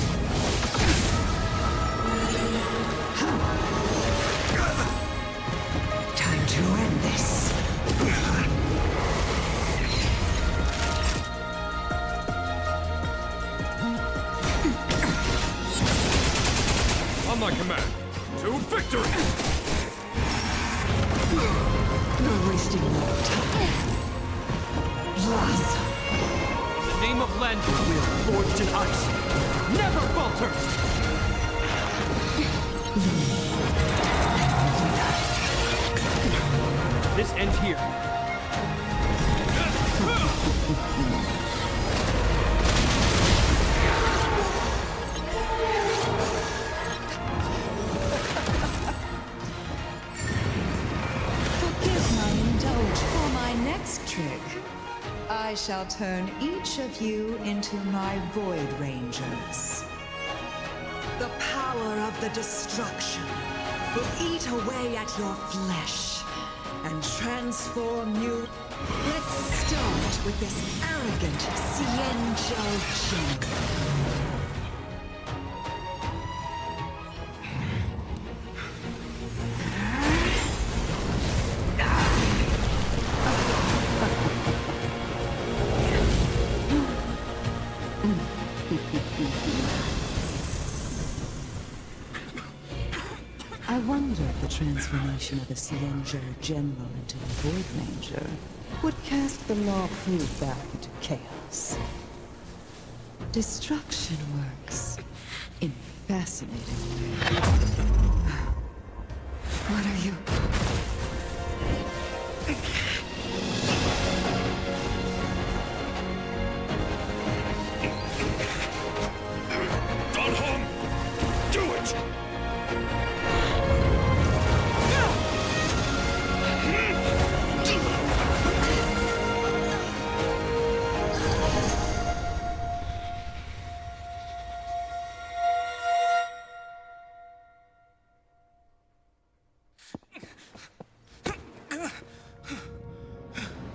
Speaker 17: Time to end this.
Speaker 8: On my command, to victory!
Speaker 17: You're wasting more time. Blossom.
Speaker 11: The name of Lend, will forged in ice never falters! This ends here.
Speaker 17: Forgive my indulge for my next trick. I shall turn each of you into my Void Rangers. The power of the destruction will eat away at your flesh and transform you. Let's start with this arrogant Xianzhou Jin.
Speaker 4: I wonder if the transformation of the Xianzhou General into a Void Ranger would cast the Law Fu back into chaos. Destruction works in fascinating ways. What are you?
Speaker 10: Gone home! Do it!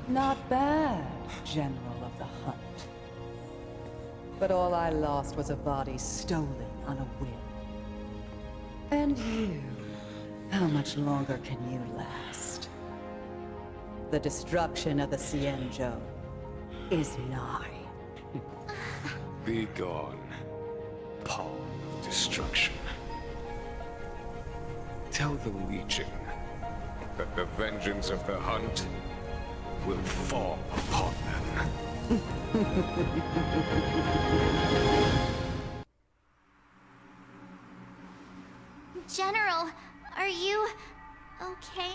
Speaker 4: Not bad, General of the Hunt. But all I lost was a body stolen on a whim. And you, how much longer can you last? The destruction of the Xianzhou is nigh.
Speaker 8: Be gone, pawn of destruction. Tell the Legion that the vengeance of the Hunt will fall upon them.
Speaker 1: General, are you okay?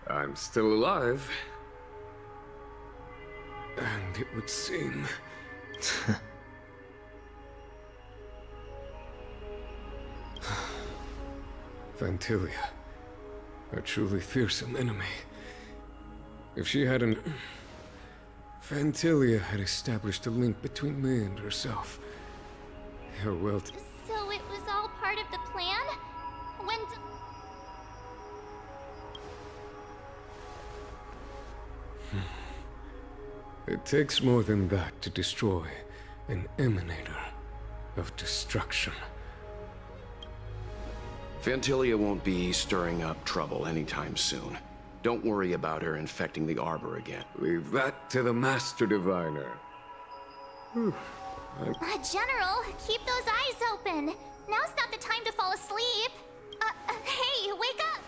Speaker 8: I'm still alive. And it would seem... Vantilia, a truly fearsome enemy. If she hadn't... Vantilia had established a link between me and herself. Her will to...
Speaker 1: So it was all part of the plan? When
Speaker 8: It takes more than that to destroy an emanator of destruction.
Speaker 10: Vantilia won't be stirring up trouble anytime soon. Don't worry about her infecting the Arbor again.
Speaker 8: Leave that to the Master Diviner.
Speaker 1: General, keep those eyes open. Now's not the time to fall asleep. Hey, wake up!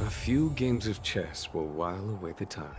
Speaker 8: A few games of chess will while away the time.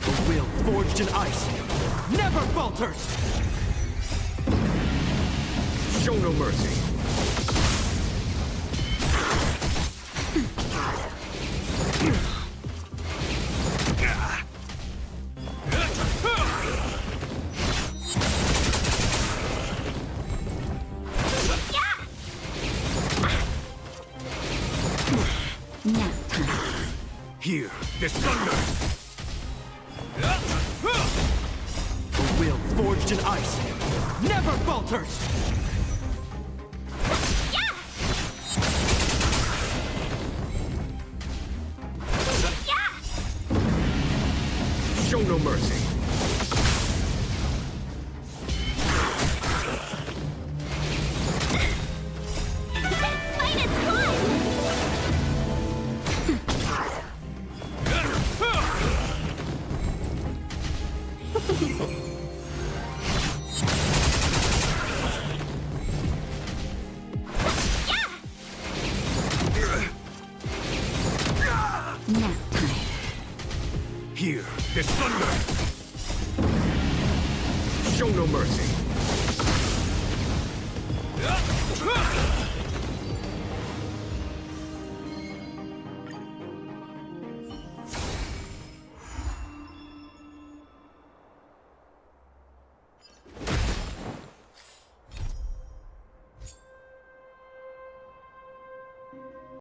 Speaker 11: The will forged in ice never falters!
Speaker 8: Show no mercy.
Speaker 18: Nap time.
Speaker 8: Here, this thunder!
Speaker 11: The will forged in ice never falters!
Speaker 8: Show no mercy. Here, this thunder! Show no mercy!